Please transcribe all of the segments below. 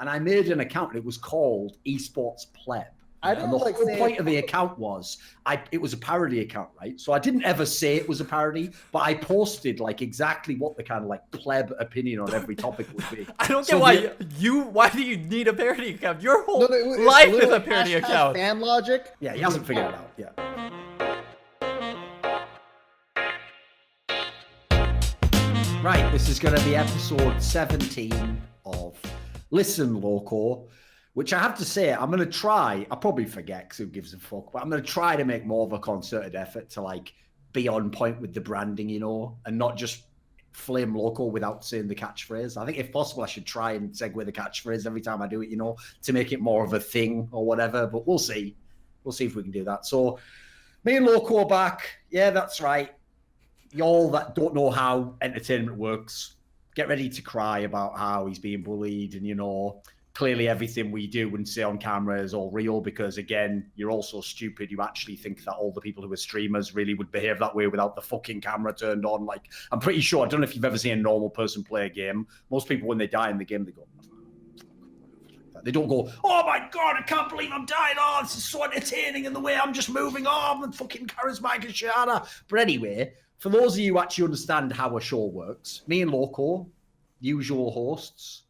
and I made an account, and it was called Esports Pleb. I don't and the like whole point of the account was it was a parody account, right? So I didn't ever say it was a parody, but I posted like exactly what the kind of like pleb opinion on every topic would be. I don't get why do you need a parody account? Your whole it's life is literally a parody account. Fan logic. Yeah, he hasn't figured it out yet. Right, this is going to be episode 17 of Listen Loco, which I have to say, I'm going to try, I'll probably forget because who gives a fuck, but I'm going to try to make more of a concerted effort to like be on point with the branding, you know, and not just flame Loco without saying the catchphrase. I think if possible, I should try and segue the catchphrase every time I do it, you know, to make it more of a thing or whatever, but we'll see. We'll see if we can do that. So me and Loco are back. Yeah, that's right. Y'all that don't know how entertainment works, get ready to cry about how he's being bullied and, you know, clearly everything we do and say on camera is all real because, again, you're all so stupid. You actually think that all the people who are streamers really would behave that way without the fucking camera turned on. Like, I'm pretty sure, I don't know if you've ever seen a normal person play a game. Most people, when they die in the game, they go... They don't go, oh my God, I can't believe I'm dying. Oh, this is so entertaining in the way I'm just moving on and fucking charismatic and shana. But anyway, for those of you who actually understand how a show works, me and Loco, usual hosts,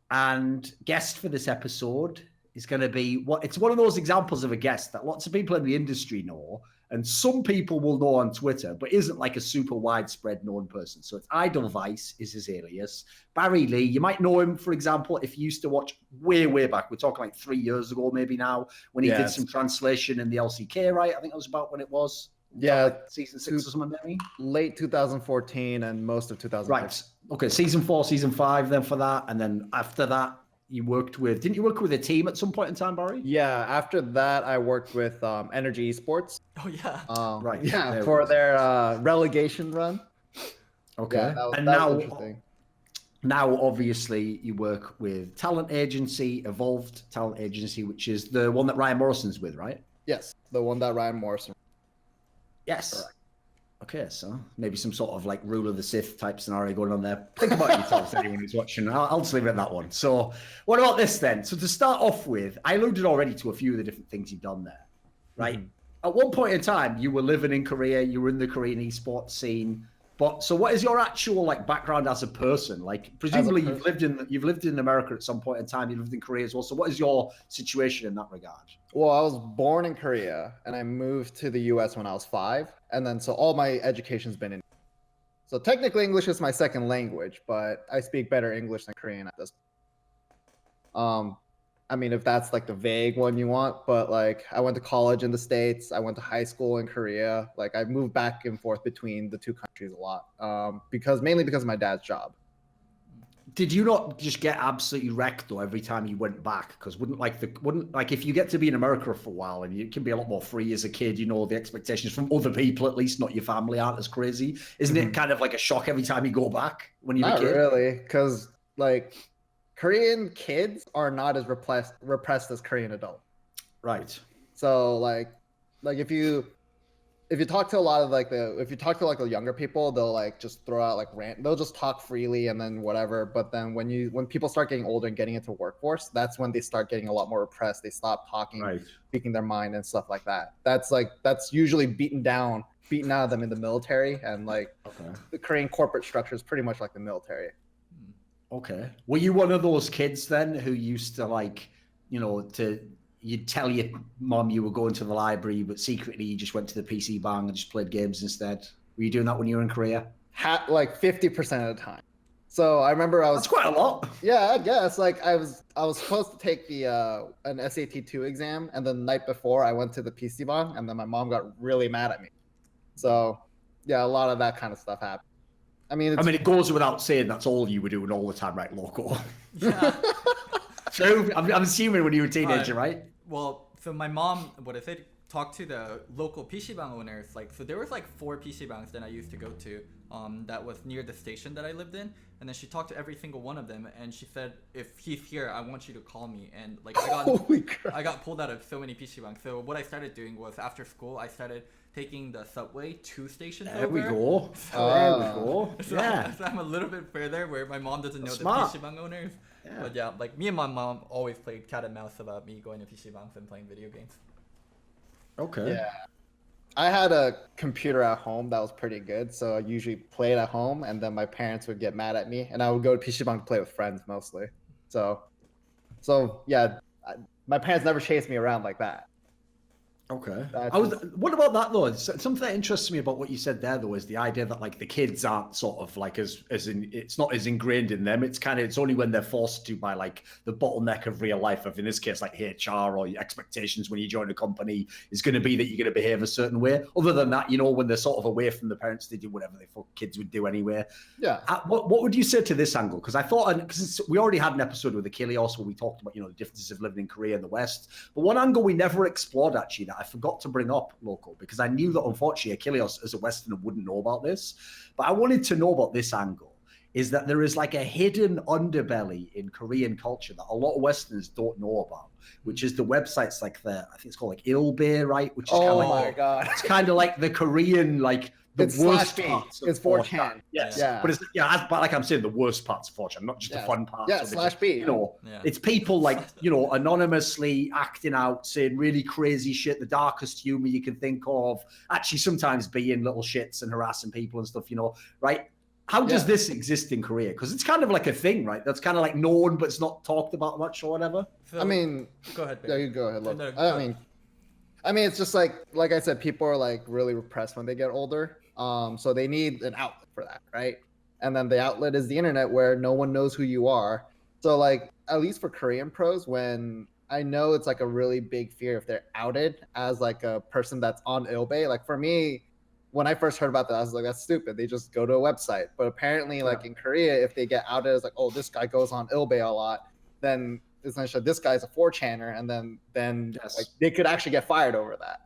and guest for this episode is going to be it's one of those examples of a guest that lots of people in the industry know, and some people will know on Twitter, but isn't like a super widespread known person. So it's Idle Vice is his alias. Barry Lee, you might know him, for example, if you used to watch way back. We're talking like 3 years ago, maybe now, when he did some translation in the LCK, right? I think that was about when it was. Yeah, like season 6 or something, maybe? Late 2014 and most of 2015. Right. Okay, season 4, season 5 then for that. And then after that, didn't you work with a team at some point in time, Barry? Yeah, after that, I worked with Energy Esports. Oh, yeah. Right. Yeah, for their relegation run. Okay. Yeah, that was interesting. Now, obviously, you work with Talent Agency, Evolved Talent Agency, which is the one that Ryan Morrison's with, right? Yes, the one that Ryan Morrison. Yes. Correct. Okay, so maybe some sort of like Rule of the Sith type scenario going on there. Think about it yourself, anyone who's watching. I'll just leave it at that one. So what about this then? So to start off with, I alluded already to a few of the different things you've done there, right? Mm-hmm. At one point in time, you were living in Korea, you were in the Korean esports scene. But so what is your actual like background as a person? Like presumably you've lived in America at some point in time, you lived in Korea as well. So what is your situation in that regard? Well, I was born in Korea and I moved to the US when I was 5. And then so all my education's been in. So technically English is my second language, but I speak better English than Korean at this. I mean, if that's like the vague one you want, but like I went to college in the States, I went to high school in Korea. Like I moved back and forth between the two countries a lot, mainly because of my dad's job. Did you not just get absolutely wrecked though every time you went back? Because wouldn't like if you get to be in America for a while and you can be a lot more free as a kid, you know, the expectations from other people, at least not your family, aren't as crazy. Isn't it kind of like a shock every time you go back when you're a kid? Not really, because like Korean kids are not as repressed as Korean adults. Right. So like if you talk to a lot of the younger people, they'll like just throw out like rant. They'll just talk freely and then whatever. But then when people start getting older and getting into workforce, that's when they start getting a lot more repressed. They stop talking, speaking their mind and stuff like that. That's usually beaten out of them in the military, and like the Korean corporate structure is pretty much like the military. Okay. Were you one of those kids then who used to like, you know, you'd tell your mom you were going to the library, but secretly you just went to the PC bang and just played games instead? Were you doing that when you were in Korea? Like 50% of the time. So I remember That's quite a lot. Yeah, I guess. Like I was supposed to take an SAT 2 exam, and the night before I went to the PC bang, and then my mom got really mad at me. So yeah, a lot of that kind of stuff happened. I mean, it goes without saying that's all you were doing all the time, right, Loco? Yeah. So I'm assuming when you were a teenager, right? Well, so my mom, what I said, talked to the local PC bang owners. Like, so there was like 4 PC bangs that I used to go to, that was near the station that I lived in. And then she talked to every single one of them, and she said, "If he's here, I want you to call me." And like, I got pulled out of so many PC bangs. So what I started doing was after school, I started taking the subway 2 stations over. There we go. go. So, Yeah. so I'm a little bit further where my mom doesn't know Smart. the PCbang owners. Yeah. But yeah, like me and my mom always played cat and mouse about me going to PCbangs and playing video games. Okay. Yeah. I had a computer at home that was pretty good, so I usually played at home, and then my parents would get mad at me, and I would go to PC Bank to play with friends mostly. So yeah, my parents never chased me around like that. Okay. That's I was. just- What about that though? Something that interests me about what you said there though is the idea that like the kids aren't sort of like as in it's not as ingrained in them. It's only when they're forced to by like the bottleneck of real life, of in this case like HR or your expectations when you join a company is going to be that you're going to behave a certain way. Other than that, you know, when they're sort of away from the parents, they do whatever they fuck kids would do anyway. Yeah. What would you say to this angle? Because I thought, because we already had an episode with Achilles where we talked about, you know, the differences of living in Korea and the West. But one angle we never explored actually that I forgot to bring up, Loco, because I knew that unfortunately Achilles as a Westerner wouldn't know about this. But I wanted to know about this angle, is that there is like a hidden underbelly in Korean culture that a lot of Westerners don't know about, which is the websites like I think it's called like Ilbe, right? Which is kind of Oh like, my god. it's kind of like the Korean, like, the It's worst /B. parts of It's 4chan. Yes, Yeah. but it's but like I'm saying, the worst parts of 4chan, not just the fun parts. Yeah, of it. /B. You know, Yeah. it's people like, you know, anonymously acting out, saying really crazy shit, the darkest humor you can think of, actually sometimes being little shits and harassing people and stuff, you know, right? How does this exist in Korea? Because it's kind of like a thing, right? That's kind of like known, but it's not talked about much or whatever. So, I mean, go ahead. yeah, Barry. you go ahead. Look. No, I mean, it's just like I said, people are like really repressed when they get older. So they need an outlet for that, right? And then the outlet is the internet, where no one knows who you are. So like, at least for Korean pros, when I know it's like a really big fear if they're outed as like a person that's on Ilbe. Like for me, when I first heard about that, I was like, that's stupid. They just go to a website. But apparently, like in Korea, if they get outed as like, oh, this guy goes on Ilbe a lot, then essentially this guy's a 4chaner, and then like they could actually get fired over that.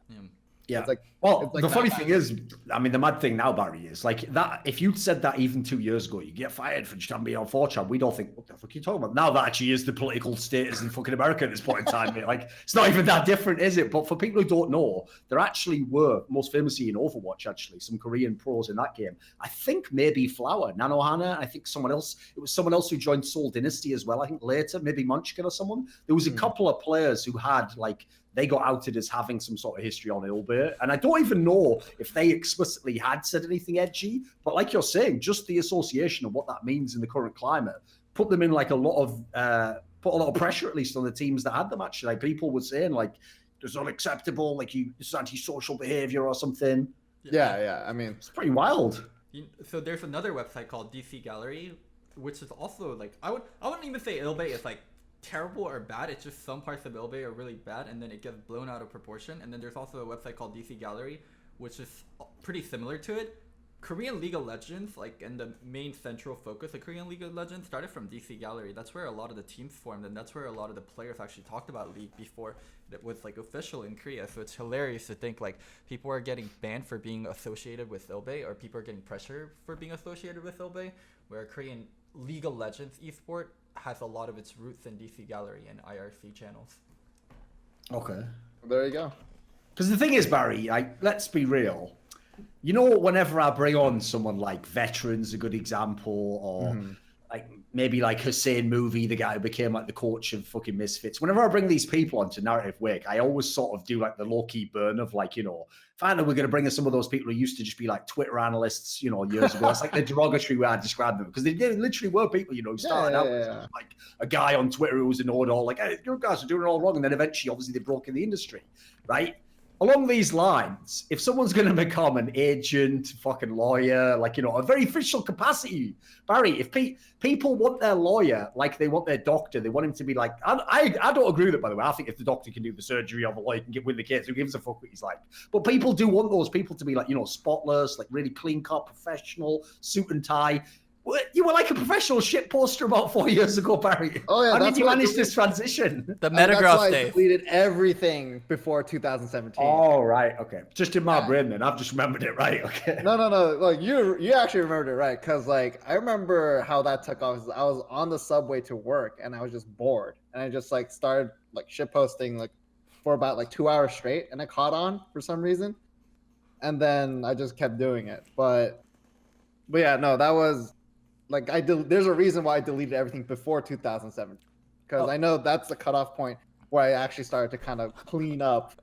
Yeah. It's like, well, it's like the funny that. thing is, I mean, the mad thing now, Barry, is like that. If you'd said that even 2 years ago, you get fired for just having me on 4chan. We'd all think, what the fuck are you talking about? Now that actually is the political status in fucking America at this point in time. Mate. Like, it's not even that different, is it? But for people who don't know, there actually were, most famously in Overwatch, actually, some Korean pros in that game. I think maybe Flower, Nanohana. I think someone else. It was someone else who joined Seoul Dynasty as well. I think later, maybe Munchkin or someone. There was a couple of players who had like, they got outed as having some sort of history on Ilbe. And I don't even know if they explicitly had said anything edgy. But like you're saying, just the association of what that means in the current climate put them in like a lot of, put a lot of pressure, at least on the teams that had them actually. Like people were saying like, it's unacceptable, like this is antisocial behavior or something. Yeah. I mean, it's pretty wild. So there's another website called DC Gallery, which is also like, I wouldn't even say Ilbe is like terrible or bad. It's just some parts of Ilbe are really bad, and then it gets blown out of proportion. And then there's also a website called DC Gallery, which is pretty similar to it. Korean League of Legends, like, and the main central focus of Korean League of Legends started from DC Gallery. That's where a lot of the teams formed, and that's where a lot of the players actually talked about League before it was like official in Korea. So it's hilarious to think like people are getting banned for being associated with Ilbe, or people are getting pressure for being associated with Ilbe, where Korean League of Legends esport has a lot of its roots in DC Gallery and IRC channels. Okay. there you go. Because the thing is, Barry, like, let's be real. You know, whenever I bring on someone like Veteran's a good example, or like maybe like Hussein Movie, the guy who became like the coach of fucking Misfits. Whenever I bring these people onto Narrative Wake, I always sort of do like the low-key burn of like, you know, finally we're going to bring in some of those people who used to just be like Twitter analysts, you know, years ago. It's like the derogatory way I describe them, because they literally were people, you know, who started out as like a guy on Twitter who was an know-it-all, like, hey, you guys are doing it all wrong. And then eventually, obviously, they broke in the industry, right? Along these lines, if someone's going to become an agent, fucking lawyer, like, you know, a very official capacity, Barry, if people want their lawyer like they want their doctor, they want him to be like, I don't agree with it, by the way. I think if the doctor can do the surgery, or the lawyer can win the case, who gives a fuck what he's like? But people do want those people to be like, you know, spotless, like really clean cut, professional, suit and tie. You were like a professional shit poster about 4 years ago, Barry. Oh yeah, how did you manage this transition? The That's Metagross why I days. deleted everything before 2017. Oh, right. Okay. Just in my brain then. I've just remembered it. Right. Okay. No. Like you actually remembered it right, because like I remember how that took off. I was on the subway to work and I was just bored, and I just like started like shit posting like for about like 2 hours straight, and it caught on for some reason, and then I just kept doing it. But But yeah, no, that was like there's a reason why I deleted everything before 2007 because I know that's the cutoff point where I actually started to kind of clean up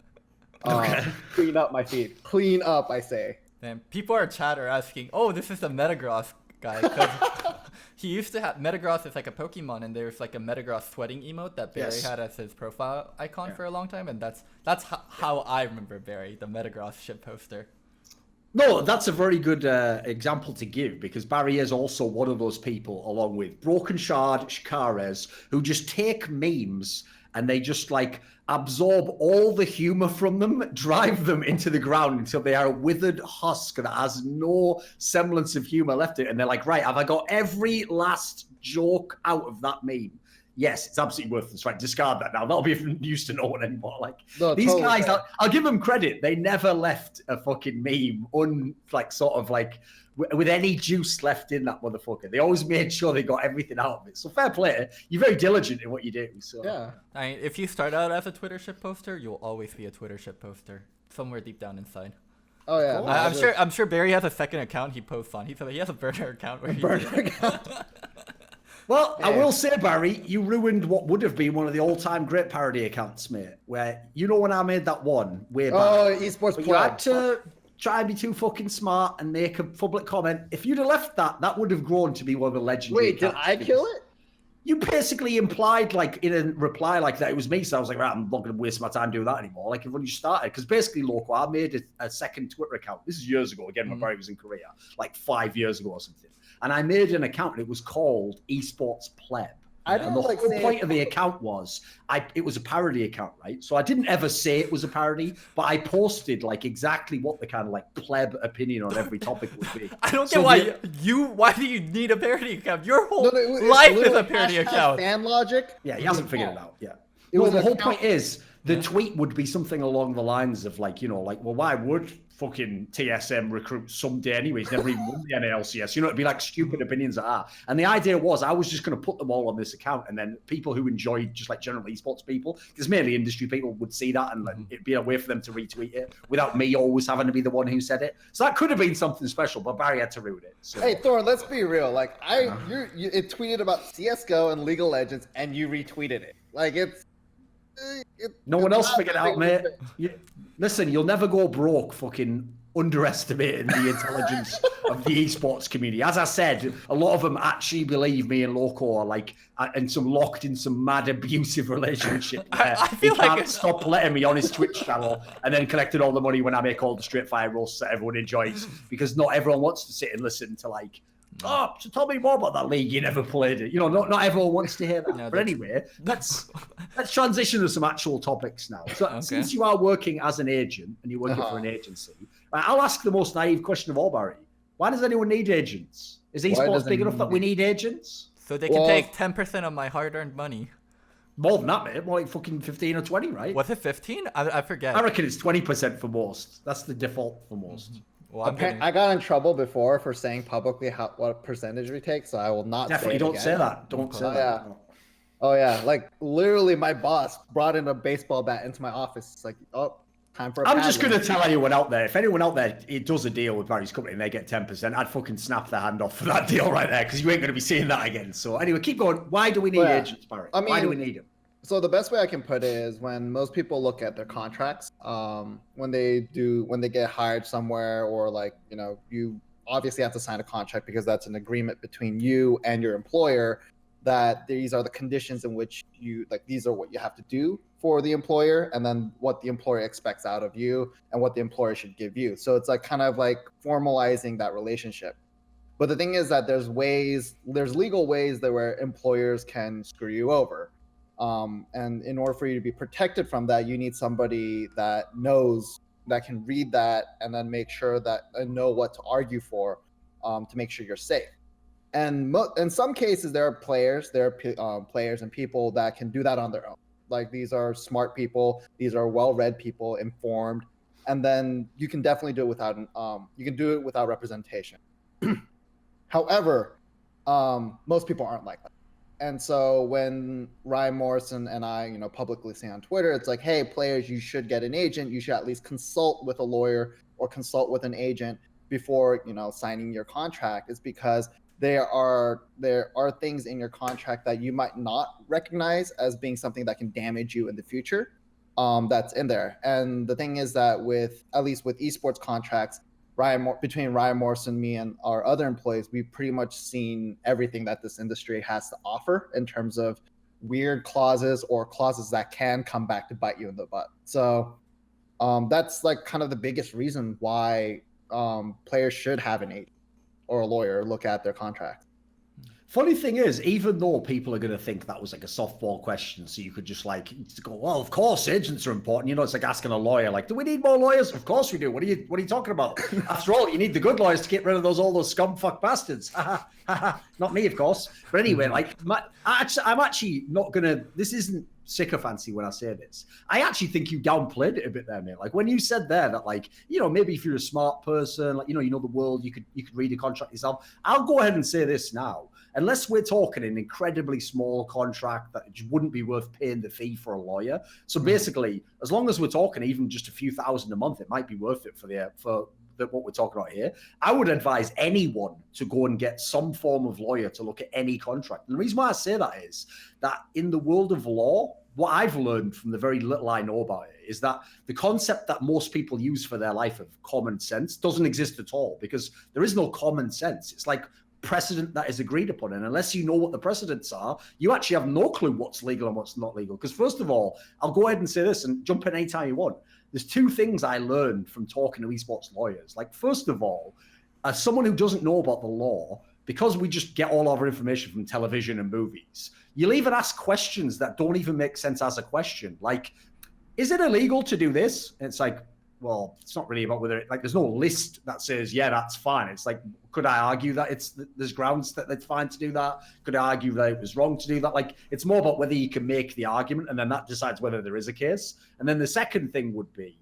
my feed. Clean up, I say. Then people are chatter asking, "Oh, this is the Metagross guy." 'Cause he used to have Metagross is like a Pokemon, and there's like a Metagross sweating emote that Barry had as his profile icon for a long time, and that's how I remember Barry, the Metagross ship poster. No, that's a very good example to give because Barry is also one of those people, along with Broken Shard, Shikares, who just take memes and they just like absorb all the humor from them, drive them into the ground until they are a withered husk that has no semblance of humor left in it. And they're like, right, have I got every last joke out of that meme? Yes, it's absolutely worthless. Right, discard that now. That'll be of use to no one anymore. Like these totally guys, I'll give them credit. They never left a fucking meme with any juice left in that motherfucker. They always made sure they got everything out of it. So fair play. You're very diligent in what you do. So yeah. I mean, if you start out as a Twitter ship poster, you'll always be a Twitter ship poster somewhere deep down inside. Oh yeah, cool. I'm sure Barry has a second account he posts on. He has a burner account where Well, I will say, Barry, you ruined what would have been one of the all-time great parody accounts, mate. Where when I made that one way back. Oh, Esports. You had to try and be too fucking smart and make a public comment. If you'd have left that would have grown to be one of the legendary. Wait, did I kill it? You basically implied, like, in a reply like that, it was me. So I was like, right, I'm not going to waste my time doing that anymore. Like, when you started, because basically, Loco, I made a second Twitter account. This is years ago, again, when Barry was in Korea, like 5 years ago or something. And I made an account, and it was called Esports Pleb. And the whole point of the account was, it was a parody account, right? So I didn't ever say it was a parody, but I posted like exactly what the kind of like pleb opinion on every topic would be. I don't get why do you need a parody account? Your whole life is a parody account. Fan logic. Yeah, he hasn't figured it out. Yeah. The whole point is the tweet would be something along the lines of like, well, why would fucking TSM recruit someday anyways? Never even won the NALCS. It'd be like stupid opinions that are. And the idea was I was just going to put them all on this account, and then people who enjoyed just like general esports people, because mainly industry people, would see that and it'd be a way for them to retweet it without me always having to be the one who said it. So that could have been something special, but Barry had to ruin it. So. Hey Thor, let's be real. Like it tweeted about CS:GO and League of Legends, and you retweeted it. Like no one else figured it out, mate. Listen, you'll never go broke fucking underestimating the intelligence of the esports community. As I said, a lot of them actually believe me and Loco are like locked in some mad abusive relationship where he can't stop letting me on his Twitch channel and then collecting all the money when I make all the straight fire roasts that everyone enjoys, because not everyone wants to sit and listen to like, oh, so tell me more about that league. You never played it. Not everyone wants to hear that. No, but anyway, let's transition to some actual topics now. So since you are working as an agent and you're working for an agency, I'll ask the most naive question of all, Barry. Why does anyone need agents? Is esports big enough that we need agents? So they can take 10% of my hard-earned money. More than that, mate. More like fucking 15 or 20, right? Was it 15? I forget. I reckon it's 20% for most. That's the default for most. Well, I got in trouble before for saying publicly what percentage we take, so I will not definitely say it say that. Don't say that. Yeah. Oh yeah, like literally, my boss brought in a baseball bat into my office. It's like, oh, time for. I'm just gonna tell anyone out there, if anyone out there it does a deal with Barry's company and they get 10%, I'd fucking snap their hand off for that deal right there, because you ain't gonna be seeing that again. So anyway, keep going. Why do we need agents, Barry? Why do we need them? So the best way I can put it is when most people look at their contracts, when they get hired somewhere, or like, you obviously have to sign a contract because that's an agreement between you and your employer, that these are the conditions in which these are what you have to do for the employer, and then what the employer expects out of you and what the employer should give you. So it's like kind of like formalizing that relationship. But the thing is that there's legal ways where employers can screw you over. And in order for you to be protected from that, you need somebody that can read that and then make sure and know what to argue for, to make sure you're safe. And in some cases, there are players and people that can do that on their own. Like, these are smart people, these are well-read people, informed, and then you can definitely do it without representation. However, most people aren't like that. And so when Ryan Morrison and I, publicly say on Twitter, it's like, hey, players, you should get an agent. You should at least consult with a lawyer or consult with an agent, before signing your contract is because there are things in your contract that you might not recognize as being something that can damage you in the future. That's in there. And the thing is that at least with esports contracts, between Ryan Morrison, me, and our other employees, we've pretty much seen everything that this industry has to offer in terms of weird clauses or clauses that can come back to bite you in the butt. So that's like kind of the biggest reason why players should have an agent or a lawyer look at their contract. Funny thing is, even though people are going to think that was like a softball question, so you could just like go, well, of course agents are important. It's like asking a lawyer, like, do we need more lawyers? Of course we do. What are you talking about? After all, you need the good lawyers to get rid of all those scumfuck bastards. Not me, of course. But anyway, like, I'm actually not going to, this isn't sycophancy when I say this. I actually think you downplayed it a bit there, mate. Like when you said there that like, maybe if you're a smart person, like, you know the world, you could read a contract yourself. I'll go ahead and say this now. Unless we're talking an incredibly small contract that wouldn't be worth paying the fee for a lawyer. So basically, as long as we're talking even just a few thousand a month, it might be worth it for what we're talking about here. I would advise anyone to go and get some form of lawyer to look at any contract. And the reason why I say that is that in the world of law, what I've learned from the very little I know about it is that the concept that most people use for their life of common sense doesn't exist at all, because there is no common sense. It's like precedent that is agreed upon, and unless you know what the precedents are, you actually have no clue what's legal and what's not legal. Because first of all, I'll go ahead and say this, and jump in anytime you want. There's two things I learned from talking to esports lawyers. Like, first of all, as someone who doesn't know about the law, because we just get all our information from television and movies, you'll even ask questions that don't even make sense as a question. Like, is it illegal to do this? And it's like, well, it's not really about whether there's no list that says, yeah, that's fine. It's like, could I argue that there's grounds that it's fine to do that? Could I argue that it was wrong to do that? Like, it's more about whether you can make the argument, and then that decides whether there is a case. And then the second thing would be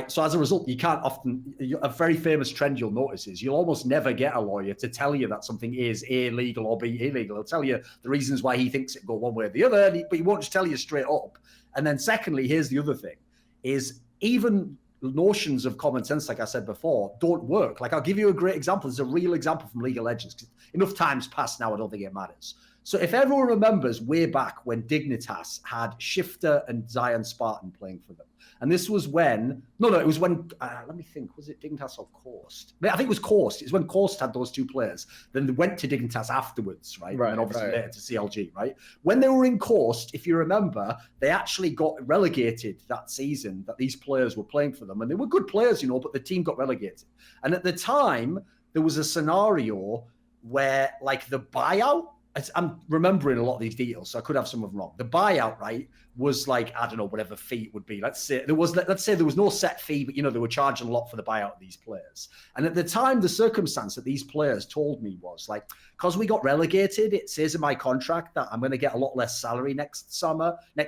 so as a result, you can't often, a very famous trend you'll notice is you'll almost never get a lawyer to tell you that something is A, legal, or B, illegal. He'll tell you the reasons why he thinks it go one way or the other, but he won't just tell you straight up. And then secondly, here's the other thing, is even notions of common sense, like I said before, don't work. Like, I'll give you a great example. There's a real example from League of Legends. Enough time's passed now, I don't think it matters. So if everyone remembers way back when Dignitas had Shifter and Zion Spartan playing for them, and this was when, it was when, let me think, was it Dignitas or Korst? I think it was Korst. It's when Korst had those two players. Then they went to Dignitas afterwards, right? And obviously later to CLG, right? When they were in Korst, if you remember, they actually got relegated that season that these players were playing for them. And they were good players, but the team got relegated. And at the time, there was a scenario where, like, the buyout, I'm remembering a lot of these details, so I could have some of them wrong. The buyout, right, was like, I don't know, whatever fee it would be. Let's say there was no set fee, but they were charging a lot for the buyout of these players. And at the time, the circumstance that these players told me was like, because we got relegated, it says in my contract that I'm going to get a lot less salary next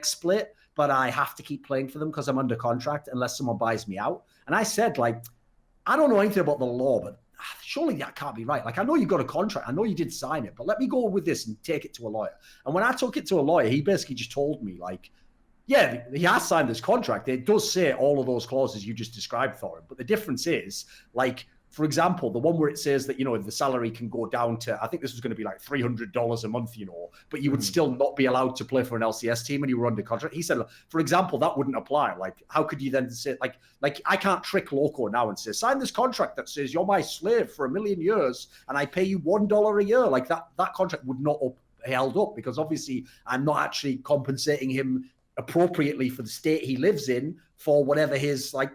split, but I have to keep playing for them because I'm under contract unless someone buys me out. And I said, like, I don't know anything about the law, but surely that can't be right. Like, I know you got a contract. I know you did sign it, but let me go with this and take it to a lawyer. And when I took it to a lawyer, he basically just told me, like, yeah, he has signed this contract. It does say all of those clauses you just described for him. But the difference is, like, for example, the one where it says that, the salary can go down to, I think this was going to be like $300 a month, but you would still not be allowed to play for an LCS team when you were under contract. He said, for example, that wouldn't apply. Like, how could you then say, like I can't trick Loco now and say, sign this contract that says you're my slave for 1 million years and I pay you $1 a year. Like, that contract would not held up, because obviously I'm not actually compensating him appropriately for the state he lives in for whatever his, like,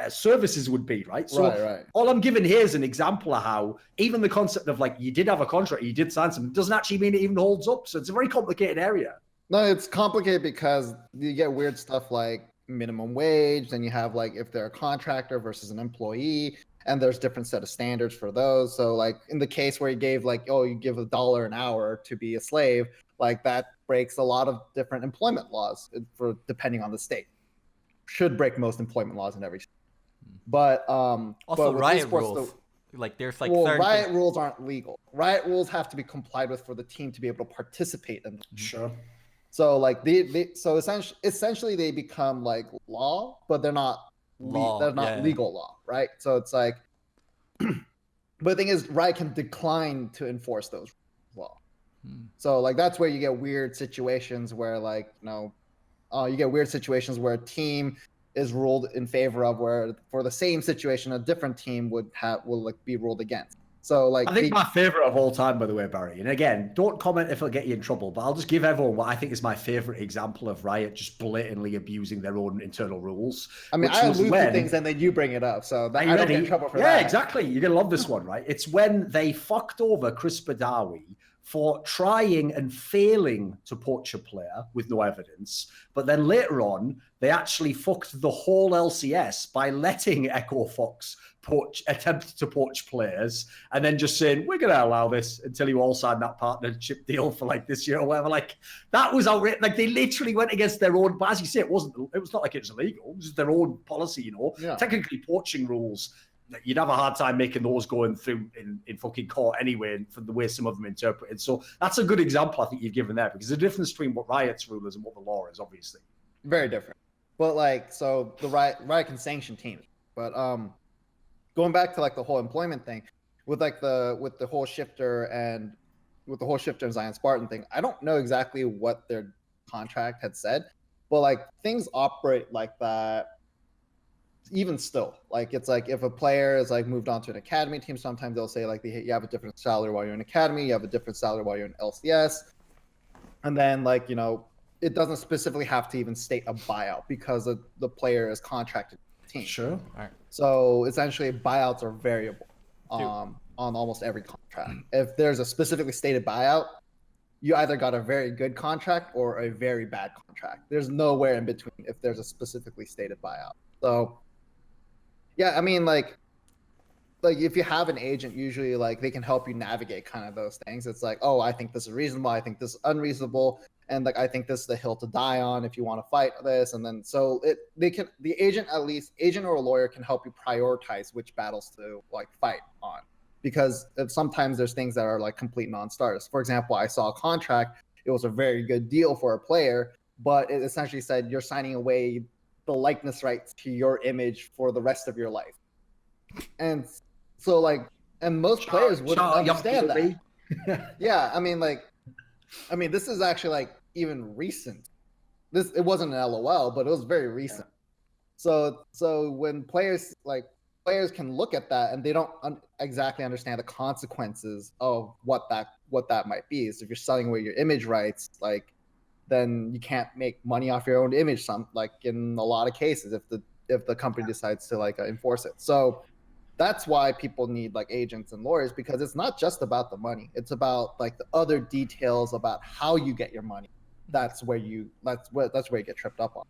services would be, right? So all I'm giving here is an example of how even the concept of, like, you did have a contract, you did sign something, doesn't actually mean it even holds up. So it's a very complicated area. No, it's complicated because you get weird stuff like minimum wage, then you have, like, if they're a contractor versus an employee, and there's different set of standards for those. So, like, in the case where you gave, like, you give $1 an hour to be a slave, like, that breaks a lot of different employment laws for depending on the state. Should break most employment laws in every state. But also but Riot rules. There's Riot rules aren't legal. Riot rules have to be complied with for the team to be able to participate in them. Sure. So, like, so essentially they become like law, but they're not law. They're not legal law, right? So it's like But the thing is, Riot can decline to enforce those as well. So like that's where you get weird situations where like you get weird situations where a team is ruled in favor of, where for the same situation a different team will like be ruled against. So like I think my favorite of all time, by the way, Barry, and again, don't comment if it'll get you in trouble, but I'll just give everyone what I think is my favorite example of Riot just blatantly abusing their own internal rules. I mean, I allude to things and then you bring it up, so I don't get in trouble for that. Yeah, exactly. You're gonna love this one, right? It's when they fucked over Chris Badawi for trying and failing to poach a player with no evidence, but then later on they actually fucked the whole LCS by letting Echo Fox attempt to poach players, and then just saying we're going to allow this until you all sign that partnership deal for like this year or whatever. Like that was outrageous. Like they literally went against their own. But as you say, it was not like it was illegal. It was just their own policy, Yeah. Technically, poaching rules, you'd have a hard time making those going through in fucking court anyway, from the way some of them interpreted. So that's a good example I think you've given there, because the difference between what Riot's rule is and what the law is, obviously, very different. But like, so the Riot can sanction teams, but going back to like the whole employment thing with the whole shifter and Zion Spartan thing, I don't know exactly what their contract had said, but like things operate like that even still. Like it's like if a player is like moved on to an academy team, sometimes they'll say like you have a different salary while you're in academy, you have a different salary while you're in LCS, and then like it doesn't specifically have to even state a buyout because the player is contracted to the team. Sure. All right. So essentially, buyouts are variable on almost every contract. If there's a specifically stated buyout, you either got a very good contract or a very bad contract. There's nowhere in between if there's a specifically stated buyout. So, yeah, I mean, like if you have an agent, usually like they can help you navigate kind of those things. It's like, oh, I think this is reasonable. I think this is unreasonable. And like I think this is the hill to die on if you want to fight this, and then so the agent or a lawyer can help you prioritize which battles to like fight on, because sometimes there's things that are like complete non-starters. For example, I saw a contract; it was a very good deal for a player, but it essentially said you're signing away the likeness rights to your image for the rest of your life, and so like, and most players wouldn't understand that. Yeah, I mean, this is actually like even recent. It wasn't an LOL, but it was very recent. So when players can look at that and they don't exactly understand the consequences of what that might be. So if you're selling away your image rights, like then you can't make money off your own image. In a lot of cases, if the company decides to like enforce it. So that's why people need like agents and lawyers, because it's not just about the money. It's about like the other details about how you get your money. That's where you get tripped up on.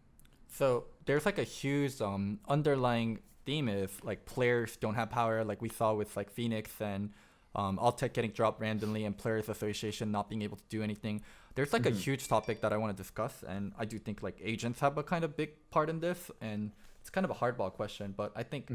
So there's like a huge underlying theme is like players don't have power, like we saw with like Phoenix and Altec getting dropped randomly and Players Association not being able to do anything. There's like a huge topic that I want to discuss, and I do think like agents have a kind of big part in this, and it's kind of a hardball question, but I think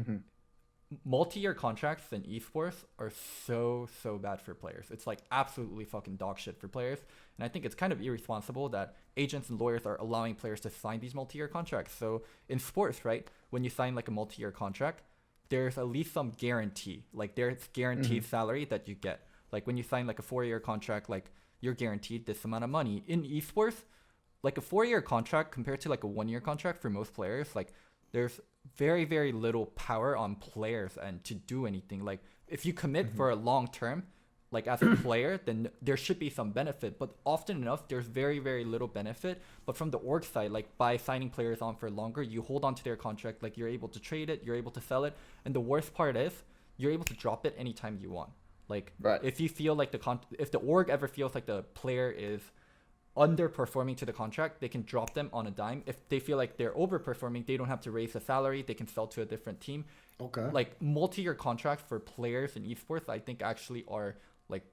multi-year contracts in esports are so bad for players. It's like absolutely fucking dog shit for players, and I think it's kind of irresponsible that agents and lawyers are allowing players to sign these multi-year contracts. So in sports, right, when you sign like a multi-year contract, there's at least some guarantee, like there's guaranteed salary that you get. Like when you sign like a 4-year contract, like you're guaranteed this amount of money. In esports, like a 4-year contract compared to like a 1-year contract for most players, like there's very little power on players and to do anything. Like if you commit for a long term, like as a player, then there should be some benefit, but often enough there's very little benefit. But from the org side, like by signing players on for longer, you hold on to their contract, like you're able to trade it, you're able to sell it, and the worst part is you're able to drop it anytime you want. Like if you feel like if the org ever feels like the player is underperforming to the contract, they can drop them on a dime. If they feel like they're overperforming, they don't have to raise the salary, they can sell to a different team. Like multi-year contracts for players in esports, I think actually are like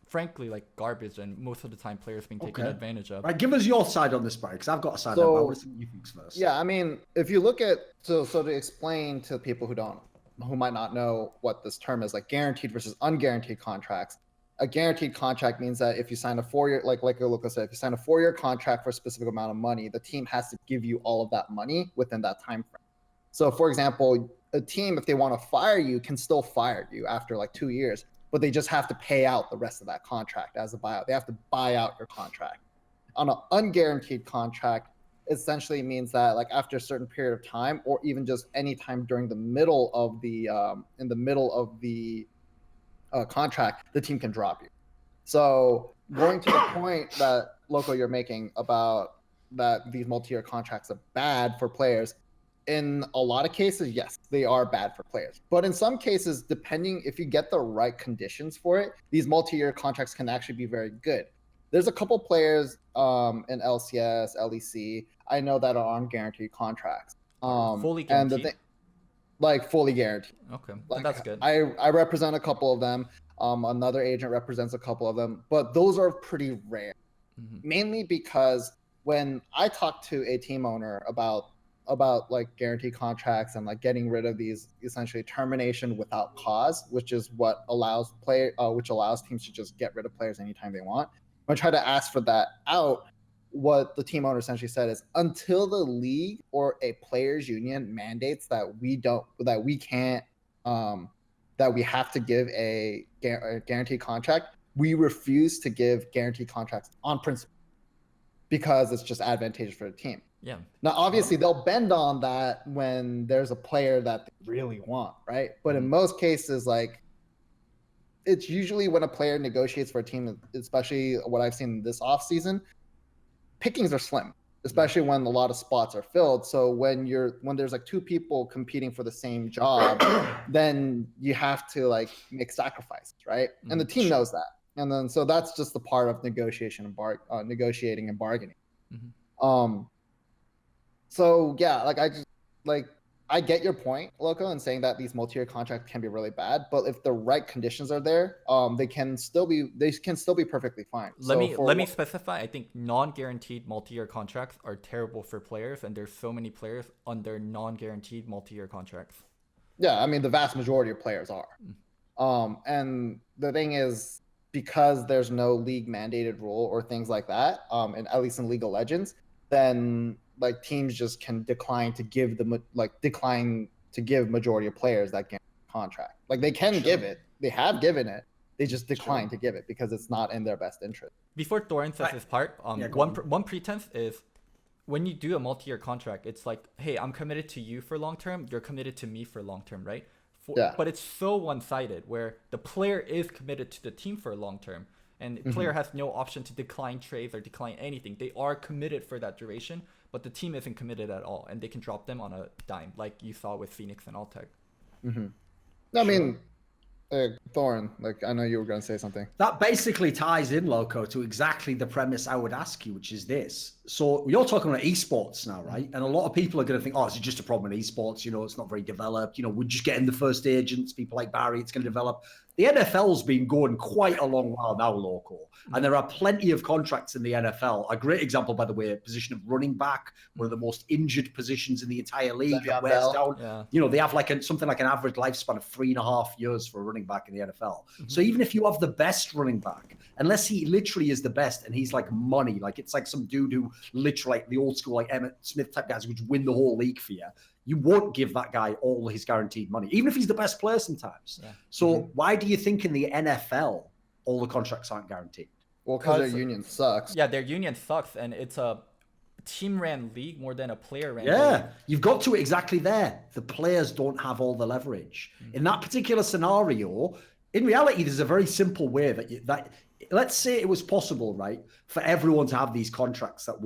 frankly like garbage, and most of the time players being taken advantage of. Right, give us your side on this, Barry, because I've got a side on it. I want to see what you think first. Yeah, I mean, if you look at so to explain to people who might not know what this term is, like guaranteed versus unguaranteed contracts. A guaranteed contract means that if you sign a 4-year, like Loco said, if you sign a 4-year contract for a specific amount of money, the team has to give you all of that money within that time frame. So, for example, a team, if they want to fire you, can still fire you after like 2 years, but they just have to pay out the rest of that contract as a buyout. They have to buy out your contract. On an unguaranteed contract, essentially means that like after a certain period of time, or even just any time during the middle of the contract, the team can drop you. So going to the point that Loco you're making about that these multi-year contracts are bad for players, in a lot of cases, yes, they are bad for players. But in some cases, depending if you get the right conditions for it, these multi-year contracts can actually be very good. There's a couple players in LCS, LEC, I know that are on guaranteed contracts. Fully guaranteed? Like fully guaranteed. Okay, like, that's good. I represent a couple of them. Another agent represents a couple of them, but those are pretty rare. Mainly because when I talk to a team owner about like guaranteed contracts and like getting rid of these essentially termination without cause, which is what allows teams to just get rid of players anytime they want. When I try to ask for that out, what the team owner essentially said is until the league or a players union mandates that we have to give a guaranteed contract, we refuse to give guaranteed contracts on principle because it's just advantageous for the team. Yeah. Now, obviously, they'll bend on that when there's a player that they really want, right? But in most cases, like, it's usually when a player negotiates for a team, especially what I've seen this offseason, pickings are slim, especially when a lot of spots are filled. So when there's like two people competing for the same job, then you have to like make sacrifices, right? And the team knows that. And then so that's just the part of negotiating and bargaining. So yeah, I get your point, Loco, in saying that these multi-year contracts can be really bad, but if the right conditions are there, they can still be perfectly fine. Let me specify. I think non-guaranteed multi-year contracts are terrible for players, and there's so many players under non-guaranteed multi-year contracts. Yeah, I mean the vast majority of players are. And the thing is, because there's no league mandated rule or things like that, and at least in League of Legends, then like teams just can decline to give majority of players that guaranteed contract. Like they can give it, they have given it, they just decline to give it because it's not in their best interest. Before Thorin says his part, one pretense is when you do a multi-year contract, it's like, hey, I'm committed to you for long term, you're committed to me for long term, right? But it's so one-sided where the player is committed to the team for long term, and the player has no option to decline trades or decline anything. They are committed for that duration, but the team isn't committed at all, and they can drop them on a dime, like you saw with Phoenix and Altec. I mean, Thorin, like I know you were going to say something. That basically ties in, Loco, to exactly the premise I would ask you, which is this. So you're talking about esports now, right? And a lot of people are going to think, oh, it's just a problem in esports. You know, it's not very developed. You know, we're just getting the first agents, people like Barry, it's going to develop. The NFL's been going quite a long while now, Loco. And there are plenty of contracts in the NFL. A great example, by the way, position of running back, one of the most injured positions in the entire league. You know, they have like something like an average lifespan of 3.5 years for a running back in the NFL. So even if you have the best running back, unless he literally is the best and he's like money, like it's like some dude who literally like the old school, like Emmett Smith type guys who would win the whole league for you, you won't give that guy all his guaranteed money, even if he's the best player sometimes. So why do you think in the NFL, all the contracts aren't guaranteed? Well, because their union sucks. Yeah, their union sucks, and it's a team-ran league more than a player-ran league. Yeah, you've got to it exactly there. The players don't have all the leverage. In that particular scenario, in reality, there's a very simple way that let's say it was possible, right, for everyone to have these contracts that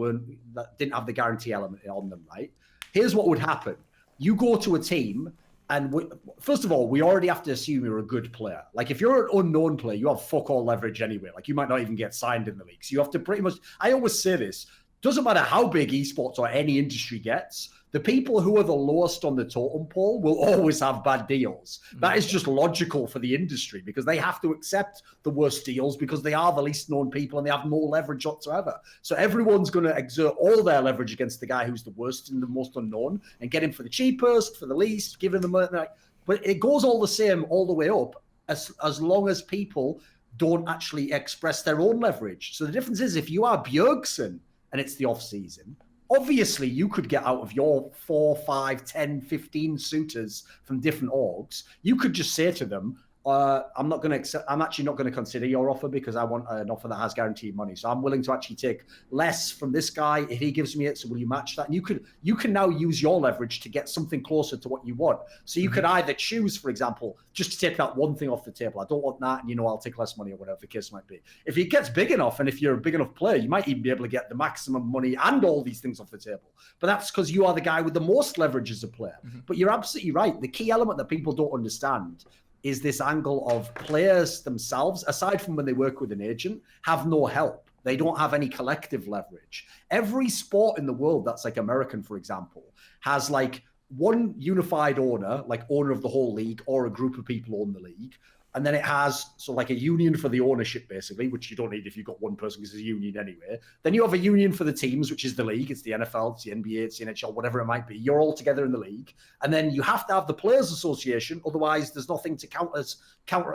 didn't have the guarantee element on them, right? Here's what would happen. You go to a team, and first of all, we already have to assume you're a good player. Like, if you're an unknown player, you have fuck all leverage anyway. Like, you might not even get signed in the league. So you have to pretty much, I always say this, doesn't matter how big esports or any industry gets, the people who are the lowest on the totem pole will always have bad deals. That is just logical for the industry because they have to accept the worst deals because they are the least known people and they have more leverage whatsoever. So everyone's going to exert all their leverage against the guy who's the worst and the most unknown and get him for the cheapest, for the least, giving them money. But it goes all the same all the way up as long as people don't actually express their own leverage. So the difference is if you are Bjergsen and it's the off season, obviously you could get out of your 4, 5, 10, 15 suitors from different orgs. You could just say to them, I'm actually not going to consider your offer because I want an offer that has guaranteed money. So I'm willing to actually take less from this guy if he gives me it. So will you match that? And you can now use your leverage to get something closer to what you want. So you could either choose, for example, just to take that one thing off the table. I don't want that, and I'll take less money or whatever the case might be. If it gets big enough, and if you're a big enough player, you might even be able to get the maximum money and all these things off the table. But that's because you are the guy with the most leverage as a player. But you're absolutely right. The key element that people don't understand is this angle of players themselves, aside from when they work with an agent, have no help. They don't have any collective leverage. Every sport in the world that's like American, for example, has like one unified owner, like owner of the whole league, or a group of people own the league. And then it has like a union for the ownership, basically, which you don't need if you've got one person because it's a union anyway. Then you have a union for the teams, which is the league. It's the NFL, it's the NBA, it's the NHL, whatever it might be. You're all together in the league. And then you have to have the Players Association. Otherwise, there's nothing to counter.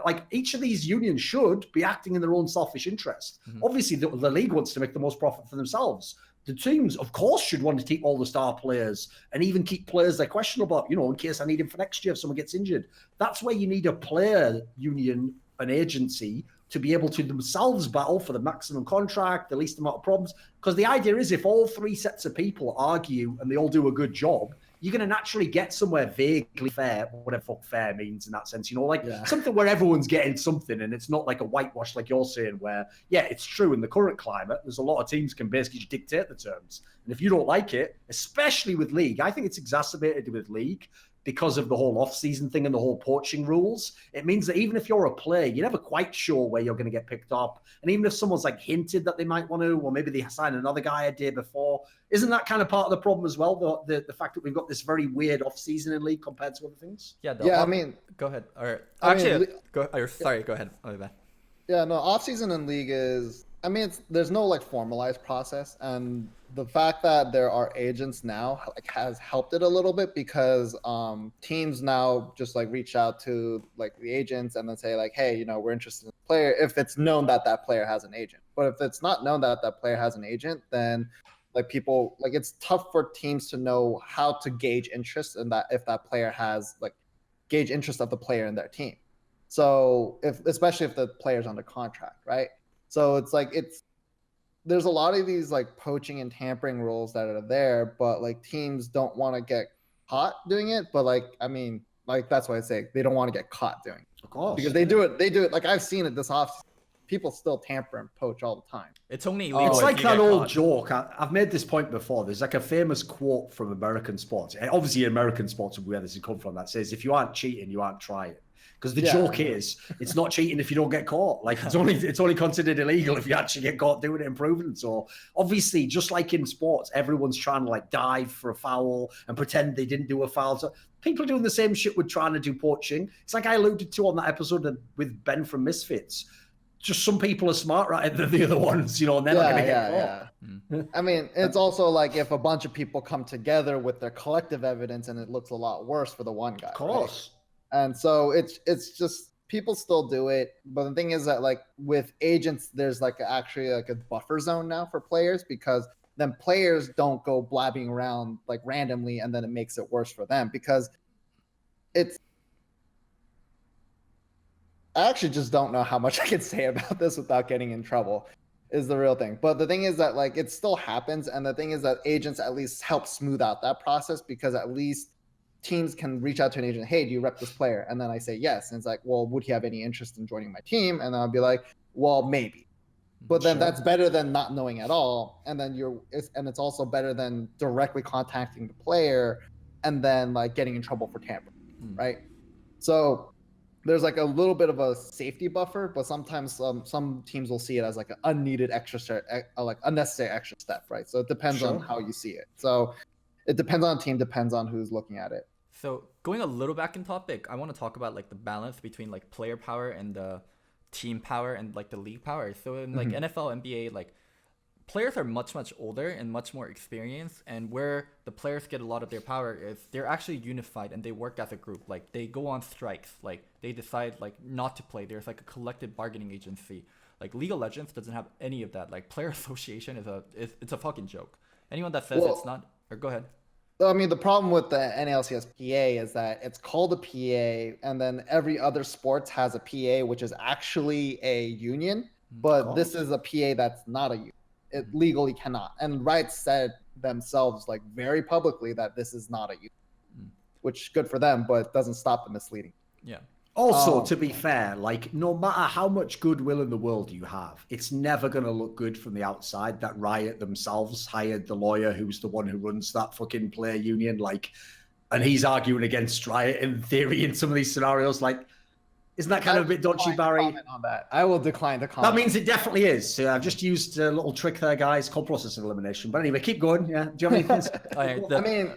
Like each of these unions should be acting in their own selfish interest. Obviously, the league wants to make the most profit for themselves. The teams, of course, should want to keep all the star players and even keep players they're questionable, in case I need him for next year if someone gets injured. That's where you need a player union, an agency, to be able to themselves battle for the maximum contract, the least amount of problems. Because the idea is if all three sets of people argue and they all do a good job, you're going to naturally get somewhere vaguely fair, whatever fuck fair means in that sense, something where everyone's getting something and it's not like a whitewash like you're saying where, yeah, it's true in the current climate, there's a lot of teams can basically just dictate the terms. And if you don't like it, especially with League, I think it's exacerbated with League because of the whole off-season thing and the whole poaching rules. It means that even if you're a player, you're never quite sure where you're going to get picked up. And even if someone's like hinted that they might want to, or maybe they sign another guy a day before, isn't that kind of part of the problem as well? The fact that we've got this very weird off-season in League compared to other things? Yeah, go ahead. Or sorry, go ahead. Oh, bad. Yeah, no, off-season in League is, there's no like formalized process, and the fact that there are agents now like has helped it a little bit because teams now just like reach out to like the agents and then say like, hey, we're interested in the player if it's known that that player has an agent. But if it's not known that that player has an agent, then like people like it's tough for teams to know how to gauge interest in that if that player has like gauge interest of the player in their team. So especially if the player's under contract, right? So it's like there's a lot of these like poaching and tampering rules that are there, but like teams don't want to get caught doing it. But like that's why I say they don't want to get caught doing it. Of course. Because they do it like I've seen it this off. People still tamper and poach all the time. It's only illegal. It's like that old joke. I've made this point before. There's like a famous quote from American sports. Obviously, American sports is where this has come from. That says, "If you aren't cheating, you aren't trying." Because the joke is, it's not cheating if you don't get caught. Like it's only considered illegal if you actually get caught doing it and proven. So obviously, just like in sports, everyone's trying to like dive for a foul and pretend they didn't do a foul. So people are doing the same shit with trying to do poaching. It's like I alluded to on that episode with Ben from Misfits. Just some people are smarter than the other ones, and they're not going to get caught. Yeah. It's also like if a bunch of people come together with their collective evidence and it looks a lot worse for the one guy. Of course. Right? And so it's just people still do it. But the thing is that like with agents, there's like actually like a buffer zone now for players because then players don't go blabbing around like randomly and then it makes it worse for them because I actually just don't know how much I can say about this without getting in trouble is the real thing. But the thing is that like it still happens. And the thing is that agents at least help smooth out that process because at least teams can reach out to an agent. Hey, do you rep this player? And then I say yes. And it's like, well, would he have any interest in joining my team? And I'll be like, well, maybe. But then that's better than not knowing at all. And then it's also better than directly contacting the player and then like getting in trouble for tampering, right? So there's like a little bit of a safety buffer, but sometimes some teams will see it as like an unneeded extra step, like unnecessary extra step, right? So it depends on how you see it. So it depends on the team, depends on who's looking at it. So going a little back in topic, I want to talk about like the balance between like player power and the team power and like the league power. So in like NFL, NBA, like players are much older and much more experienced, and where the players get a lot of their power is they're actually unified and they work as a group. Like they go on strikes, like they decide like not to play. There's like a collective bargaining agency. Like League of Legends doesn't have any of that. Like player association it's a fucking joke. anyone that says it's not, or go ahead. I mean, the problem with the NALCS PA is that it's called a PA, and then every other sports has a PA, which is actually a union. But this is a PA that's not a union. It legally cannot. And Riot said themselves, like very publicly, that this is not a union, which good for them, but doesn't stop the misleading. Yeah. Also, to be fair, like no matter how much goodwill in the world you have, it's never going to look good from the outside that Riot themselves hired the lawyer who's the one who runs that fucking player union. Like, and he's arguing against Riot in theory in some of these scenarios. Like, isn't that kind of a bit dodgy, Barry? On that. I will decline to comment. That means it definitely is. So I've just used a little trick there, guys, called process elimination. But anyway, keep going. Yeah. Do you have anything?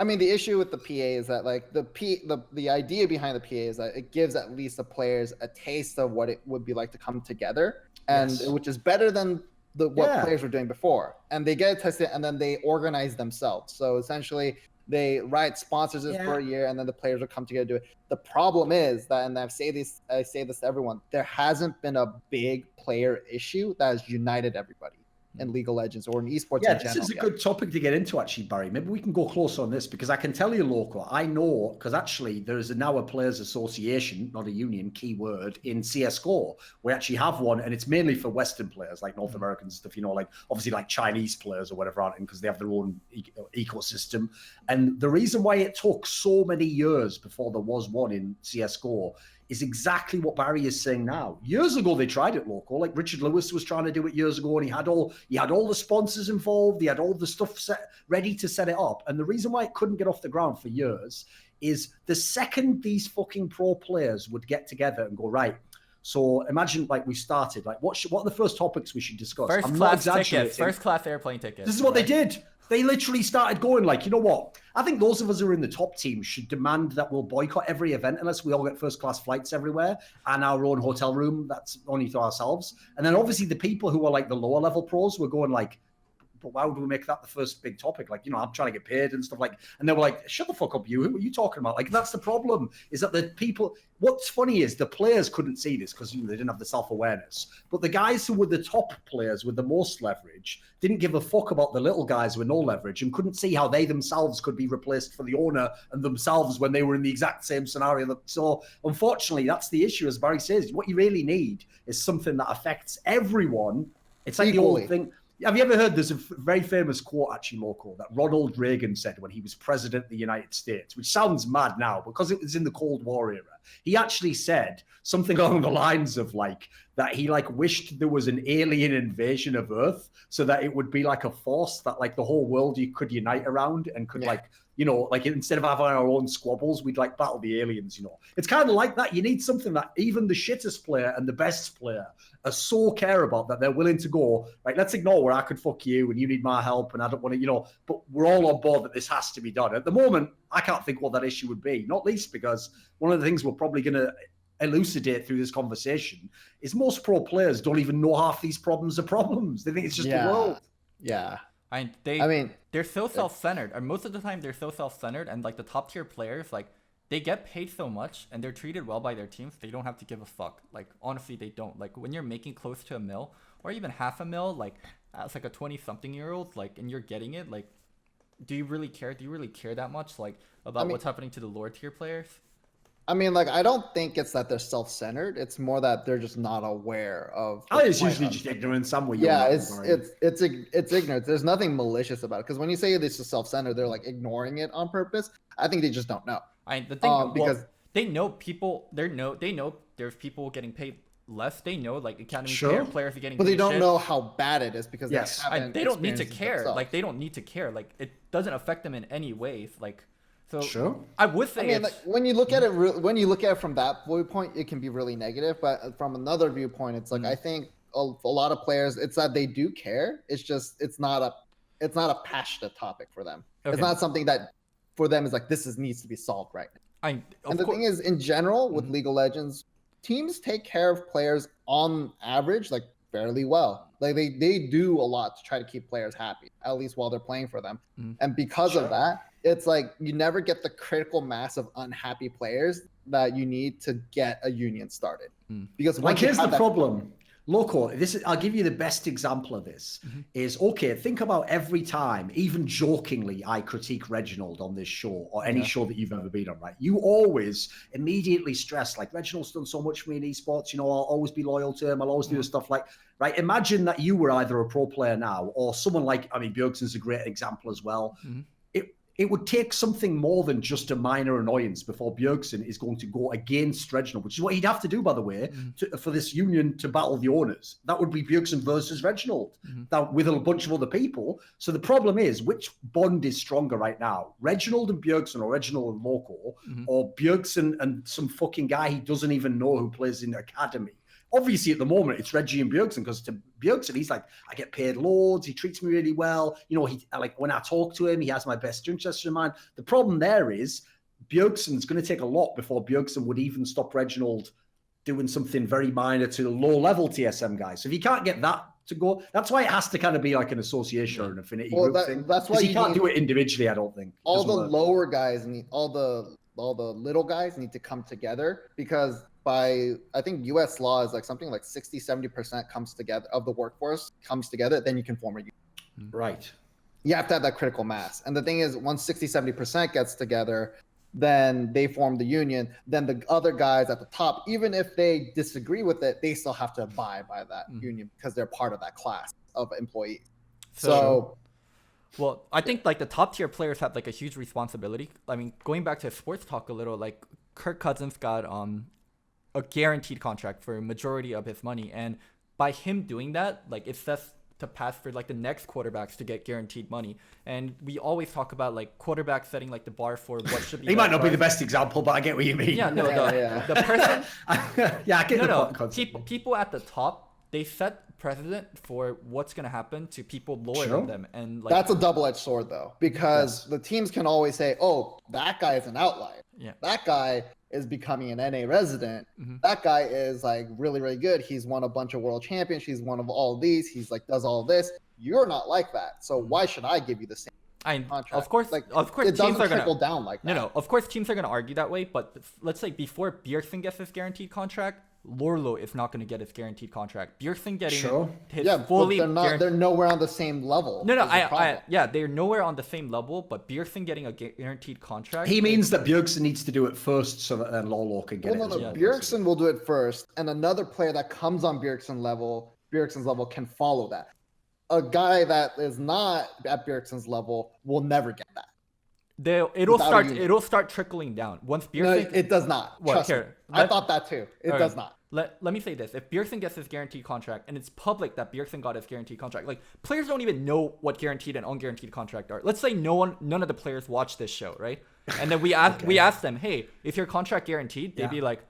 I mean, the issue with the PA is that like the idea behind the PA is that it gives at least the players a taste of what it would be like to come together, and which is better than what players were doing before. And they get it tested, and then they organize themselves. So essentially, Riot sponsors this for a year, and then the players will come together to do it. The problem is that, and I say this to everyone, there hasn't been a big player issue that has united everybody in League of Legends or in esports in general. This is a good topic to get into, actually, Barry. Maybe we can go close on this, because I can tell you, Loco, I know, because actually there is now a players association, not a union, keyword, in CSGO. We actually have one, and it's mainly for Western players, like North American stuff, you know, like obviously like Chinese players or whatever, aren't, because they have their own ecosystem. And the reason why it took so many years before there was one in CSGO is exactly what Barry is saying now. Years ago, they tried it, Loco. Like Richard Lewis was trying to do it years ago, and he had all the sponsors involved. He had all the stuff ready to set it up. And the reason why it couldn't get off the ground for years is the second these fucking pro players would get together and go, right, so imagine like we started, like what are the first topics we should discuss? First class tickets, first class airplane tickets. This is what they did. They literally started going like, you know what? I think those of us who are in the top team should demand that we'll boycott every event unless we all get first-class flights everywhere and our own hotel room that's only to ourselves. And then obviously the people who are like the lower-level pros were going like, but why would we make that the first big topic? Like, you know, I'm trying to get paid and stuff like, and they were like, shut the fuck up, you. Who are you talking about? Like, that's the problem, is that the people, what's funny is the players couldn't see this because, you know, they didn't have the self-awareness. But the guys who were the top players with the most leverage didn't give a fuck about the little guys with no leverage and couldn't see how they themselves could be replaced for the owner and themselves when they were in the exact same scenario. So unfortunately, that's the issue, as Barry says. What you really need is something that affects everyone. It's like equally. The old thing. Have you ever heard, there's a very famous quote, actually, Loco, that Ronald Reagan said when he was president of the United States, which sounds mad now because it was in the Cold War era. He actually said something along the lines of like, that he like wished there was an alien invasion of Earth so that it would be like a force that like the whole world you could unite around and could like, you know, like instead of having our own squabbles, we'd like battle the aliens, you know. It's kind of like that. You need something that even the shittest player and the best player are so care about that they're willing to go, like, let's ignore where I could fuck you and you need my help and I don't want to, you know, but we're all on board that this has to be done. At the moment, I can't think what that issue would be, not least because one of the things we're probably going to elucidate through this conversation is most pro players don't even know half these problems are problems. They think it's just the world. Yeah. I mean, they're so self-centered, and most of the time they're so self-centered, and like the top tier players, like they get paid so much and they're treated well by their teams, they don't have to give a fuck. Like honestly, they don't. Like when you're making close to $1 million or even $500,000, like as like a 20-something-year-old, like, and you're getting it, like, do you really care? Do you really care that much, like, about what's happening to the lower tier players? I mean, like, I don't think it's that they're self-centered. It's more that they're just not aware of. It's usually just ignorance somewhere. Yeah, it's ignorance. There's nothing malicious about it. Because when you say this is self-centered, they're like ignoring it on purpose. I think they just don't know. The thing, because they know people. They know there's people getting paid less. They know like academy players are getting. But paid they don't shit. know how bad it is because they don't need to care. Like they don't need to care. Like it doesn't affect them in any ways. Like. So I would say, I mean, like, when you look at it, from that viewpoint, it can be really negative. But from another viewpoint, it's like I think a lot of players, it's that they do care. It's just it's not a passionate topic for them. Okay. It's not something that for them is like needs to be solved right now. And the thing is, in general, with League of Legends, teams take care of players on average like fairly well. Like they do a lot to try to keep players happy, at least while they're playing for them. And because of that, it's like you never get the critical mass of unhappy players that you need to get a union started. Because like here's the problem. Loco, I'll give you the best example of this. Is okay, think about every time, even jokingly, I critique Reginald on this show or any show that you've ever been on, right? You always immediately stress, like, Reginald's done so much for me in esports, I'll always be loyal to him, I'll always do the stuff like, right? Imagine that you were either a pro player now or someone like, Bjergsen's a great example as well. It would take something more than just a minor annoyance before Bjergsen is going to go against Reginald, which is what he'd have to do, by the way, for this union to battle the owners. That would be Bjergsen versus Reginald, with a bunch of other people. So the problem is, which bond is stronger right now? Reginald and Bjergsen, or Reginald and Loco, or Bjergsen and some fucking guy he doesn't even know who plays in the academy? Obviously, at the moment, it's Reggie and Bjergsen, because to Bjergsen, he's like, I get paid loads. He treats me really well. When I talk to him, he has my best interests in mind. The problem there is Bjergsen's going to take a lot before Bjergsen would even stop Reginald doing something very minor to the low-level TSM guys. So if you can't get that to go, that's why it has to kind of be like an association or an affinity group thing. That's why you can't do it individually, I don't think. All the lower guys need all the little guys need to come together, because by, I think US law is like something like 60-70% comes together of the workforce comes together, then you can form a union. Right. You have to have that critical mass. And the thing is, once 60-70% gets together, then they form the union. Then the other guys at the top, even if they disagree with it, they still have to abide by that union, because they're part of that class of employees. So well, I think like the top tier players have like a huge responsibility. I mean, going back to sports talk a little, like Kirk Cousins got a guaranteed contract for a majority of his money, and by him doing that, like, it sets to pass for like the next quarterbacks to get guaranteed money. And we always talk about like quarterbacks setting like the bar for what should be. He might not be the best example, but I get what you mean. Yeah, no, the person. Yeah, I get the concept. People at the top, they set precedent for what's gonna happen to people lower than them, and like that's a double-edged sword though, because the teams can always say, "Oh, that guy is an outlier. Yeah, that guy is becoming an NA resident. That guy is like really, really good. He's won a bunch of world champions. He's one of all these. He's like does all this. You're not like that. So why should I give you the same contract?" Of course, like, of course, it teams doesn't are trickle gonna down like that. No, of course, teams are gonna argue that way. But let's say before Bjergsen gets his guaranteed contract, Lorlo is not going to get his guaranteed contract. Bjergsen getting his fully they're nowhere on the same level. No, they're nowhere on the same level, but Bjergsen getting a guaranteed contract. He means that Bjergsen needs to do it first so that then Lorlo can get it. Bjergsen will do it first, and another player that comes on Bjergsen's level can follow that. A guy that is not at Bjergsen's level will never get that. It'll start trickling down once Bjergsen. No, it does not. Trust me. I thought that too. It does not. Let me say this: if Bjergsen gets his guaranteed contract, and it's public that Bjergsen got his guaranteed contract, like, players don't even know what guaranteed and unguaranteed contract are. Let's say none of the players watch this show, right? And then we ask them, "Hey, is your contract guaranteed?" They'd be like,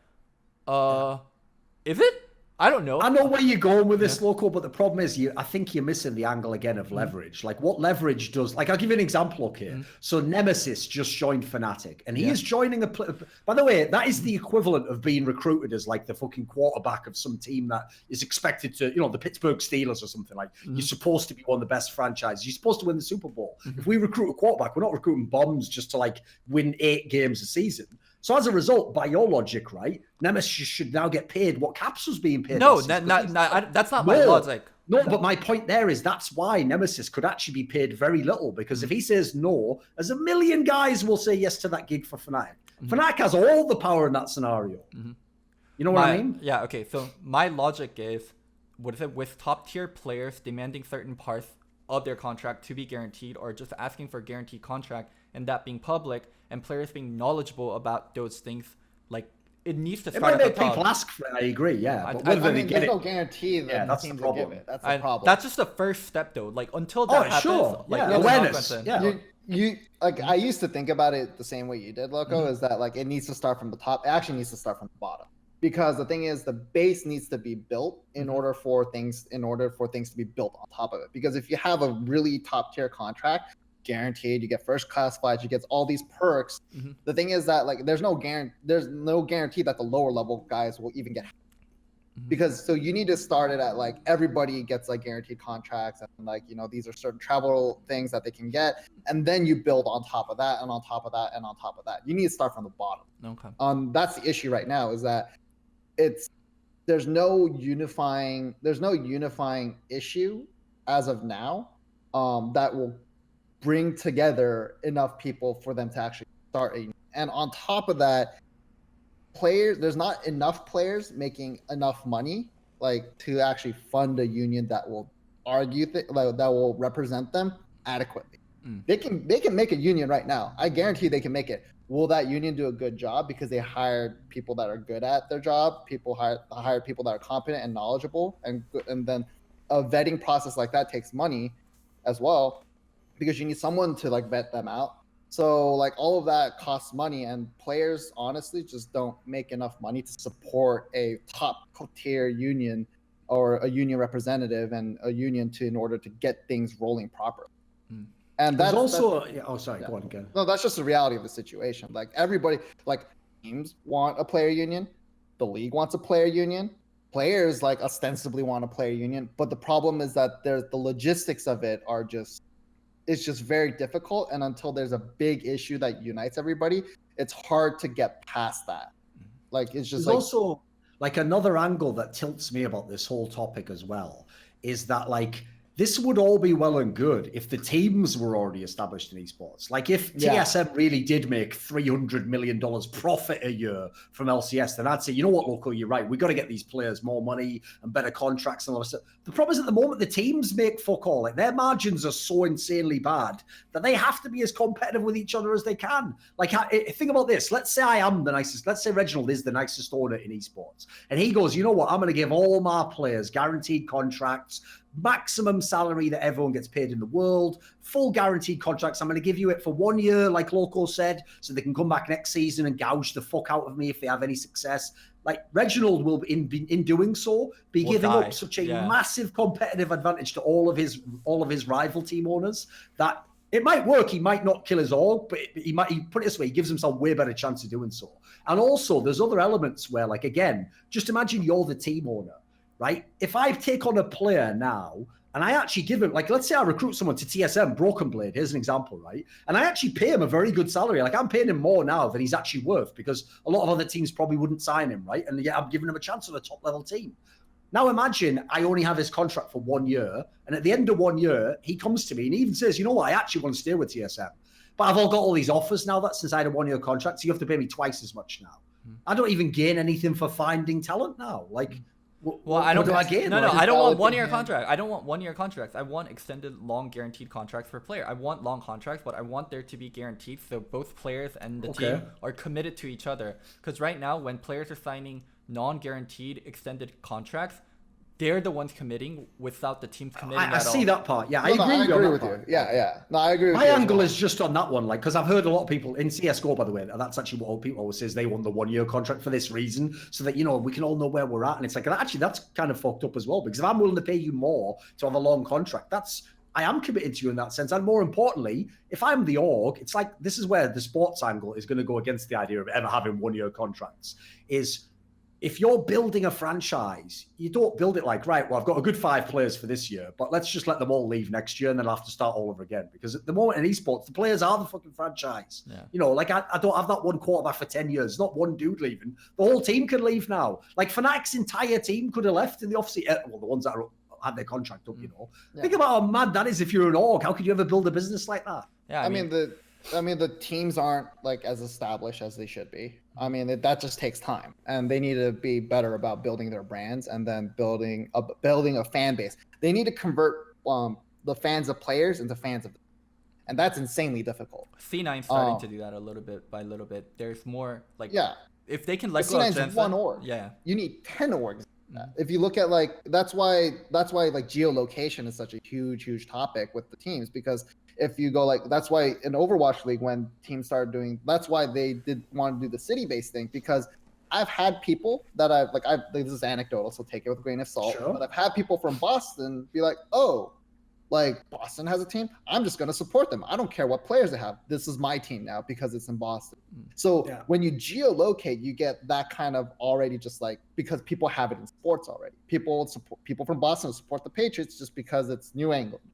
is it? I don't know. I know where you're going with this, Loco, but the problem is I think you're missing the angle again of leverage. Like, what leverage does... Like, I'll give you an example, okay? So Nemesis just joined Fnatic, and he is joining by the way, that is the equivalent of being recruited as, like, the fucking quarterback of some team that is expected to, the Pittsburgh Steelers or something. Like, you're supposed to be one of the best franchises. You're supposed to win the Super Bowl. If we recruit a quarterback, we're not recruiting bombs just to, like, win 8 games a season. So as a result, by your logic, right, Nemesis should now get paid what Caps was being paid. No, that's not my logic. No, but my point there is that's why Nemesis could actually be paid very little, because if he says no, there's a million guys will say yes to that gig for Fnatic. Fnatic has all the power in that scenario. You know what I mean? Yeah, okay. So my logic is, with top tier players demanding certain parts of their contract to be guaranteed, or just asking for a guaranteed contract, and that being public, and players being knowledgeable about those things, like, it needs to start at the top. People ask for it, I agree, yeah. But there's no guarantee that the teams will give it. That's the problem. That's just the first step, though. Like, until that happens, awareness. You like, I used to think about it the same way you did, Loco, is that, like, it needs to start from the top. It actually needs to start from the bottom. Because the thing is, the base needs to be built in order for things to be built on top of it. Because if you have a really top tier contract, guaranteed, you get first class flights, you get all these perks. The thing is that, like, there's no guarantee that the lower level guys will even get. Because so you need to start it at, like, everybody gets, like, guaranteed contracts, and, like, these are certain travel things that they can get, and then you build on top of that, and on top of that, and on top of that. You need to start from the bottom. Okay. That's the issue right now, is that it's there's no unifying issue as of now that will bring together enough people for them to actually start a union. And on top of that, there's not enough players making enough money like to actually fund a union that will that will represent them adequately. They can make a union right now. I guarantee they can make it. Will that union do a good job because they hired people that are good at their job? People hired people that are competent and knowledgeable, and then a vetting process like that takes money as well, because you need someone to like vet them out. So like all of that costs money, and players honestly just don't make enough money to support a top tier union or a union representative and a union in order to get things rolling properly. And There's that's also go on again. No, that's just the reality of the situation. Like everybody, like teams want a player union, the league wants a player union, players like ostensibly want a player union, but the problem is that the logistics of it are just, it's just very difficult. And until there's a big issue that unites everybody, it's hard to get past that. Like it's just There's also like another angle that tilts me about this whole topic as well, is that like this would all be well and good if the teams were already established in esports. Like if TSM really did make $300 million profit a year from LCS, then I'd say, you know what, Loco, you're right. We got to get these players more money and better contracts and all that stuff. The problem is at the moment, the teams make fuck all. Like their margins are so insanely bad that they have to be as competitive with each other as they can. Like think about this. Let's say I am the nicest. Let's say Reginald is the nicest owner in esports. And he goes, you know what, I'm going to give all my players guaranteed contracts, maximum salary that everyone gets paid in the world, full guaranteed contracts. I'm going to give you it for 1 year, like Loco said, so they can come back next season and gouge the fuck out of me if they have any success. Like Reginald will, in doing so, be giving up such a massive competitive advantage to all of his rival team owners that it might work. He might not kill his org, but he put it this way, he gives himself way better chance of doing so. And also, there's other elements where, like, again, just imagine you're the team owner. Right? If I take on a player now and I actually give him, like, let's say I recruit someone to TSM, Broken Blade, here's an example, right? And I actually pay him a very good salary. Like I'm paying him more now than he's actually worth because a lot of other teams probably wouldn't sign him, right? And yet I'm giving him a chance on a top level team. Now imagine I only have his contract for 1 year. And at the end of 1 year, he comes to me and he even says, you know what? I actually want to stay with TSM. But I've all got all these offers now that since I had a 1 year contract, so you have to pay me twice as much now. I don't even gain anything for finding talent now. Like, well, I don't. I gain? No, I don't want 1 year contract. I don't want 1 year contracts. I want extended, long, guaranteed contracts for player. I want long contracts, but I want there to be guaranteed, so both players and the team are committed to each other. Because right now, when players are signing non-guaranteed extended contracts, they're the ones committing without the teams committing at all. I see that part. Yeah, I agree with you. Yeah. No, I agree with you. My angle well. is just on that one, like, because I've heard a lot of people in CSGO, by the way, that's actually what all people always say, is they want the 1 year contract for this reason, so that, you know, we can all know where we're at. And it's like, actually, that's kind of fucked up as well, because if I'm willing to pay you more to have a long contract, I am committed to you in that sense. And more importantly, if I'm the org, it's like, this is where the sports angle is going to go against the idea of ever having 1 year contracts, is if you're building a franchise, you don't build it like, right, well, I've got a good 5 players for this year, but let's just let them all leave next year and then I'll have to start all over again. Because at the moment in esports, the players are the fucking franchise. Yeah. You know, like I don't have that one quarterback for 10 years. Not one dude leaving. The whole team can leave now. Like Fnatic's entire team could have left in the offseason. Well, the ones that had their contract up, you know. Yeah. Think about how mad that is if you're an org. How could you ever build a business like that? Yeah, I mean the teams aren't like as established as they should be. I mean, that just takes time, and they need to be better about building their brands and then building a fan base. They need to convert the fans of players into fans of, and that's insanely difficult. C9's starting to do that a little bit by little bit. There's more like if they can let go of C9's one org. Yeah, you need 10 orgs. If you look at like that's why like geolocation is such a huge topic with the teams, because if you go like, that's why in Overwatch League, when teams started doing, that's why they did want to do the city-based thing, because I've had people that this is anecdotal, so take it with a grain of salt, but I've had people from Boston be like, oh, like Boston has a team, I'm just going to support them. I don't care what players they have. This is my team now because it's in Boston. So when you geolocate, you get that kind of already just like, because people have it in sports already. People from Boston support the Patriots just because it's New England.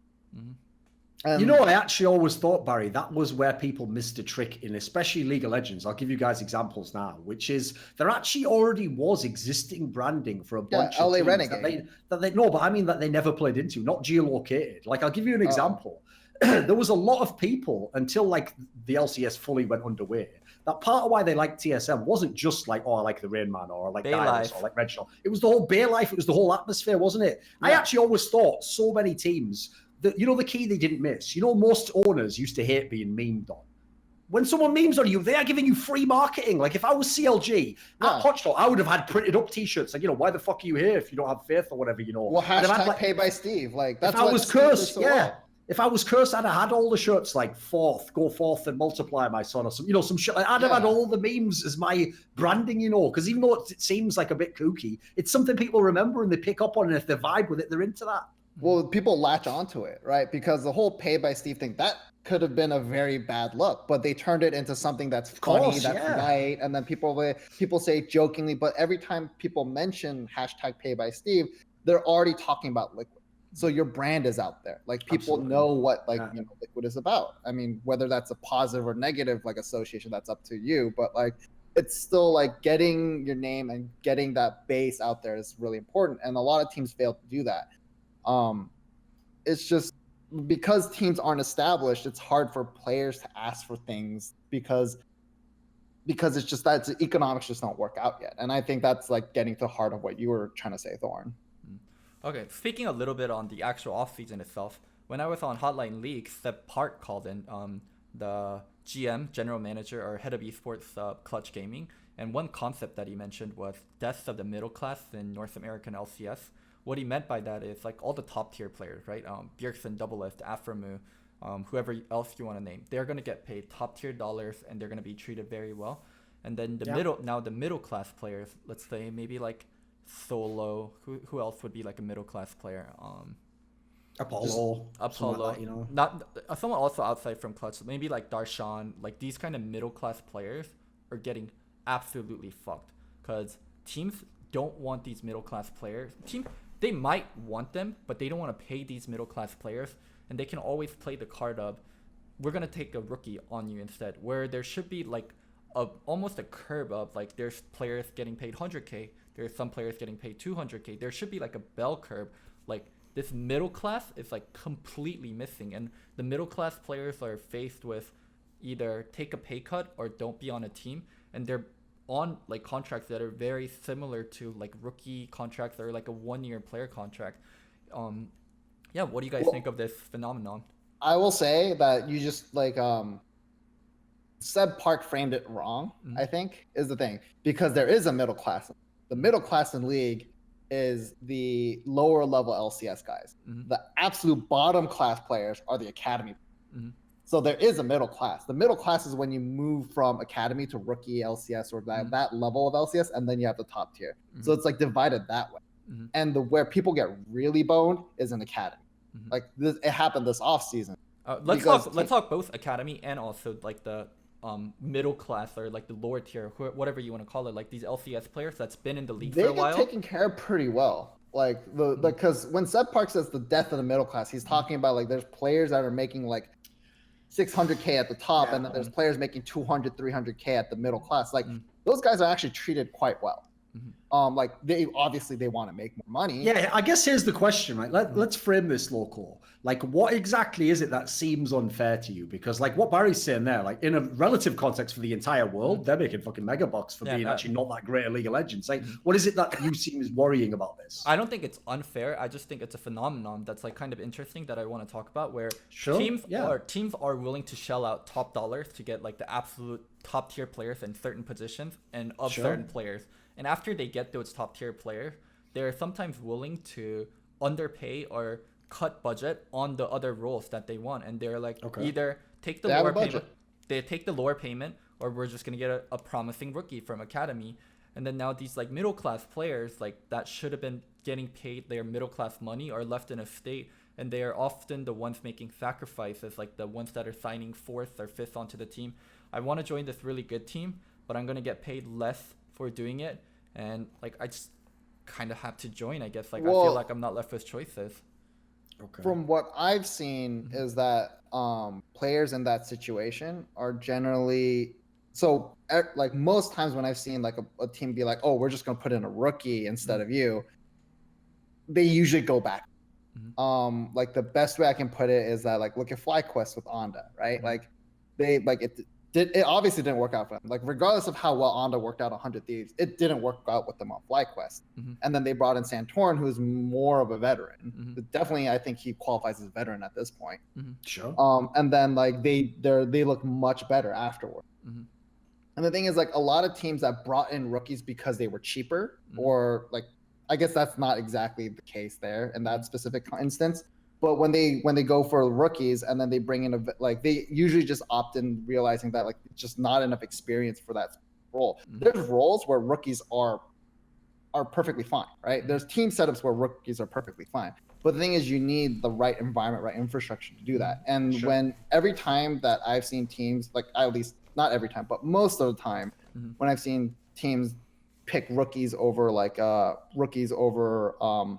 And You know, I actually always thought, Barry, that was where people missed a trick in, especially League of Legends. I'll give you guys examples now, which is there actually already was existing branding for a bunch of LA teams Renegade. that they no, but I mean that they never played into, not geolocated. Like I'll give you an Oh. example. There was a lot of people until like the LCS fully went underway. That part of why they liked TSM wasn't just like, oh, I like the Rain Man or I like Bay Dyrus Life. or like Reginald. It was the whole Bay Life. It was the whole atmosphere, wasn't it? I Yeah. actually always thought so many teams that, you know, the key they didn't miss. You know, most owners used to hate being memed on. When someone memes on you, they are giving you free marketing. Like if I was CLG at Hotshot, I would have had printed up T-shirts like, you know, why the fuck are you here if you don't have faith or whatever, you know? Well, I'd have had, hashtag pay by Steve. Like that's if I what was Steve did cursed, so yeah. well. If I was cursed, I'd have had all the shirts like go forth and multiply my son or some, you know, some shit. Like, I'd have had all the memes as my branding, you know, because even though it seems like a bit kooky, it's something people remember and they pick up on, and if they vibe with it, they're into that. Well, people latch onto it, right? Because the whole pay by Steve thing, that could have been a very bad look, but they turned it into something that's funny, that's light, and then people say jokingly, but every time people mention hashtag pay by Steve, they're already talking about Liquid. So your brand is out there. Like people know what you know, Liquid is about. I mean, whether that's a positive or negative like association, that's up to you. But like it's still like getting your name and getting that base out there is really important. And a lot of teams fail to do that. It's just because teams aren't established, it's hard for players to ask for things because it's just that the economics just don't work out yet. And I think that's like getting to the heart of what you were trying to say, Thorn. Okay, speaking a little bit on the actual offseason itself, when I was on Hotline League, Seb Park called in, the GM, general manager, or head of esports, Clutch Gaming, and one concept that he mentioned was deaths of the middle class in North American LCS. What he meant by that is like all the top tier players, right? Bjergsen, Doublelift, Aframu, whoever else you want to name, they're going to get paid top tier dollars and they're going to be treated very well. And then the middle class players, let's say maybe like Solo, who else would be like a middle class player? Apollo, like that, you know, not someone also outside from Clutch, maybe like Darshan. Like these kind of middle class players are getting absolutely fucked because teams don't want these middle class players. They might want them, but they don't want to pay these middle class players, and they can always play the card of, we're gonna take a rookie on you instead. Where there should be like almost a curve of like there's players getting paid 100K. There's some players getting paid 200K. There should be like a bell curve. Like this middle class is like completely missing. And the middle class players are faced with either take a pay cut or don't be on a team. And they're on like contracts that are very similar to like rookie contracts or like a 1-year player contract. Yeah, what do you guys think of this phenomenon? I will say that you just like Seb Park framed it wrong, I think, is the thing. Because there is a middle class. The middle class in League is the lower level LCS guys. The absolute bottom class players are the academy. So there is a middle class. The middle class is when you move from academy to rookie LCS or that level of LCS, and then you have the top tier. So it's like divided that way. And where people get really boned is in academy. Like it happened this off season. Let's talk both academy and also like the middle class or like the lower tier, whatever you want to call it, like these LCS players that's been in the league for a while. They get taken care of pretty well. Like because when Seb Park says the death of the middle class, he's talking about like there's players that are making like 600K at the top, and then there's players making 200, 300K at the middle class. Like those guys are actually treated quite well. Like they obviously want to make more money. Yeah, I guess here's the question, right? Let's frame this, Loco. Like, what exactly is it that seems unfair to you? Because, like, what Barry's saying there, like, in a relative context for the entire world, they're making fucking mega bucks for being actually not that great at League of Legends. Like, what is it that you seem is worrying about this? I don't think it's unfair. I just think it's a phenomenon that's like kind of interesting that I want to talk about, where teams are willing to shell out top dollars to get like the absolute top tier players in certain positions and of certain players. And after they get those top tier players, they're sometimes willing to underpay or cut budget on the other roles that they want. And they're like, either take the lower payment, they take the lower payment, or we're just going to get a promising rookie from academy. And then now these like middle class players like that should have been getting paid their middle class money are left in a state, and they are often the ones making sacrifices, like the ones that are signing 4th or 5th onto the team. I want to join this really good team, but I'm going to get paid less for doing it. And like I just kind of have to join, I guess. Like I feel like I'm not left with choices. Okay. From what I've seen is that players in that situation are generally like most times when I've seen like a team be like, oh, we're just gonna put in a rookie instead of you, they usually go back. Like the best way I can put it is that like look at FlyQuest with Onda, right? Like they like it obviously didn't work out for them. Like regardless of how well Onda worked out 100 Thieves, it didn't work out with them on FlyQuest. And then they brought in Santorin, who's more of a veteran. Definitely, I think he qualifies as a veteran at this point. Sure. And then like they look much better afterward. And the thing is, like a lot of teams that brought in rookies because they were cheaper, or like I guess that's not exactly the case there in that specific instance. But when they go for rookies and then they bring in like they usually just opt in realizing that like it's just not enough experience for that role. There's roles where rookies are perfectly fine, right? There's team setups where rookies are perfectly fine. But the thing is, you need the right environment, right infrastructure to do that. And when every time that I've seen teams, like at least not every time, but most of the time, when I've seen teams pick rookies over rookies over a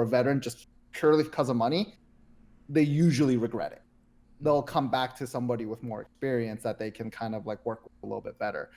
veteran just purely because of money, they usually regret it. They'll come back to somebody with more experience that they can kind of like work with a little bit better.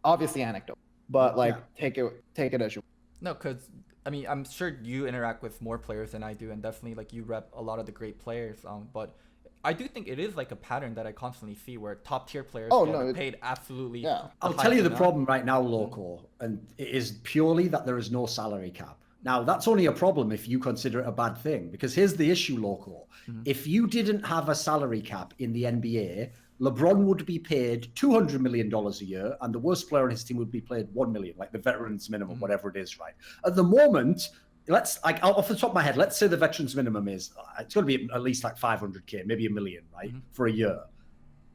Obviously anecdote, but like take it as you. No, because I mean, I'm sure you interact with more players than I do, and definitely like you rep a lot of the great players. But I do think it is like a pattern that I constantly see where top tier players get paid absolutely. Yeah. I'll tell you the problem right now, Loco, and it is purely that there is no salary cap. Now, that's only a problem if you consider it a bad thing, because here's the issue, Loco. If you didn't have a salary cap in the NBA, LeBron would be paid $200 million a year, and the worst player on his team would be paid $1 million, like the veterans minimum, whatever it is, right? At the moment, let's like off the top of my head, let's say the veterans minimum is it's going to be at least like 500K, maybe $1 million, right, for a year.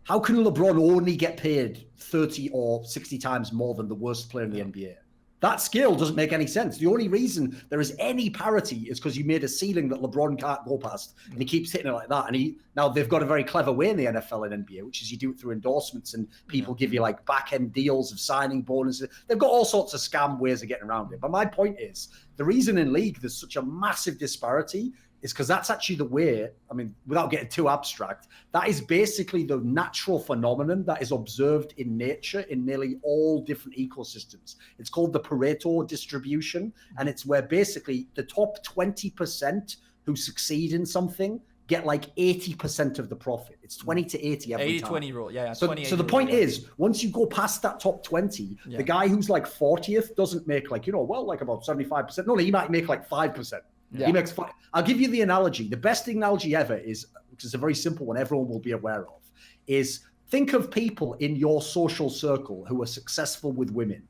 How can LeBron only get paid 30 or 60 times more than the worst player in the NBA? That scale doesn't make any sense. The only reason there is any parity is because you made a ceiling that LeBron can't go past, and he keeps hitting it like that. And now they've got a very clever way in the NFL and NBA, which is you do it through endorsements, and people give you like back-end deals of signing bonuses. They've got all sorts of scam ways of getting around it. But my point is, the reason in league there's such a massive disparity is because that's actually the way, I mean, without getting too abstract, that is basically the natural phenomenon that is observed in nature in nearly all different ecosystems. It's called the Pareto distribution, and it's where basically the top 20% who succeed in something get like 80% of the profit. It's 20 to 80 every time. 80-20 rule, yeah. So the point is, once you go past that top 20, the guy who's like 40th doesn't make like, like about 75%. No, he might make like 5%. Yeah. He makes fun. I'll give you the analogy. The best analogy ever is, which is a very simple one, everyone will be aware of, is think of people in your social circle who are successful with women.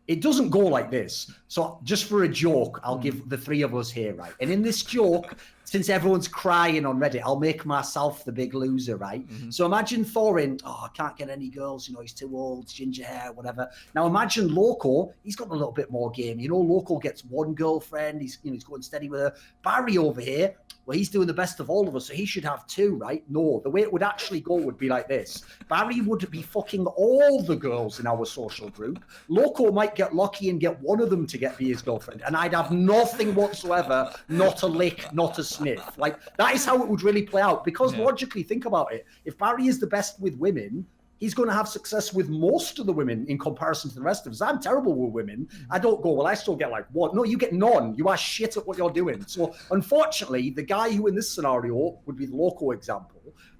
It doesn't go like this. So just for a joke, I'll give the three of us here, right? And in this joke, since everyone's crying on Reddit, I'll make myself the big loser, right? So imagine Thorin, I can't get any girls, he's too old, ginger hair, whatever. Now imagine Loco, he's got a little bit more game. Loco gets one girlfriend, he's going steady with her. Barry over here, well, he's doing the best of all of us, so he should have two, right? No, the way it would actually go would be like this. Barry would be fucking all the girls in our social group. Loco might get lucky and get one of them to be his girlfriend, and I'd have nothing whatsoever, not a lick, not a sniff. Like, that is how it would really play out, because logically, think about it. If Barry is the best with women, he's going to have success with most of the women in comparison to the rest of us. I'm terrible with women. I don't go, well, I still get like one. No, you get none. You are shit at what you're doing. So unfortunately, the guy who in this scenario would be the Loco example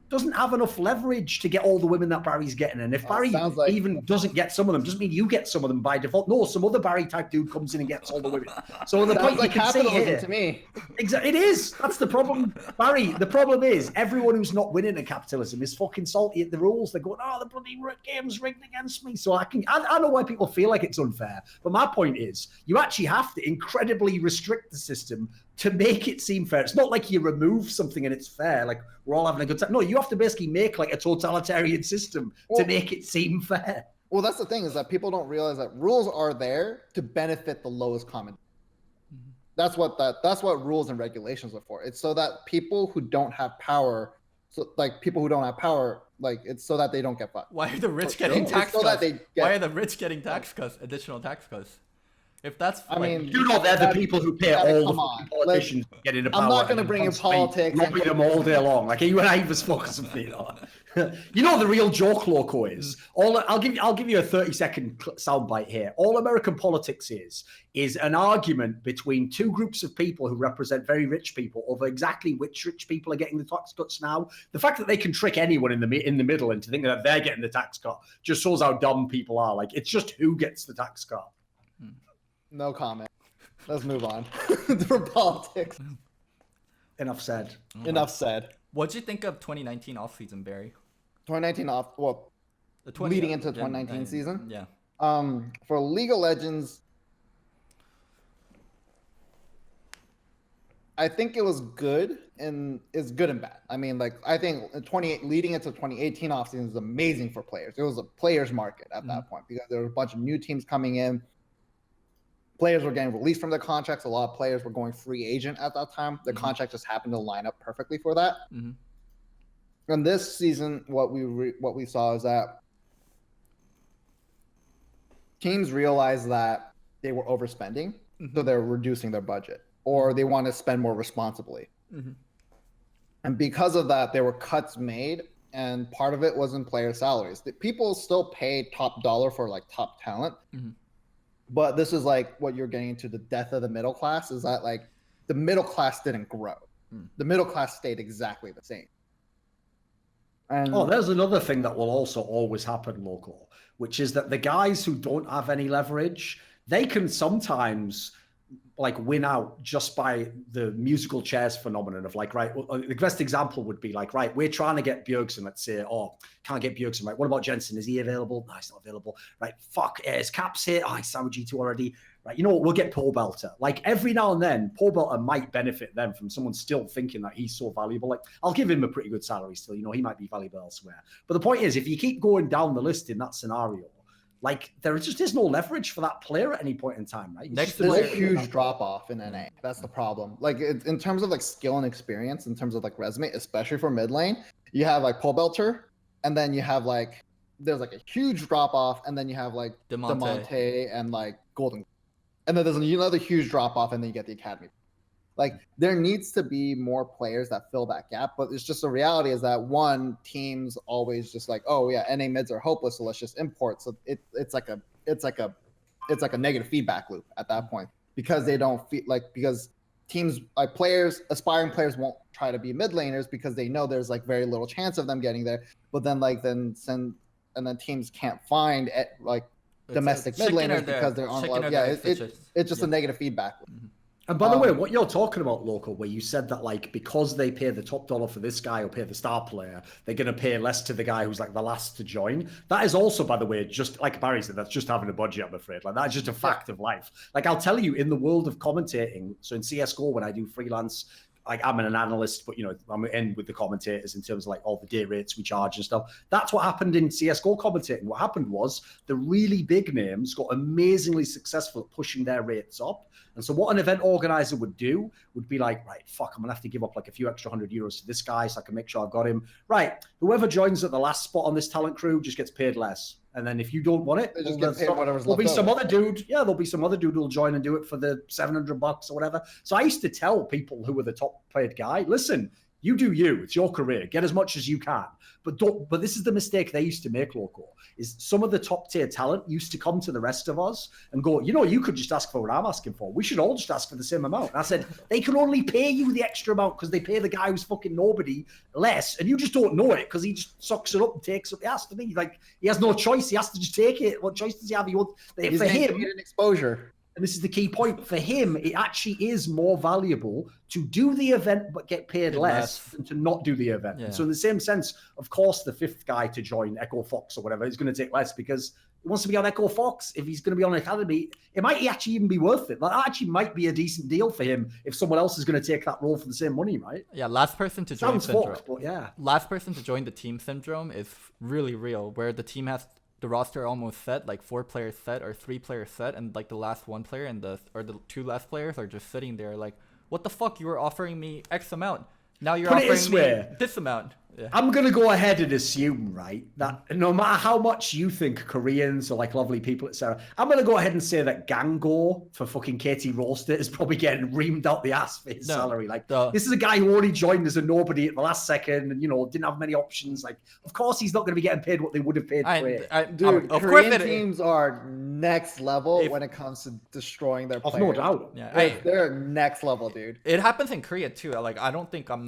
doesn't have enough leverage to get all the women that Barry's getting. And if Barry even doesn't get some of them, doesn't mean you get some of them by default. No, some other Barry type dude comes in and gets all the women. So the point like capitalism to me. Exactly, it is. That's the problem, Barry. The problem is everyone who's not winning at capitalism is fucking salty at the rules. They're going, the bloody game's rigged against me. So I know why people feel like it's unfair. But my point is, you actually have to incredibly restrict the system to make it seem fair. It's not like you remove something and it's fair, like we're all having a good time. No, you have to basically make like a totalitarian system to make it seem fair. Well, that's the thing, is that people don't realize that rules are there to benefit the lowest common. That's what rules and regulations are for. It's so that people who don't have power, it's so that they don't get fucked. Why are the rich getting tax cuts? Why are the rich getting tax cuts, additional tax cuts? If that's, I mean, You know, they're the people who pay all the come fucking on. politicians to get into power. I'm not going to and bring in constantly politics. lobby them all day long. Like, you and I was focusing on it. You know, the real joke, Loco, is I'll give you a 30-second soundbite here. All American politics is an argument between two groups of people who represent very rich people over exactly which rich people are getting the tax cuts now. The fact that they can trick anyone in the middle into thinking that they're getting the tax cut just shows how dumb people are. Like, it's just who gets the tax cut. No comment. Let's move on for politics. Enough said. Enough said. What'd you think of 2019 offseason, Barry? 2019 leading into 2019 season. Yeah. For League of Legends, I think it was good, and it's good and bad. I mean, like, I think leading into 2018 offseason is amazing for players. It was a players market at that point because there were a bunch of new teams coming in. Players were getting released from their contracts. A lot of players were going free agent at that time. The contract just happened to line up perfectly for that. And this season, what we saw is that teams realized that they were overspending, so they're reducing their budget, or they want to spend more responsibly. And because of that, there were cuts made, and part of it was in player salaries. People still pay top dollar for like top talent. But this is like what you're getting into, the death of the middle class, is that like the middle class didn't grow. The middle class stayed exactly the same. And there's another thing that will also always happen, Local, which is that the guys who don't have any leverage, they can sometimes like win out just by the musical chairs phenomenon of like, right, well, the best example would be like, right, we're trying to get Bjergsen, let's say, can't get Bjergsen, right? What about Jensen? Is he available? No, he's not available. Right, fuck, is Caps here? He's Sound G2 already. Right, you know what, we'll get Paul Belter. Like every now and then, Paul Belter might benefit them from someone still thinking that he's so valuable. Like I'll give him a pretty good salary still, you know, he might be valuable elsewhere. But the point is, if you keep going down the list in that scenario, like there just is no leverage for that player at any point in time, right? There's a huge drop off in NA. That's the problem. Like in terms of like skill and experience, in terms of like resume, especially for mid lane, you have like Paul Belter, and then you have like there's like a huge drop off, and then you have like Demonte and like Golden, and then there's another huge drop off, and then you get the academy. Like there needs to be more players that fill that gap, but it's just the reality is that teams always just like, oh yeah, NA mids are hopeless, so let's just import. So it's like a negative feedback loop at that point because they don't feel like because teams like aspiring players won't try to be mid laners because they know there's like very little chance of them getting there. But then then teams can't find like domestic mid laners because they're on. It's just a negative feedback loop. And by the way, what you're talking about, Local, where you said that like because they pay the top dollar for this guy or pay the star player, they're going to pay less to the guy who's like the last to join. That is also, by the way, just like Barry said, that's just having a budget, I'm afraid. Like that's just a fact of life. Like I'll tell you, in the world of commentating, so in CSGO, when I do freelance, like I'm an analyst, but you know, I'm in with the commentators in terms of like all the day rates we charge and stuff. That's what happened in CSGO commentating. What happened was the really big names got amazingly successful at pushing their rates up. And so what an event organizer would do would be like, right, fuck, I'm gonna have to give up like a few extra €100 to this guy so I can make sure I've got him. Right, whoever joins at the last spot on this talent crew just gets paid less. And then if you don't want it, there'll be some other dude. Yeah, there'll be some other dude who'll join and do it for the $700 or whatever. So I used to tell people who were the top paid guy, listen, you do you. It's your career. Get as much as you can. But this is the mistake they used to make, Loco, is some of the top tier talent used to come to the rest of us and go, you know, you could just ask for what I'm asking for. We should all just ask for the same amount. And I said, they can only pay you the extra amount because they pay the guy who's fucking nobody less. And you just don't know it because he just sucks it up and takes it. It has to be like, he has no choice. He has to just take it. What choice does he have? He's for him, an exposure. And this is the key point. For him, it actually is more valuable to do the event but get paid less than to not do the event. Yeah. So in the same sense, of course, the fifth guy to join Echo Fox or whatever is going to take less because he wants to be on Echo Fox. If he's going to be on Academy, it might actually even be worth it. Like, that actually might be a decent deal for him if someone else is going to take that role for the same money, right? Yeah, last person to join Syndrome. But yeah. Last person to join the team syndrome is really real, where the team has the roster almost set, like 4 players set or 3 players set, and like the last 1 player and the 2 last players are just sitting there like, what the fuck? You were offering me X amount. Now you're offering me this amount. Yeah. I'm going to go ahead and assume, right, that no matter how much you think Koreans are like lovely people, etc., I'm going to go ahead and say that Gango for fucking Katie Roaster is probably getting reamed out the ass for his salary. Like, this is a guy who only joined as a nobody at the last second and, didn't have many options. Like, of course, he's not going to be getting paid what they would have paid for it. Dude, of Korean teams are next level when it comes to destroying their players. No doubt. Yeah, they're next level, dude. It happens in Korea too. Like, I don't think I'm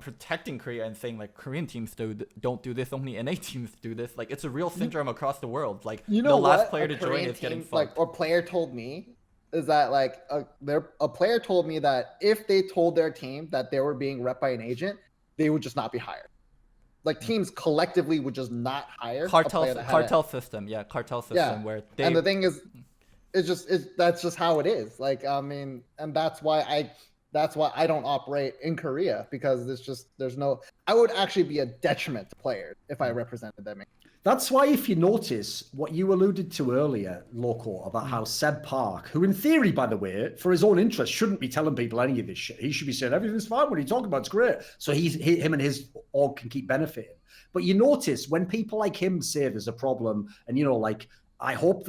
protecting Korea and saying like Korean teams don't do this, only NA teams do this. Like, it's a real syndrome across the world. Like, the last player to join is getting fucked. Or player told me is that like a player told me that if they told their team that they were being rep by an agent, they would just not be hired. Like, teams collectively would just not hire cartel system. Yeah, cartel system where they. And the thing is, that's just how it is. Like, I mean, and that's why I don't operate in Korea, because I would actually be a detriment to players if I represented them. That's why, if you notice what you alluded to earlier, Loco, about how Seb Park, who in theory, by the way, for his own interest, shouldn't be telling people any of this shit. He should be saying everything's fine. What are you talking about? It's great. So him and his org can keep benefiting. But you notice when people like him say there's a problem, and like, I hope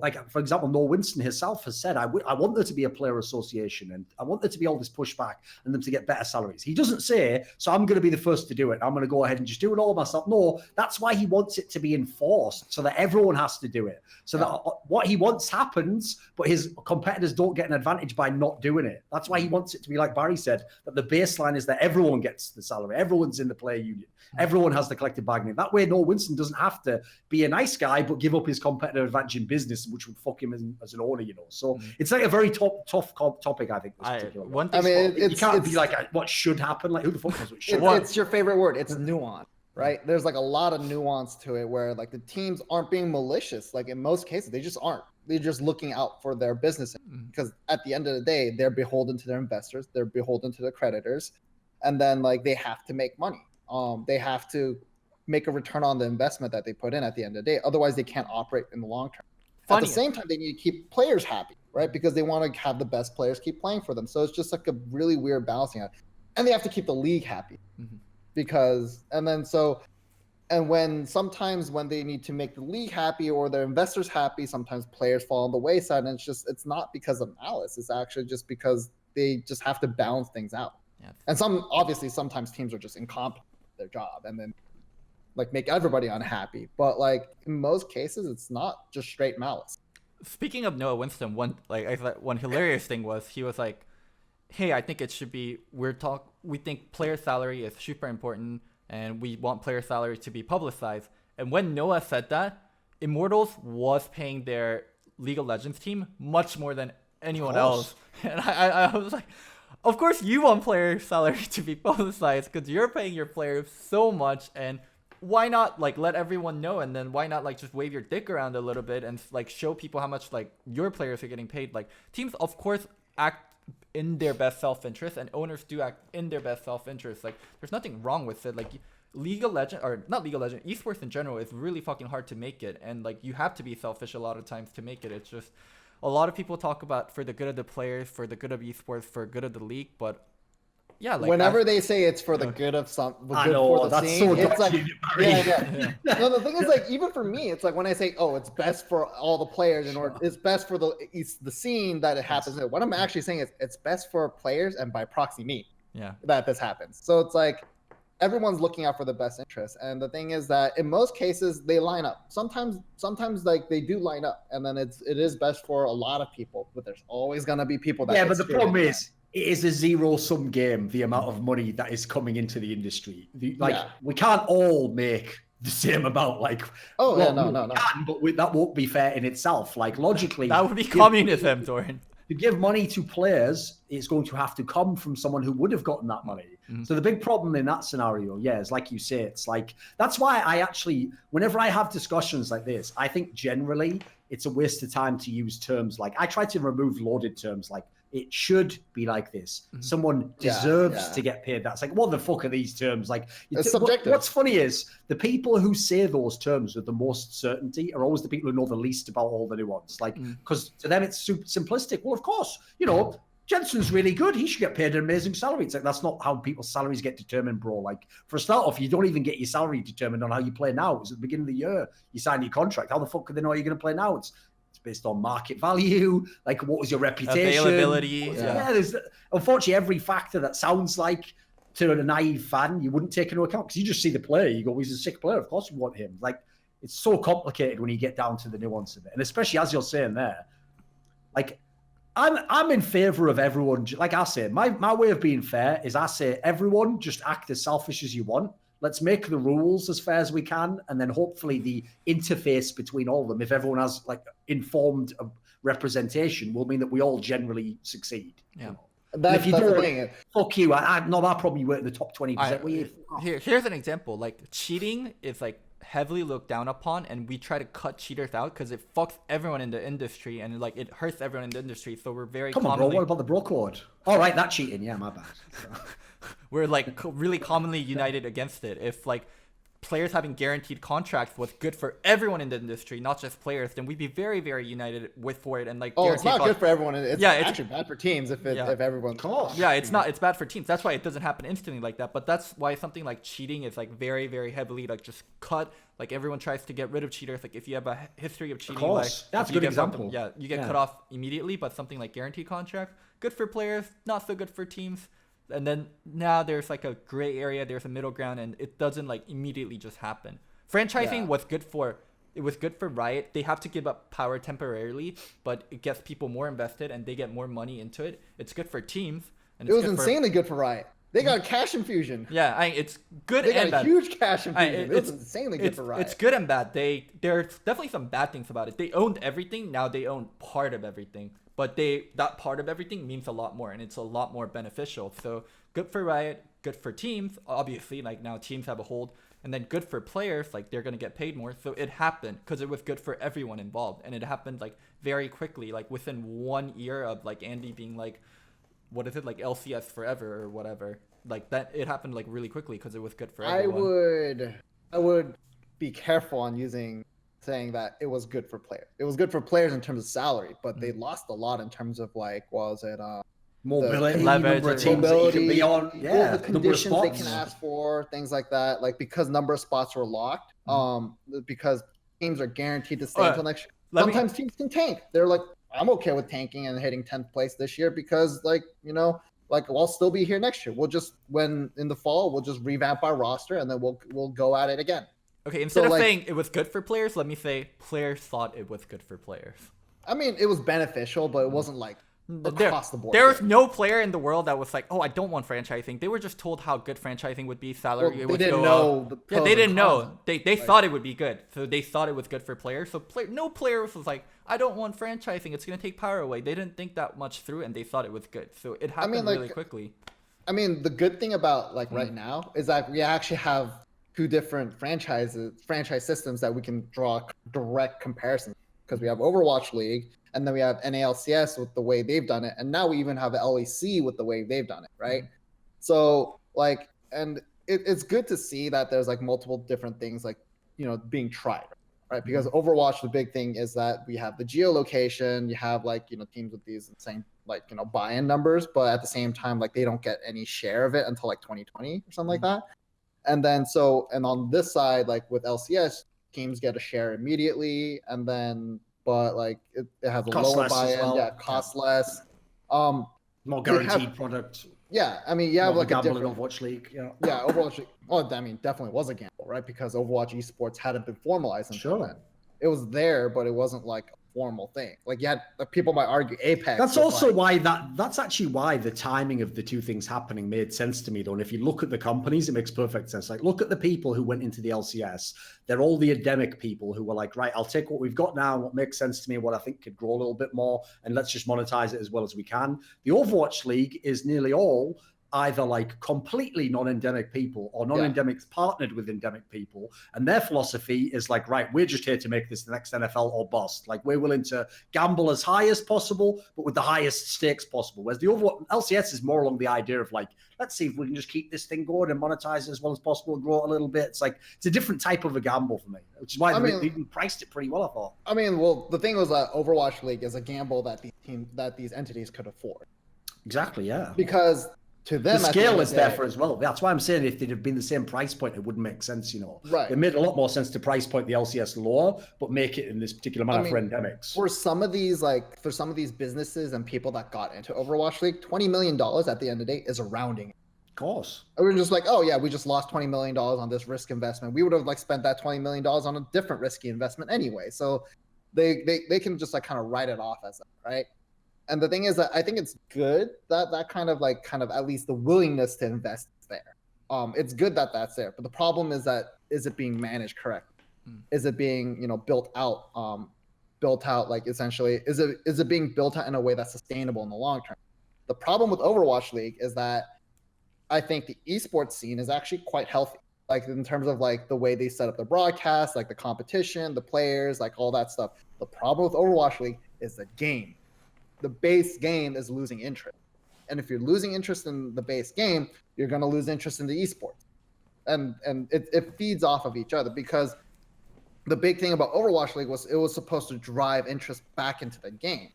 like, for example, Noah Winston himself has said, I want there to be a player association, and I want there to be all this pushback and them to get better salaries. He doesn't say, so I'm going to be the first to do it. I'm going to go ahead and just do it all myself. No, that's why he wants it to be enforced, so that everyone has to do it. So that what he wants happens, but his competitors don't get an advantage by not doing it. That's why he wants it to be, like Barry said, that the baseline is that everyone gets the salary. Everyone's in the player union. Everyone has the collective bargaining. That way, Noah Winston doesn't have to be a nice guy, but give up his competitive advantage in business, which would fuck him as an owner, So it's like a very tough topic, I think. You can't be like, what should happen? Like, who the fuck knows what should happen? It's your favorite word. It's nuance, right? There's like a lot of nuance to it, where like the teams aren't being malicious. Like, in most cases, they just aren't. They're just looking out for their business, because at the end of the day, they're beholden to their investors. They're beholden to their creditors. And then like, they have to make money. They have to make a return on the investment that they put in at the end of the day. Otherwise, they can't operate in the long term. At the same time, they need to keep players happy, right? Because they want to have the best players keep playing for them. So it's just like a really weird balancing act. And they have to keep the league happy, sometimes when they need to make the league happy or their investors happy, sometimes players fall on the wayside. And it's not because of malice. It's actually just because they just have to balance things out. Yeah. And sometimes teams are just incompetent at their job, and then like make everybody unhappy. But like, in most cases, it's not just straight malice. Speaking of Noah Winston, one hilarious thing was, he was like, hey, I think it should be, we think player salary is super important, and we want player salary to be publicized. And when Noah said that, Immortals was paying their League of Legends team much more than anyone else. And I was like, of course you want player salary to be publicized, because you're paying your players so much, and why not like let everyone know, and then why not like just wave your dick around a little bit and like show people how much like your players are getting paid. Like, teams of course act in their best self-interest, and owners do act in their best self-interest. Like, there's nothing wrong with it. Like, League of Legends, or not League of Legends, esports in general is really fucking hard to make it, and like, you have to be selfish a lot of times to make it. It's just, a lot of people talk about for the good of the players, for the good of esports, for good of the league, but yeah, like, whenever they say it's for the good of scene, it's like, No, the thing is, like, even for me, it's like when I say, oh, it's best for all the players, it's best for the scene that it happens. What I'm actually saying is it's best for players, and by proxy me, that this happens. So it's like, everyone's looking out for the best interest. And the thing is that in most cases they line up. Sometimes like they do line up, and then it is best for a lot of people, but there's always gonna be people that but the problem is, it is a zero-sum game, the amount of money that is coming into the industry. We can't all make the same amount. Like, no. Can, but that won't be fair in itself. Like, logically, that would be communism, Doran. To give money to players, it's going to have to come from someone who would have gotten that money. So the big problem in that scenario, is like you say, it's like, that's why I actually, whenever I have discussions like this, I think generally it's a waste of time to use terms like, I try to remove loaded terms like, it should be like this. Someone deserves to get paid. That's like, what the fuck are these terms? Like, it's subjective. What's funny is the people who say those terms with the most certainty are always the people who know the least about all the nuance. Like, because to them it's super simplistic. Well, of course, Jensen's really good. He should get paid an amazing salary. It's like, that's not how people's salaries get determined, bro. Like, for a start off, you don't even get your salary determined on how you play now. It's at the beginning of the year. You sign your contract. How the fuck could they know you're going to play now? It's based on market value. Like, what was your reputation? Availability. There's, unfortunately, every factor that sounds like, to a naive fan, you wouldn't take into account, because you just see the player. You go, he's a sick player. Of course you want him. Like, it's so complicated when you get down to the nuance of it. And especially as you're saying there, like, I'm in favor of everyone. Like I say, my way of being fair is I say everyone just act as selfish as you want. Let's make the rules as fair as we can, and then hopefully the interface between all of them, if everyone has like informed representation, will mean that we all generally succeed. Yeah. If you don't, fuck you. Not our problem. You weren't in the top 20%. Here's an example. Like, cheating is like heavily looked down upon, and we try to cut cheaters out because it fucks everyone in the industry, and like it hurts everyone in the industry. So we're very Come on, bro. What about the bro code? All right, that cheating. Yeah, my bad. We're like really commonly united against it. If like players having guaranteed contracts was good for everyone in the industry, not just players, then we'd be very, very united for it. And like, it's not good for everyone. It's actually bad for teams if everyone. Yeah, it's bad for teams. That's why it doesn't happen instantly like that. But that's why something like cheating is like very, very heavily like just cut. Like, everyone tries to get rid of cheaters. Like, if you have a history of cheating, like that's a good example. You get cut off immediately. But something like guaranteed contract, good for players, not so good for teams. And then now there's like a gray area, there's a middle ground, and it doesn't like immediately just happen. Franchising was good for Riot. They have to give up power temporarily, but it gets people more invested and they get more money into it. It's good for teams. And it was insanely good for Riot. They got a cash infusion. Yeah, it's good and bad. They got a huge cash infusion. It was insanely good for Riot. It's good and bad. There's definitely some bad things about it. They owned everything. Now they own part of everything. But that part of everything means a lot more, and it's a lot more beneficial. So good for Riot, good for teams. Obviously, like now teams have a hold, and then good for players. Like, they're gonna get paid more. So it happened because it was good for everyone involved, and it happened like very quickly, like within 1 year of like Andy being like, what is it, like LCS forever or whatever. Like that, it happened like really quickly because it was good for everyone. I would be careful on saying that it was good for players. It was good for players in terms of salary, but they lost a lot in terms of like, what was it? Mobility, number of teams that you can be on, the conditions they can ask for, things like that. Like, because number of spots were locked, because teams are guaranteed to stay until next year. Sometimes teams can tank. They're like, I'm okay with tanking and hitting 10th place this year because, like, you know, like, I'll still be here next year. We'll just, when in the fall, we'll just revamp our roster and then we'll go at it again. Okay, instead of saying it was good for players, let me say players thought it was good for players. I mean, it was beneficial, but it wasn't like across the board. There was no player in the world that was like, oh, I don't want franchising. They were just told how good franchising would be, salary would go up. They didn't know. They thought it would be good. So they thought it was good for players. So no player was like, I don't want franchising. It's going to take power away. They didn't think that much through, and they thought it was good. So it happened really quickly. I mean, the good thing about like right now is that we actually have two different franchise systems that we can draw direct comparisons, because we have Overwatch League, and then we have NALCS with the way they've done it, and now we even have the LEC with the way they've done it, right? So like, and it's good to see that there's like multiple different things like, you know, being tried, right? Because Overwatch, the big thing is that we have the geolocation, you have like, you know, teams with these insane like, you know, buy-in numbers, but at the same time, like, they don't get any share of it until like 2020 or something like that. And then and on this side, like with LCS, teams get a share immediately, and then but like it has a lower buy-in, costs less. More guaranteed product. Yeah, I mean, you have like a different Overwatch League. Yeah, Overwatch League. Oh, I mean, definitely was a gamble, right? Because Overwatch Esports hadn't been formalized until then. It was there, but it wasn't like a formal thing. Like, you had people might argue Apex. That's also why that's actually why the timing of the two things happening made sense to me, though. And if you look at the companies, it makes perfect sense. Like, look at the people who went into the LCS. They're all the endemic people who were like, right, I'll take what we've got now, what makes sense to me, what I think could grow a little bit more, and let's just monetize it as well as we can. The Overwatch League is nearly all either like completely non-endemic people or non-endemics partnered with endemic people, and their philosophy is like, right, we're just here to make this the next NFL or bust. Like, we're willing to gamble as high as possible, but with the highest stakes possible. Whereas the Overwatch LCS is more along the idea of like, let's see if we can just keep this thing going and monetize it as well as possible and grow it a little bit. It's like, it's a different type of a gamble for me, which is why they even priced it pretty well, I thought. I mean, well, the thing was that Overwatch League is a gamble that these entities could afford. Exactly, yeah. Because to them, the at the end scale of is the there day- for as well. That's why I'm saying if they'd have been the same price point, it wouldn't make sense, you know. Right. It made a lot more sense to price point the LCS lower, but make it in this particular manner for endemics. For some of these businesses and people that got into Overwatch League, $20 million at the end of the day is a rounding. Of course. We're just like, oh yeah, we just lost $20 million on this risk investment. We would have like spent that $20 million on a different risky investment anyway. So they can just like kind of write it off as that, right? And the thing is that I think it's good that kind of at least the willingness to invest is there. It's good that that's there, but the problem is is it being managed correctly? Is it being built out like essentially is it being built out in a way that's sustainable in the long term? The problem with Overwatch League is that I think the esports scene is actually quite healthy, like in terms of like the way they set up the broadcast, like the competition, the players, like all that stuff. The problem with Overwatch League is the game. The base game is losing interest. And if you're losing interest in the base game, you're going to lose interest in the esports. And it feeds off of each other, because the big thing about Overwatch League was it was supposed to drive interest back into the game.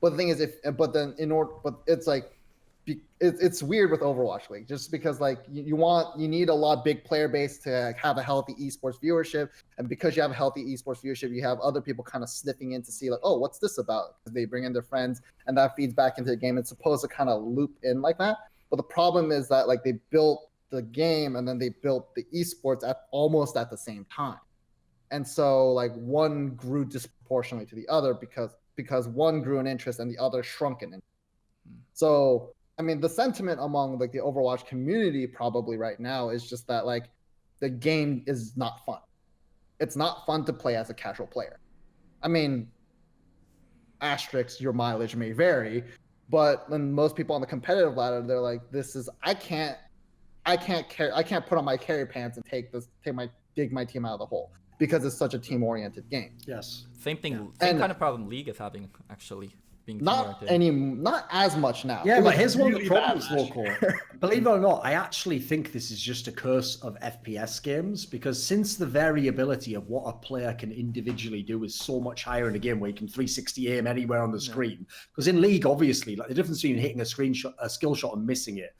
But the thing is, it's like, it's weird with Overwatch League, just because like you need a lot big player base to have a healthy esports viewership, and because you have a healthy esports viewership, you have other people kind of sniffing in to see like, oh, what's this about? They bring in their friends, and that feeds back into the game. It's supposed to kind of loop in like that, but the problem is that like they built the game and then they built the esports almost at the same time, and so like one grew disproportionately to the other because one grew in interest and the other shrunk in interest. So I mean, the sentiment among like the Overwatch community probably right now is just that like the game is not fun. It's not fun to play as a casual player. I mean, asterisks, your mileage may vary, but when most people on the competitive ladder, they're like, I can't put on my carry pants and dig my team out of the hole, because it's such a team-oriented game. Yes. Same kind of problem League is having, actually. Not as much now. Yeah, but here's one of the problems, Loco. Believe it or not, I actually think this is just a curse of FPS games, because since the variability of what a player can individually do is so much higher in a game where you can 360 aim anywhere on the screen. Because in League, obviously, like the difference between hitting a skill shot and missing it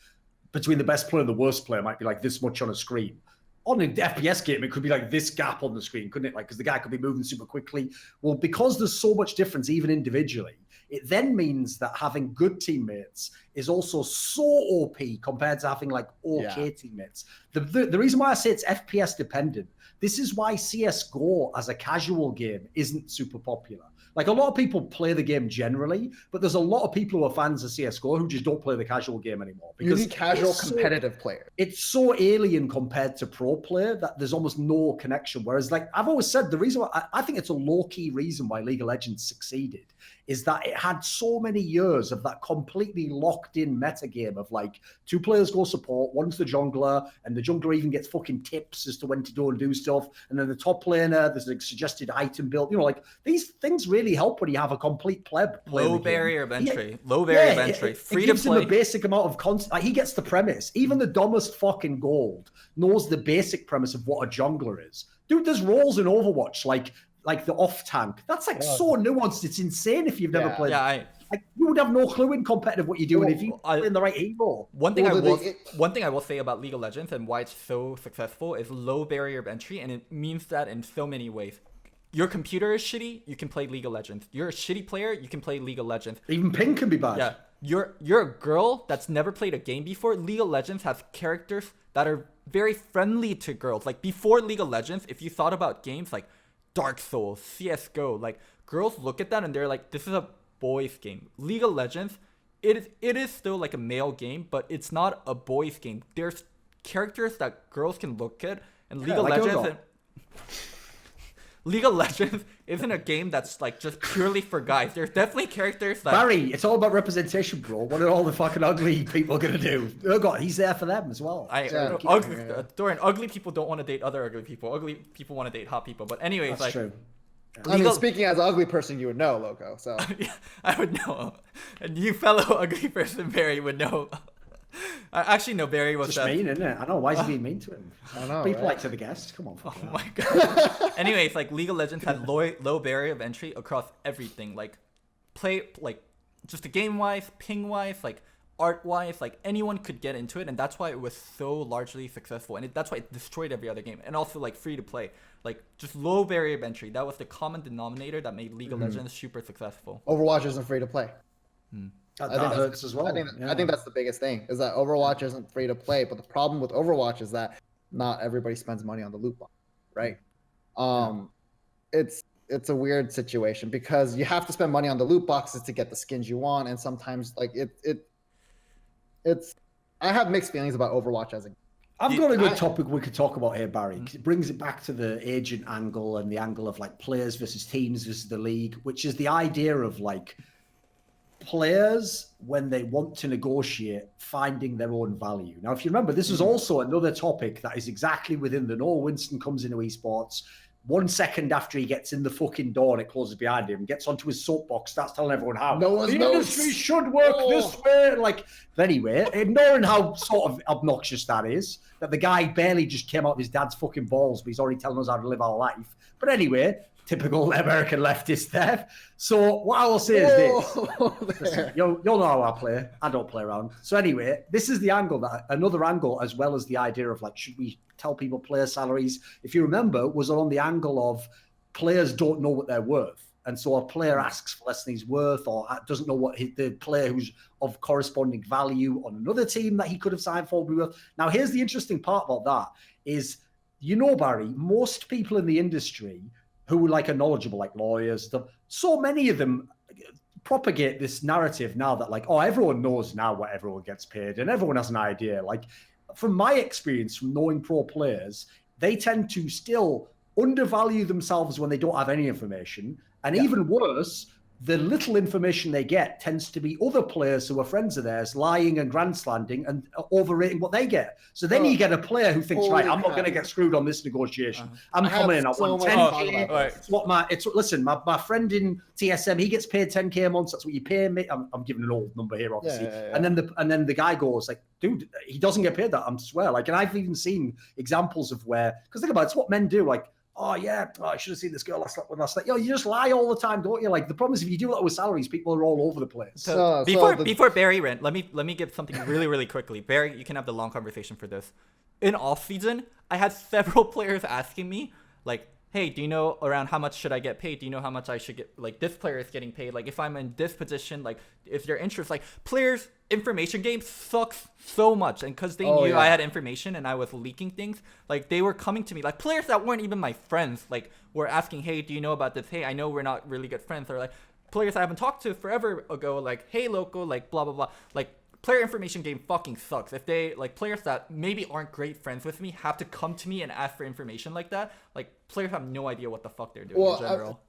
between the best player and the worst player might be like this much on a screen. On an FPS game, it could be like this gap on the screen, couldn't it? Like, because the guy could be moving super quickly. Well, because there's so much difference, even individually, it then means that having good teammates is also so OP compared to having like okay teammates. The reason why I say it's FPS dependent, this is why CSGO as a casual game isn't super popular. Like, a lot of people play the game generally, but there's a lot of people who are fans of CSGO who just don't play the casual game anymore. Because you need casual competitive players. It's so alien compared to pro play that there's almost no connection. Whereas, like I've always said, the reason why I think it's a low-key reason why League of Legends succeeded is that it had so many years of that completely locked-in metagame of like 2 players go support, one's the jungler, and the jungler even gets fucking tips as to when to go and do stuff. And then the top laner, there's a suggested item build. You know, like these things really help when you have a complete pleb. Low barrier of entry. Low barrier of entry. Free to play. It gives him a basic amount of content. Like, he gets the premise. Even the dumbest fucking gold knows the basic premise of what a jungler is. Dude, there's roles in Overwatch like the off tank. That's like so nuanced. It's insane if you've never played. Yeah, like, you would have no clue in competitive what you're doing if you play in the right hero. One thing I will say about League of Legends and why it's so successful is low barrier of entry, and it means that in so many ways. Your computer is shitty, you can play League of Legends. You're a shitty player, you can play League of Legends. Even ping can be bad. Yeah. You're a girl that's never played a game before. League of Legends has characters that are very friendly to girls. Like, before League of Legends, if you thought about games like Dark Souls, CSGO, like, girls look at that and they're like, this is a boys game. League of Legends, it is still like a male game, but it's not a boys game. There's characters that girls can look at, and League of Legends isn't a game that's like just purely for guys. There's definitely characters that... Barry, it's all about representation, bro. What are all the fucking ugly people gonna do? Oh god, he's there for them as well. Dorian, ugly people don't want to date other ugly people. Ugly people want to date hot people. But anyways, that's true. I mean, speaking as an ugly person, you would know, Loco. So yeah, I would know, and you fellow ugly person, Barry, would know. I actually know Barry was just mean, isn't it? I know. Why is he being mean to him? I know. People right? like to the guests. Come on. Oh my god. Anyways, like, League of Legends has low barrier of entry across everything. Like, just the game wise, ping wise, like art-wise, like anyone could get into it, and that's why it was so largely successful, and that's why it destroyed every other game, and also like free to play, like just low barrier of entry. That was the common denominator that made League of Legends super successful. Overwatch isn't free to play. That I think hurts as well. I think that's the biggest thing, is that Overwatch isn't free to play. But the problem with Overwatch is that not everybody spends money on the loot box, right? It's a weird situation because you have to spend money on the loot boxes to get the skins you want, and sometimes like it's. I have mixed feelings about Overwatch as a. I've got a good topic we could talk about here, Barry. 'Cause it brings it back to the agent angle and the angle of like players versus teams versus the league, which is the idea of like players when they want to negotiate finding their own value. Now, if you remember, this was also another topic that is exactly within the Noah Winston comes into esports. 1 second after he gets in the fucking door and it closes behind him, gets onto his soapbox, starts telling everyone how the industry should work this way. Like, anyway, ignoring how sort of obnoxious that is, that the guy barely just came out of his dad's fucking balls, but he's already telling us how to live our life. But anyway, typical American leftist there. So what I will say is this. Listen, you'll know how I play. I don't play around. So anyway, this is the angle, that another angle, as well as the idea of like, should we tell people player salaries? If you remember, was on the angle of players don't know what they're worth. And so a player asks for less than he's worth, or doesn't know what the player who's of corresponding value on another team that he could have signed for would be worth. Now, here's the interesting part about that is, Barry, most people in the industry who like are knowledgeable, like lawyers, stuff, so many of them propagate this narrative now that like, oh, everyone knows now what everyone gets paid and everyone has an idea. Like, from my experience from knowing pro players, they tend to still undervalue themselves when they don't have any information. And even worse, the little information they get tends to be other players who are friends of theirs lying and grandstanding and overrating what they get. So then you get a player who thinks, right, I'm not going to get screwed on this negotiation. I'm coming in. I want 10K. Listen, my friend in TSM, he gets paid 10K a month. That's what you pay me. I'm giving an old number here, obviously. And then the guy goes like, dude, he doesn't get paid that. I swear. Like, and I've even seen examples of where, because think about it, it's what men do. Like, oh yeah, I should have seen this girl last night. You just lie all the time, don't you? Like, the problem is if you do that with salaries, people are all over the place. So before Barry rant, let me give something really quickly. Barry, you can have the long conversation for this. In off season, I had several players asking me like, hey, do you know around how much should I get paid? Do you know how much I should get? Like, this player is getting paid. Like, if I'm in this position, like, if their interest, like, players' information game sucks so much. And because they knew I had information and I was leaking things, like, they were coming to me. Like, players that weren't even my friends, like, were asking, hey, do you know about this? Hey, I know we're not really good friends. Or, like, players I haven't talked to forever ago, like, hey, Loco, like, blah, blah, blah. Like, player information game fucking sucks. If they, like, players that maybe aren't great friends with me have to come to me and ask for information like that, like, players have no idea what the fuck they're doing in general.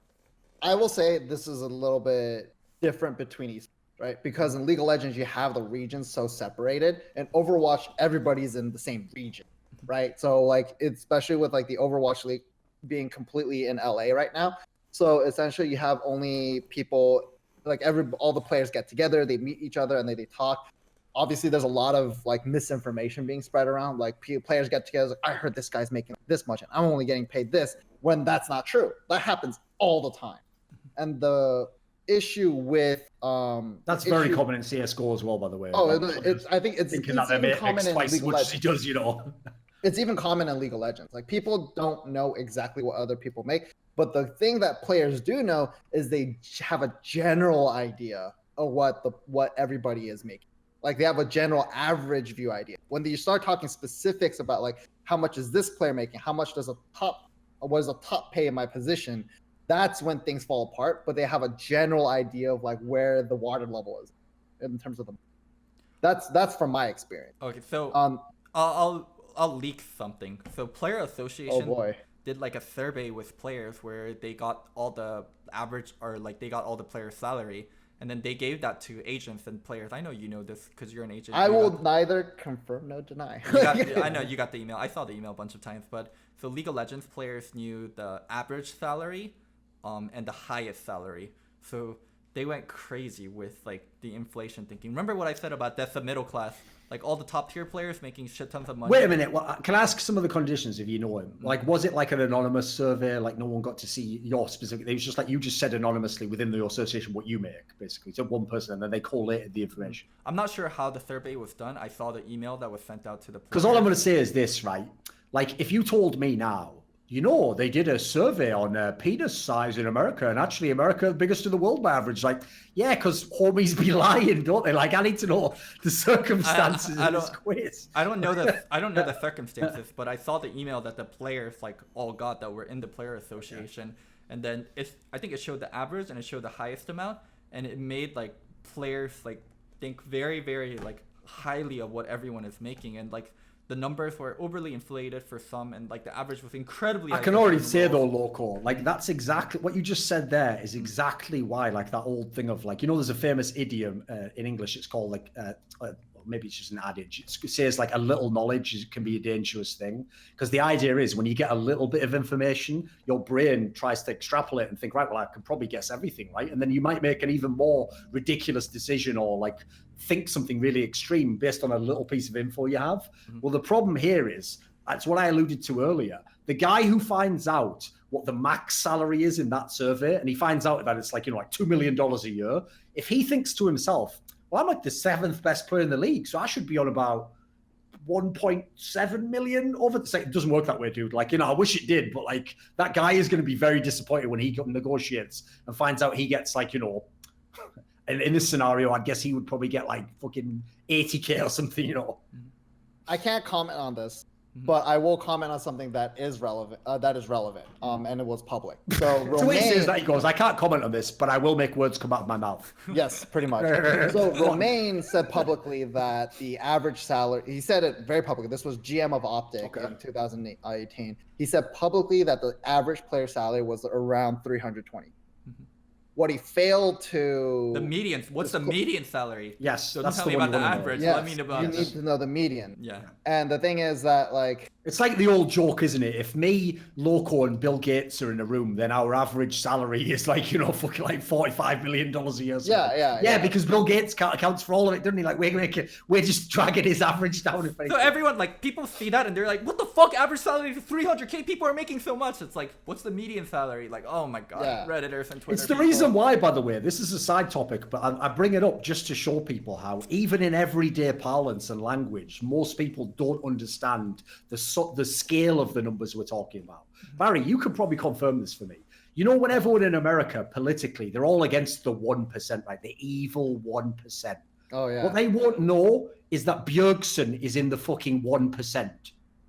I will say this is a little bit different between esports, right? Because in League of Legends, you have the regions so separated, and Overwatch, everybody's in the same region, right? So, like, especially with, like, the Overwatch League being completely in LA right now. So, essentially, you have only people, like, all the players get together, they meet each other, and they talk. Obviously, there's a lot of like misinformation being spread around. Like, players get together, like, I heard this guy's making this much and I'm only getting paid this, when that's not true. That happens all the time. And the issue with that's very common in CS:GO as well, by the way. I think it's even common in League of Legends. He does, It's even common in League of Legends. Like, people don't know exactly what other people make, but the thing that players do know is they have a general idea of what everybody is making. Like, they have a general average view idea. When you start talking specifics about, like, how much is this player making? How much does what is a top pay in my position? That's when things fall apart, but they have a general idea of, like, where the water level is in terms of that's from my experience. Okay, so I'll leak something. So Player Association did, like, a survey with players where they got all the average, or, like, they got all the players' salary. And then they gave that to agents and players. I know you know this because you're an agent. I will neither confirm nor deny. I know you got the email. I saw the email a bunch of times. But so League of Legends players knew the average salary and the highest salary. So they went crazy with, like, the inflation thinking. Remember what I said about that's the middle class? like all the top tier players making shit tons of money. Wait a minute. Well, can I ask some of the conditions if you know him? Like, was it like an anonymous survey? Like, no one got to see your specific. It was just like you just said anonymously within the association what you make, basically. So one person, and then they collated the information. I'm not sure how the survey was done. I saw the email that was sent out to the. Because all I'm going to say is this, right? Like, if you told me now, you know, they did a survey on penis size in America, and actually America the biggest in the world by average. Like, yeah, because homies be lying, don't they? Like, I need to know the circumstances of this quiz. I don't know the circumstances, but I saw the email that the players like all got that were in the player association, and then I think it showed the average and it showed the highest amount, and it made like players like think very, very like highly of what everyone is making, and like the numbers were overly inflated for some, and like the average was incredibly high. I can already say though, Loco, like that's exactly what you just said there is exactly why, like that old thing of like, you know, there's a famous idiom in English, it's called like, maybe it's just an adage. It says like a little knowledge can be a dangerous thing, because the idea is when you get a little bit of information, your brain tries to extrapolate and think, right, well, I can probably guess everything, right? And then you might make an even more ridiculous decision or like think something really extreme based on a little piece of info you have. Well, the problem here is, that's what I alluded to earlier. The guy who finds out what the max salary is in that survey, and he finds out that it's like, you know, like $2 million a year, if he thinks to himself, well, I'm like the 7th best player in the league, so I should be on about 1.7 million over the second. It doesn't work that way, dude. Like, you know, I wish it did, but like that guy is going to be very disappointed when he negotiates and finds out he gets like, you know, in this scenario, I guess he would probably get like fucking 80K or something, you know. I can't comment on this, but I will comment on something that is relevant. And it was public. So So he says that, he goes, I can't comment on this, but I will make words come out of my mouth. Yes, pretty much. So Romain said publicly that the average salary, he said it very publicly. This was GM of Optic in 2018. He said publicly that the average player salary was around 320. What he failed to the median. What's the median salary? Yes, So don't tell me about the average. Yes, Let me know about you need to know the median. Yeah. And the thing is that like it's like the old joke, isn't it? If me, Loco, and Bill Gates are in a room, then our average salary is like, you know, fucking like $45 million a year. Yeah, because Bill Gates accounts for all of it, doesn't he? Like we're just dragging his average down. So everyone, like, people see that and they're like, what the fuck? Average salary is 300K. People are making so much. It's like, what's the median salary? Like, oh my god, Redditors and Twitter. It's the reason why, by the way, this is a side topic, but I bring it up just to show people how, even in everyday parlance and language, most people don't understand the scale of the numbers we're talking about. Barry, you could probably confirm this for me. You know, when everyone in America politically, they're all against the 1%, right? The evil 1%. Oh yeah. What they won't know is that Bjergsen is in the fucking 1%.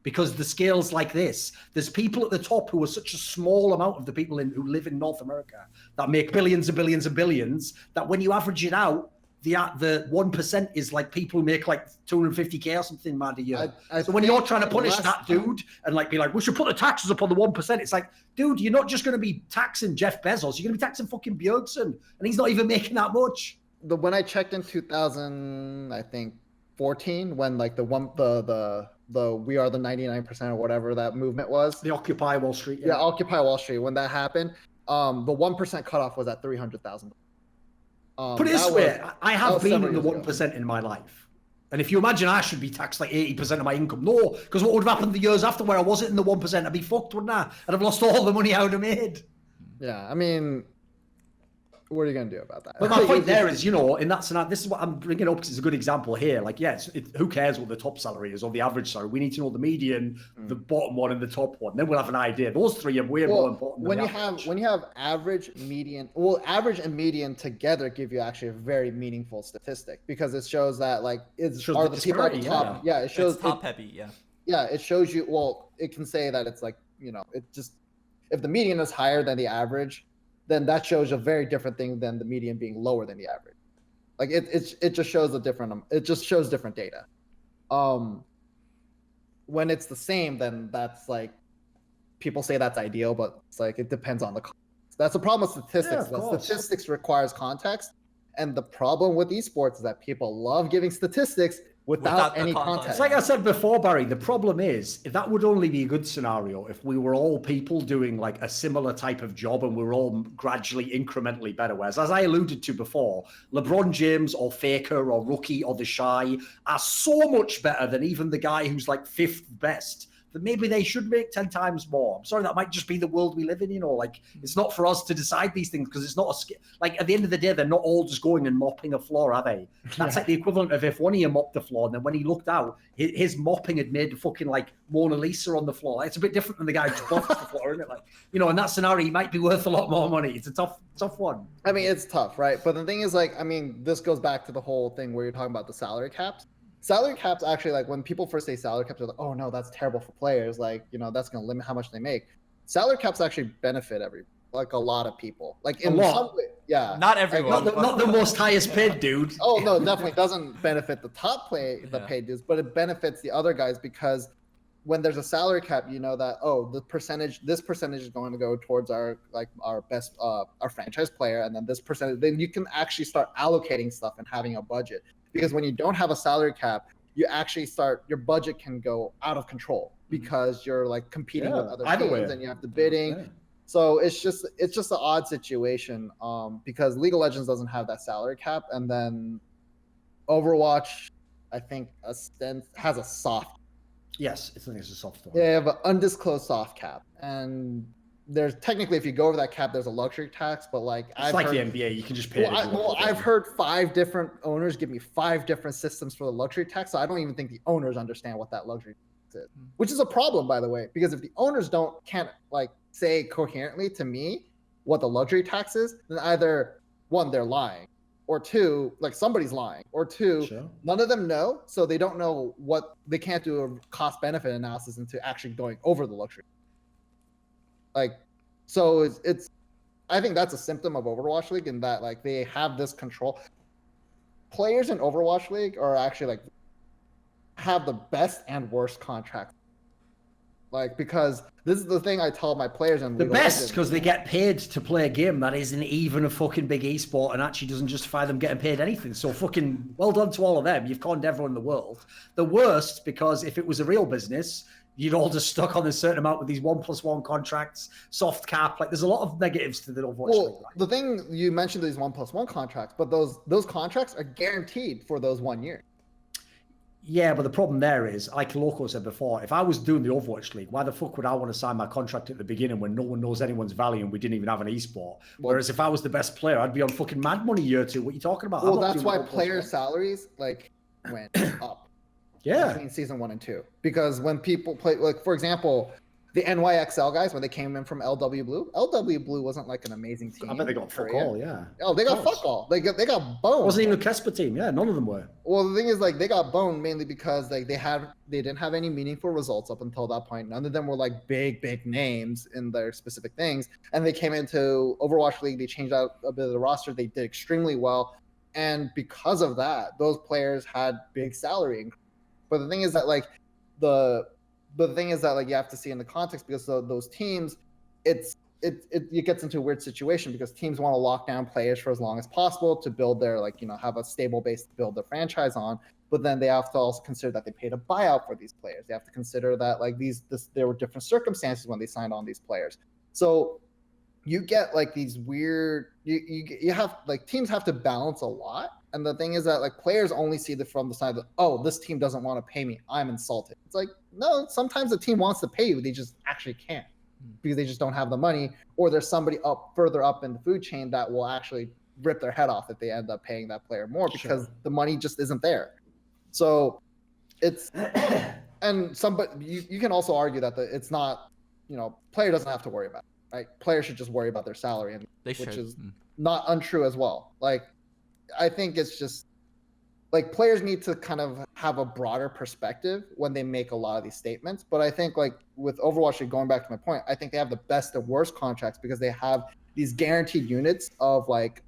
Because the scale's like this. There's people at the top who are such a small amount of the people who live in North America that make billions and billions and billions, that when you average it out, the 1% is like people who make like 250K or something mad a year. So when you're trying to punish that dude and like be like, we should put the taxes up on the 1%, it's like, dude, you're not just going to be taxing Jeff Bezos, you're going to be taxing fucking Bjergsen, and he's not even making that much. When I checked in 2014, when like the we are the 99% or whatever that movement was, the Occupy Wall Street. Yeah, Occupy Wall Street. When that happened, the 1% cutoff was at $300,000. Put it this way, I have been in the 1% in my life. And if you imagine I should be taxed like 80% of my income, no, because what would have happened the years after where I wasn't in the 1%, I'd be fucked, wouldn't I? I'd have lost all the money I would have made. Yeah, I mean, what are you going to do about that? But my point there is, you know, in that scenario, this is what I'm bringing up because it's a good example here. Like, yes, who cares what the top salary is or the average salary? We need to know the median, the bottom one, and the top one. Then we'll have an idea. Those three are way more important. When you have average, median, average and median together give you actually a very meaningful statistic, because it shows that like the people at the top. Yeah, it shows top heavy. Yeah. Yeah, it shows you. Well, it can say that it's like, you know, it just, if the median is higher than the average, then that shows a very different thing than the median being lower than the average. Like it just shows different data. When it's the same, then that's like, people say that's ideal, but it's like, it depends on the context. That's the problem with statistics. Statistics requires context. And the problem with esports is that people love giving statistics without the any context. context. It's like I said before, Barry, the problem is that would only be a good scenario if we were all people doing like a similar type of job and we were all gradually, incrementally better. Whereas, as I alluded to before, LeBron James or Faker or Rookie or The Shy are so much better than even the guy who's like fifth best. That maybe they should make 10 times more. I'm sorry, that might just be the world we live in, like, it's not for us to decide these things because it's not like, at the end of the day, they're not all just going and mopping a floor, are they? That's like the equivalent of if one of you mopped the floor and then when he looked out, his mopping had made fucking like Mona Lisa on the floor. Like, it's a bit different than the guy who just buffed the floor, isn't it? Like, in that scenario, he might be worth a lot more money. It's a tough one. I mean, it's tough, right? But the thing is, like, I mean, this goes back to the whole thing where you're talking about the salary caps. Salary caps actually, like, when people first say salary caps, they're like, oh no, that's terrible for players. Like, that's going to limit how much they make. Salary caps actually benefit a lot of people. Like, in some way, yeah. Not everyone. Like, not the most highest paid dude. Oh no, definitely doesn't benefit the top paid dudes, but it benefits the other guys because when there's a salary cap, you know that this percentage is going to go towards our best our franchise player, and then this percentage, then you can actually start allocating stuff and having a budget. Because when you don't have a salary cap, you actually your budget can go out of control because you're like competing with other teams and you have the bidding. Yeah. So it's just an odd situation because League of Legends doesn't have that salary cap, and then Overwatch, I think, has a soft. Yes, I think it's a soft one. They have an undisclosed soft cap, and there's technically, if you go over that cap, there's a luxury tax, but like it's like the NBA, you can just pay. I've heard 5 different owners give me 5 different systems for the luxury tax, so I don't even think the owners understand what that luxury tax is, which is a problem, by the way, because if the owners can't like say coherently to me what the luxury tax is, then either 1, they're lying, or 2, like somebody's lying, or 2, none of them know, so they don't know they can't do a cost benefit analysis into actually going over the luxury. Like, so it's I think that's a symptom of Overwatch League in that like they have this control. Players in Overwatch League are actually like have the best and worst contracts. Like, because this is the thing I tell my players in the best because they get paid to play a game that isn't even a fucking big esport and actually doesn't justify them getting paid anything. So fucking well done to all of them. You've conned everyone in the world. The worst because if it was a real business, you'd all just stuck on a certain amount with these 1+1 contracts, soft cap. Like, there's a lot of negatives to the Overwatch League. Well, the thing you mentioned, these 1+1 contracts, but those contracts are guaranteed for those 1 year. Yeah, but the problem there is, like Loco said before, if I was doing the Overwatch League, why the fuck would I want to sign my contract at the beginning when no one knows anyone's value and we didn't even have an esport? Whereas if I was the best player, I'd be on fucking mad money year 2. What are you talking about? Well, that's why player salaries like went up. Yeah. Between season 1 and 2, because when people play, like for example, the NYXL guys when they came in from LW Blue wasn't like an amazing team. I bet they got fuck all, yeah. Oh, they got fuck all. They got boned. Wasn't even a Kesper team, yeah. None of them were. Well, the thing is, like, they got boned mainly because like they didn't have any meaningful results up until that point. None of them were like big names in their specific things, and they came into Overwatch League. They changed out a bit of the roster. They did extremely well, and because of that, those players had big salary increases. But the thing is that like you have to see in the context, because those teams, it gets into a weird situation because teams want to lock down players for as long as possible to build their have a stable base to build their franchise on. But then they have to also consider that they paid a buyout for these players. They have to consider that like there were different circumstances when they signed on these players. So you get like these weird you have like teams have to balance a lot. And the thing is that like players only see from the side that, oh, this team doesn't want to pay me, I'm insulted. It's like, no, sometimes the team wants to pay you, they just actually can't because they just don't have the money, or there's somebody further up in the food chain that will actually rip their head off if they end up paying that player more because the money just isn't there. So it's and you can also argue that it's not, player doesn't have to worry about it, right? Player should just worry about their salary, and which is not untrue as well. Like, I think it's just like players need to kind of have a broader perspective when they make a lot of these statements. But I think like with Overwatch, going back to my point, I think they have the best and worst contracts because they have these guaranteed units of like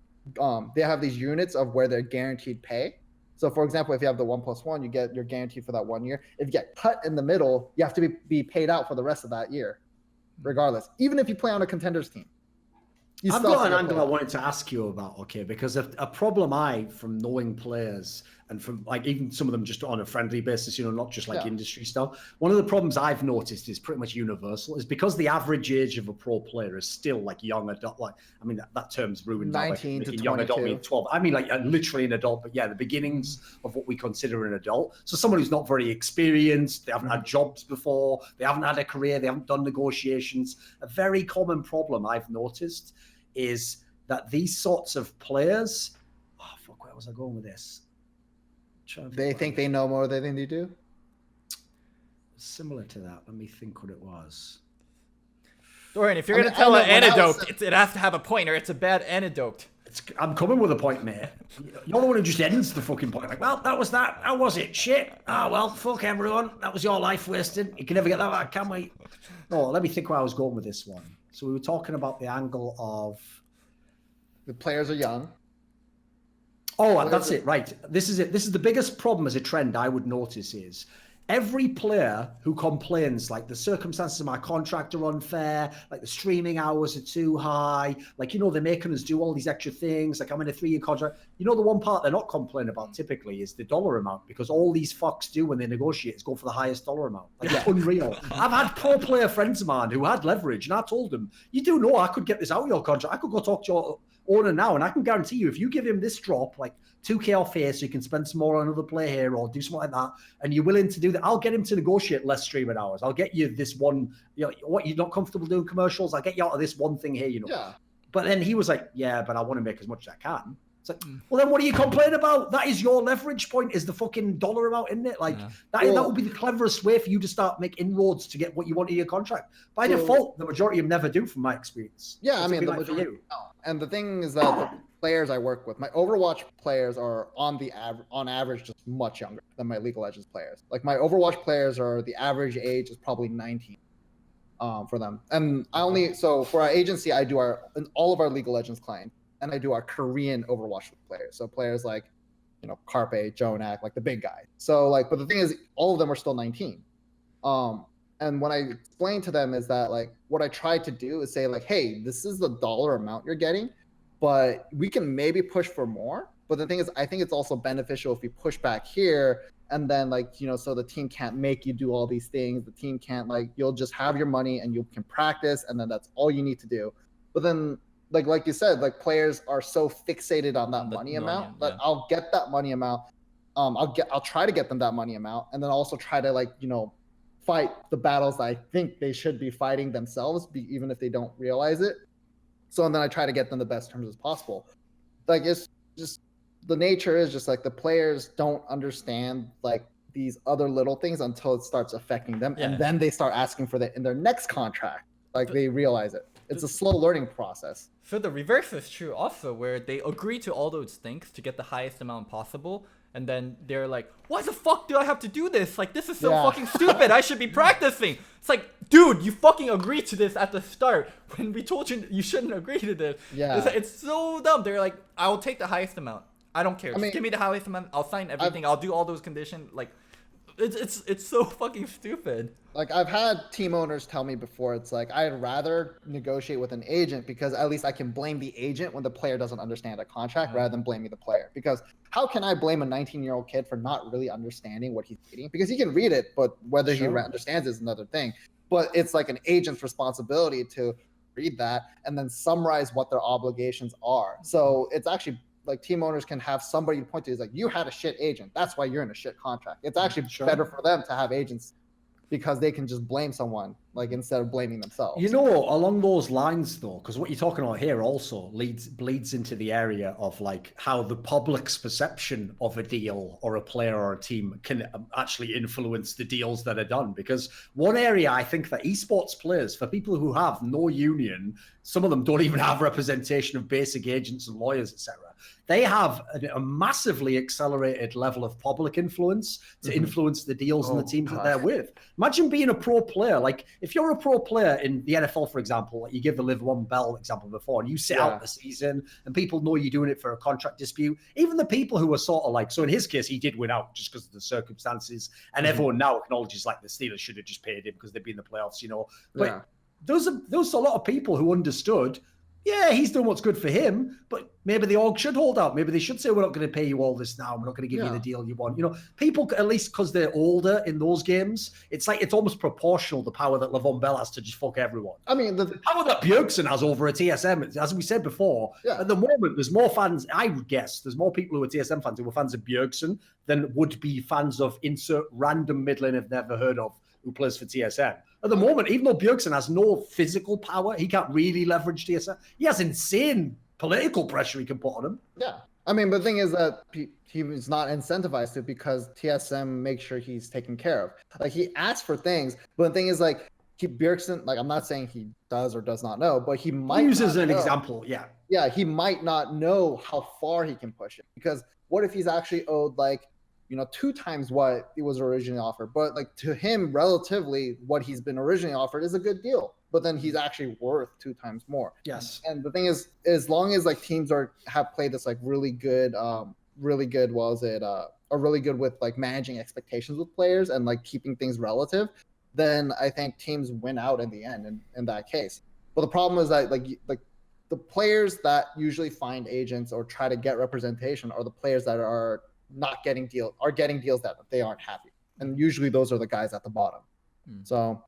they have these units of where they're guaranteed pay. So for example, if you have the 1+1, you're guaranteed for that 1 year. If you get cut in the middle, you have to be paid out for the rest of that year, regardless, even if you play on a contenders team. I've got an angle I wanted to ask you about, okay, because a problem from knowing players and from like even some of them just on a friendly basis, not just like industry stuff. One of the problems I've noticed is pretty much universal is because the average age of a pro player is still like young adult. Like, I mean, that term's ruined now. 19 to young adult 22. means 12. I mean, like literally an adult, but yeah, the beginnings of what we consider an adult. So someone who's not very experienced, they haven't had jobs before, they haven't had a career, they haven't done negotiations. A very common problem I've noticed is that these sorts of players, where was I going with this? They think they know more than they do? Similar to that. Let me think what it was. Dorian, if you're going to tell an anecdote, it has to have a point or it's a bad anecdote. I'm coming with a point, mate. You're the one who just ends the fucking point. Like, well, that was that. How was it? Shit. Ah, well, fuck everyone. That was your life wasted. You can never get that back, can we? No, let me think where I was going with this one. So we were talking about the angle of... The players are young. Oh, that's it. Right. This is it. This is the biggest problem as a trend I would notice is every player who complains, like the circumstances of my contract are unfair, like the streaming hours are too high, like, they're making us do all these extra things, like I'm in a 3-year contract. The one part they're not complaining about typically is the dollar amount, because all these fucks do when they negotiate is go for the highest dollar amount. Like, it's unreal. I've had pro player friends of mine who had leverage, and I told them, you do know I could get this out of your contract. I could go talk to your owner now, and I can guarantee you, if you give him this drop, like 2K off here, so you can spend some more on another player here or do something like that, and you're willing to do that, I'll get him to negotiate less streaming hours. I'll get you this one, what you're not comfortable doing commercials, I'll get you out of this one thing here, Yeah. But then he was like, yeah, but I want to make as much as I can. It's like, well, then what are you complaining about? That is your leverage point, is the fucking dollar amount, isn't it? Like, that would be the cleverest way for you to start making inroads to get what you want in your contract. By default, the majority of them never do, from my experience. Yeah, I mean, the majority. And the thing is that the players I work with, my Overwatch players are on average just much younger than my League of Legends players. Like, my Overwatch players are, the average age is probably 19 for them. And so for our agency, I do all of our League of Legends clients, and I do our Korean Overwatch players. So players like, Carpe, Jonak, like the big guys. So like, but the thing is, all of them are still 19. And when I explain to them is that, like, what I try to do is say, like, hey, this is the dollar amount you're getting, but we can maybe push for more. But the thing is, I think it's also beneficial if we push back here, and then, like, so the team can't make you do all these things. The team can't, like, you'll just have your money and you can practice, and then that's all you need to do. But then, like you said, like, players are so fixated on that money amount that I'll get that money amount. I'll try to get them that money amount, and then also try to, like, fight the battles that I think they should be fighting themselves, even if they don't realize it. So, and then I try to get them the best terms as possible. Like, it's just, the nature is just like the players don't understand like these other little things until it starts affecting them, and then they start asking for that in their next contract. Like, they realize it. It's a slow learning process. So the reverse is true also, where they agree to all those things to get the highest amount possible, and then they're like, why the fuck do I have to do this? Like, this is so fucking stupid. I should be practicing. It's like, dude, you fucking agreed to this at the start when we told you you shouldn't agree to this. Yeah. It's so dumb. They're like, I will take the highest amount. I don't care. Just give me the highest amount. I'll sign everything. I'll do all those conditions. Like, it's so fucking stupid. Like, I've had team owners tell me before, it's like, I'd rather negotiate with an agent because at least I can blame the agent when the player doesn't understand a contract rather than blaming the player. Because how can I blame a 19-year-old kid for not really understanding what he's reading? Because he can read it, but whether he understands is another thing. But it's like an agent's responsibility to read that and then summarize what their obligations are. So it's actually like team owners can have somebody to point to. Is like, you had a shit agent. That's why you're in a shit contract. It's actually better for them to have agents because they can just blame someone, like, instead of blaming themselves. Along those lines though, because what you're talking about here also bleeds into the area of like how the public's perception of a deal or a player or a team can actually influence the deals that are done. Because one area I think that esports players, for people who have no union, some of them don't even have representation of basic agents and lawyers, etc. They have a massively accelerated level of public influence to influence the deals and the teams that they're with. Imagine being a pro player. Like, if you're a pro player in the NFL, for example, like you give the Live One Bell example before, and you sit out the season, and people know you're doing it for a contract dispute. Even the people who are sort of like, so in his case, he did win out just because of the circumstances, and everyone now acknowledges like the Steelers should have just paid him because they'd be in the playoffs, But there's a lot of people who understood Yeah, he's done what's good for him, but maybe the org should hold out. Maybe they should say, we're not going to pay you all this now. We're not going to give you the deal you want. You know, people, at least because they're older in those games, it's like it's almost proportional, the power that Levon Bell has to just fuck everyone. I mean, the power that Bjergsen has over a TSM, as we said before, at the moment, there's more fans, I would guess, there's more people who are TSM fans who are fans of Bjergsen than would be fans of insert random mid lane I've never heard of who plays for TSM. At the moment, even though Bjergsen has no physical power, he can't really leverage TSM. He has insane political pressure he can put on him. Yeah. I mean, but the thing is that he was not incentivized to because TSM makes sure he's taken care of. Like, he asks for things, but the thing is, like, Bjergsen, like, I'm not saying he does or does not know, but he might use as an example, Yeah, he might not know how far he can push it. Because what if he's actually owed, like, 2 times what it was originally offered, but like to him, relatively, what he's been originally offered is a good deal. But then he's actually worth 2 times more. Yes. And the thing is, as long as like teams have played this like really good, really good with like managing expectations with players and like keeping things relative, then I think teams win out in the end in that case. But the problem is that like the players that usually find agents or try to get representation are the players that are not getting deals that they aren't happy, and usually those are the guys at the bottom. So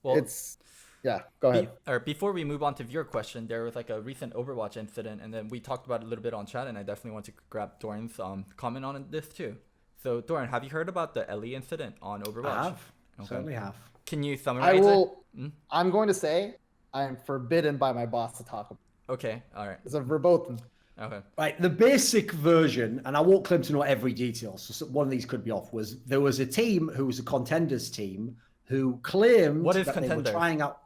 well, it's go ahead. Before we move on to your question, there was like a recent Overwatch incident, and then we talked about it a little bit on chat, and I definitely want to grab Doran's comment on this too. So Doran, have you heard about the Ellie incident on Overwatch? I have. Certainly have. Can you summarize it? I'm going to say I am forbidden by my boss to talk about it. Okay, all right. It's a verboten. Okay. Right, the basic version, and I won't claim to know every detail, so one of these could be off, was there was a team who was a Contenders team who claimed what is that Contenders? They were trying out.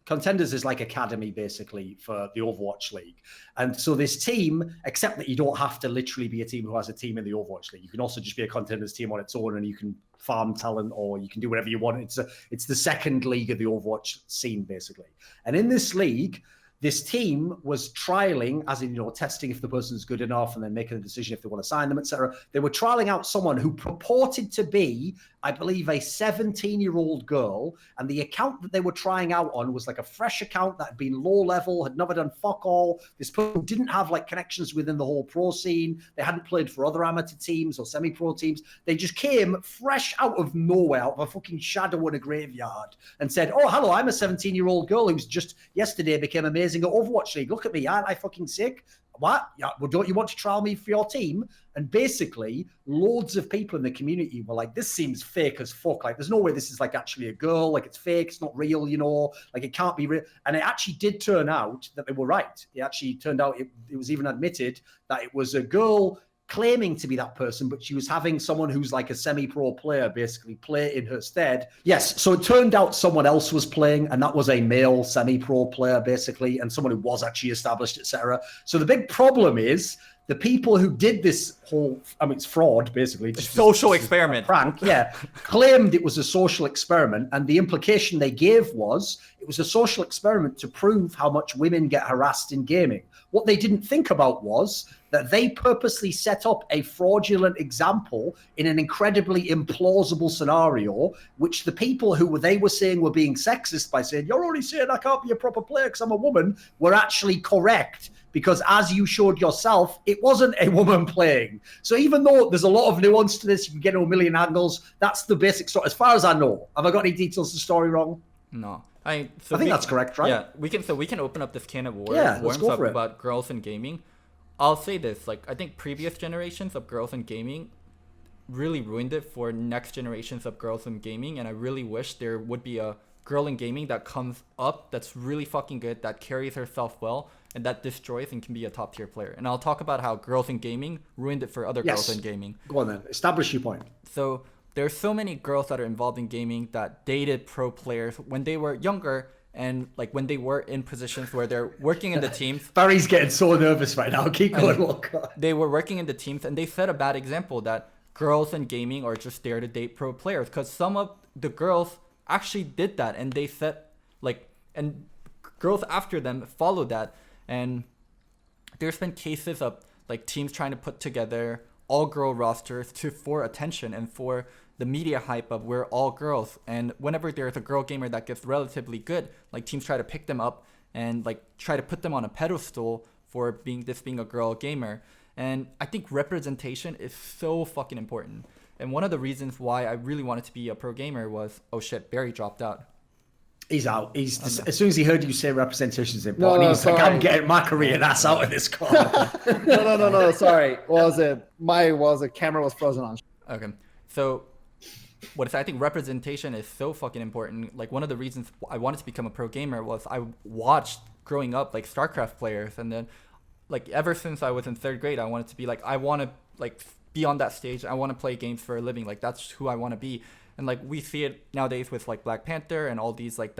Contenders is like academy, basically, for the Overwatch League. And so this team, except that you don't have to literally be a team who has a team in the Overwatch League. You can also just be a Contenders team on its own, and you can farm talent, or you can do whatever you want. It's the second league of the Overwatch scene, basically. And in this league, this team was trialing, as in, testing if the person's good enough and then making a decision if they want to sign them, etc. They were trialing out someone who purported to be, I believe, a 17-year-old girl. And the account that they were trying out on was like a fresh account that had been low level, had never done fuck all. This person didn't have like connections within the whole pro scene. They hadn't played for other amateur teams or semi-pro teams. They just came fresh out of nowhere, out of a fucking shadow in a graveyard, and said, oh, hello, I'm a 17-year-old girl who's just yesterday became amazing at Overwatch League. Look at me, aren't I fucking sick? What? Yeah, well, don't you want to trial me for your team? And basically, loads of people in the community were like, this seems fake as fuck. Like, there's no way this is like actually a girl. Like, it's fake. It's not real, Like, it can't be real. And it actually did turn out that they were right. It actually turned out it was even admitted that it was a girl claiming to be that person, but she was having someone who's like a semi-pro player basically play in her stead. Yes, so it turned out someone else was playing, and that was a male semi-pro player basically, and someone who was actually established, etc. So the big problem is the people who did this whole, it's fraud basically. Social experiment. Prank, claimed it was a social experiment, and the implication they gave was it was a social experiment to prove how much women get harassed in gaming. What they didn't think about was that they purposely set up a fraudulent example in an incredibly implausible scenario, which the people who they were saying were being sexist by saying, you're only saying I can't be a proper player because I'm a woman, were actually correct. Because as you showed yourself, it wasn't a woman playing. So even though there's a lot of nuance to this, you can get a million angles, that's the basic story. As far as I know. Have I got any details of the story wrong? No. I think that's correct, right? Yeah, we can open up this can of worms up about girls in gaming. I'll say this, I think previous generations of girls in gaming really ruined it for next generations of girls in gaming, and I really wish there would be a girl in gaming that comes up that's really fucking good, that carries herself well, and that destroys and can be a top tier player. And I'll talk about how girls in gaming ruined it for other girls in gaming. Go on then, establish your point. So there's so many girls that are involved in gaming that dated pro players when they were younger, and when they were in positions where they're working in the teams. Barry's getting so nervous right now. Keep going, Loco. They were working in the teams, and they set a bad example that girls in gaming are just there to date pro players, because some of the girls actually did that, and they set and girls after them followed that. And there's been cases of teams trying to put together all girl rosters for attention and for the media hype of we're all girls. And whenever there's a girl gamer that gets relatively good, teams try to pick them up and like try to put them on a pedestal for being a girl gamer. And I think representation is so fucking important. And one of the reasons why I really wanted to be a pro gamer was, oh shit, Barry dropped out. He's out. As soon as he heard you say representation is important, he's like, I'm getting my Korean ass out of this call. No. Sorry. My camera was frozen on. Okay. So I think representation is so fucking important. Like one of the reasons I wanted to become a pro gamer was I watched growing up like StarCraft players, and then like ever since I was in 3rd grade, I wanted to be like, I want to like be on that stage. I want to play games for a living. Like that's who I want to be. And like we see it nowadays with like Black Panther and all these like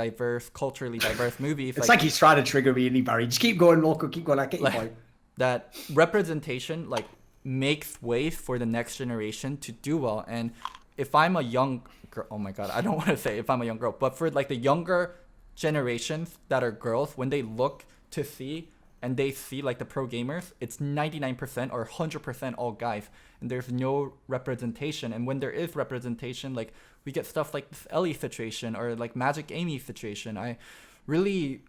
culturally diverse movies. It's like he's trying to trigger me, Barry. Just keep going, Loco. Keep going. I get your point. That representation like makes way for the next generation to do well. And if I'm a young girl, oh my god, I don't want to say if I'm a young girl, but for like the younger generations that are girls, when they look to see and they see like the pro gamers, it's 99% or 100% all guys, and there's no representation. And when there is representation, like we get stuff like this Ellie situation or like Magic Amy situation. I really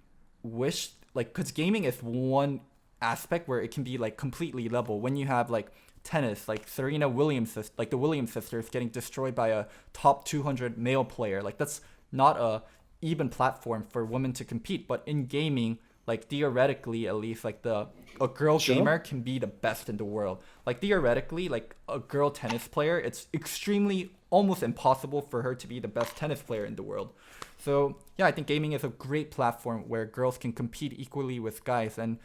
wish, like, because gaming is one aspect where it can be like completely level. When you have like tennis, like Serena Williams, like the Williams sisters getting destroyed by a top 200 male player, like that's not a even platform for women to compete. But in gaming, like theoretically at least, like a girl gamer can be the best in the world. Like theoretically, like a girl tennis player, it's extremely almost impossible for her to be the best tennis player in the world. So yeah, I think gaming is a great platform where girls can compete equally with guys, and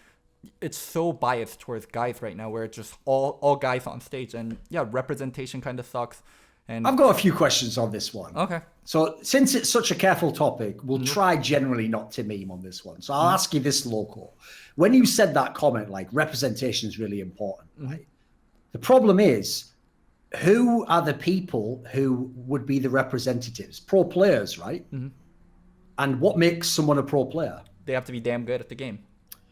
it's so biased towards guys right now where it's just all guys on stage. And yeah, representation kind of sucks. And I've got a few questions on this one. Okay. So since it's such a careful topic, we'll try generally not to meme on this one. So I'll ask you this, Loco. When you said that comment, like representation is really important, right? The problem is, who are the people who would be the representatives? Pro players, right? And what makes someone a pro player? They have to be damn good at the game.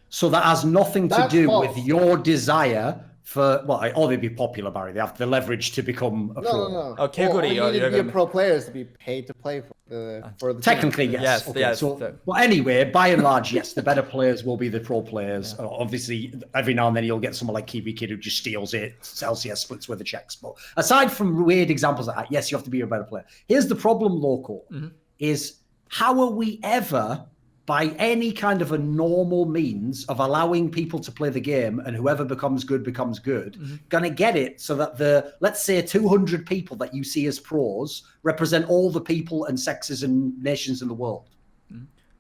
So that has nothing to do with your desire for, well, or they'd be popular, Barry. They have the leverage to become a pro. No. Oh, All you need to be a pro player is to be paid to play for the Technically, team. yes. Yes. Well, anyway, by and large, yes, the better players will be the pro players. Obviously, every now and then you'll get someone like Kiwi Kid who just steals it, LCS splits with the checks. But aside from weird examples like that, yes, you have to be a better player. Here's the problem, Loco, is how are we ever, by any kind of a normal means of allowing people to play the game, and whoever becomes good, gonna get it so that the, let's say 200 people that you see as pros represent all the people and sexes and nations in the world?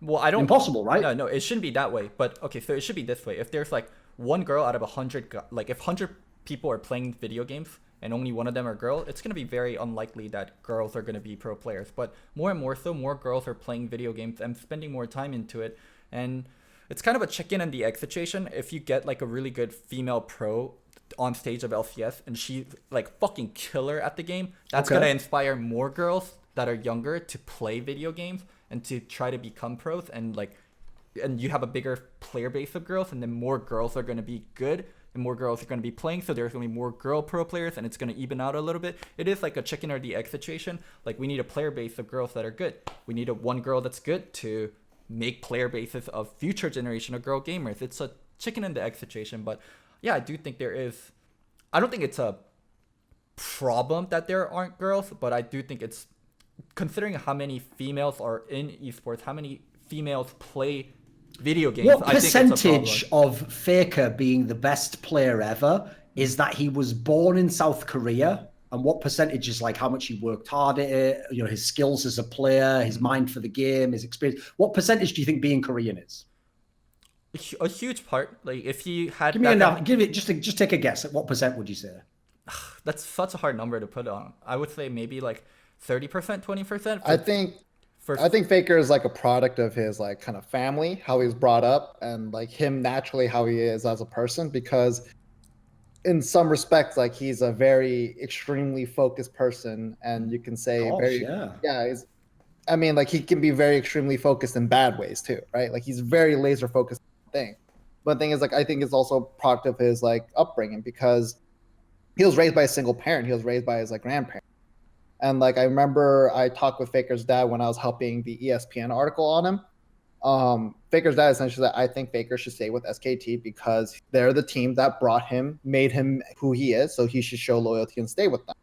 Well, I don't... Impossible, right? No, it shouldn't be that way. But okay, so it should be this way. If there's like one girl out of 100, like if 100 people are playing video games and only one of them are girl, it's going to be very unlikely that girls are going to be pro players. But more and more so, more girls are playing video games and spending more time into it. And it's kind of a chicken and the egg situation. If you get like a really good female pro on stage of LCS and she's like fucking killer at the game, that's going to inspire more girls that are younger to play video games and to try to become pros. And you have a bigger player base of girls, and then more girls are going to be good and more girls are going to be playing, so there's going to be more girl pro players, and it's going to even out a little bit. It is like a chicken or the egg situation. Like, we need a player base of girls that are good. We need one girl that's good to make player bases of future generation of girl gamers. It's a chicken and the egg situation. But yeah, I do think there is... I don't think it's a problem that there aren't girls, but I do think it's... Considering how many females are in esports, how many females play video games. What percentage of Faker being the best player ever is that he was born in South Korea? And what percentage is like how much he worked hard at it, you know, his skills as a player, his mind for the game, his experience? What percentage do you think being Korean is? A huge part. Like, if he had... Just take a guess. At what percent would you say? That's such a hard number to put on. I would say maybe like 30%, 20%. I think Faker is like a product of his like kind of family, how he was brought up, and like him naturally how he is as a person, because in some respects, like he's a very extremely focused person, and you can say I mean, like he can be very extremely focused in bad ways too, right? Like he's very laser focused on the thing. But the thing is, like, I think it's also a product of his like upbringing, because he was raised by a single parent. He was raised by his like grandparents. And like I remember I talked with Faker's dad when I was helping the ESPN article on him. Faker's dad essentially said, I think Faker should stay with SKT because they're the team that brought him, made him who he is, so he should show loyalty and stay with them.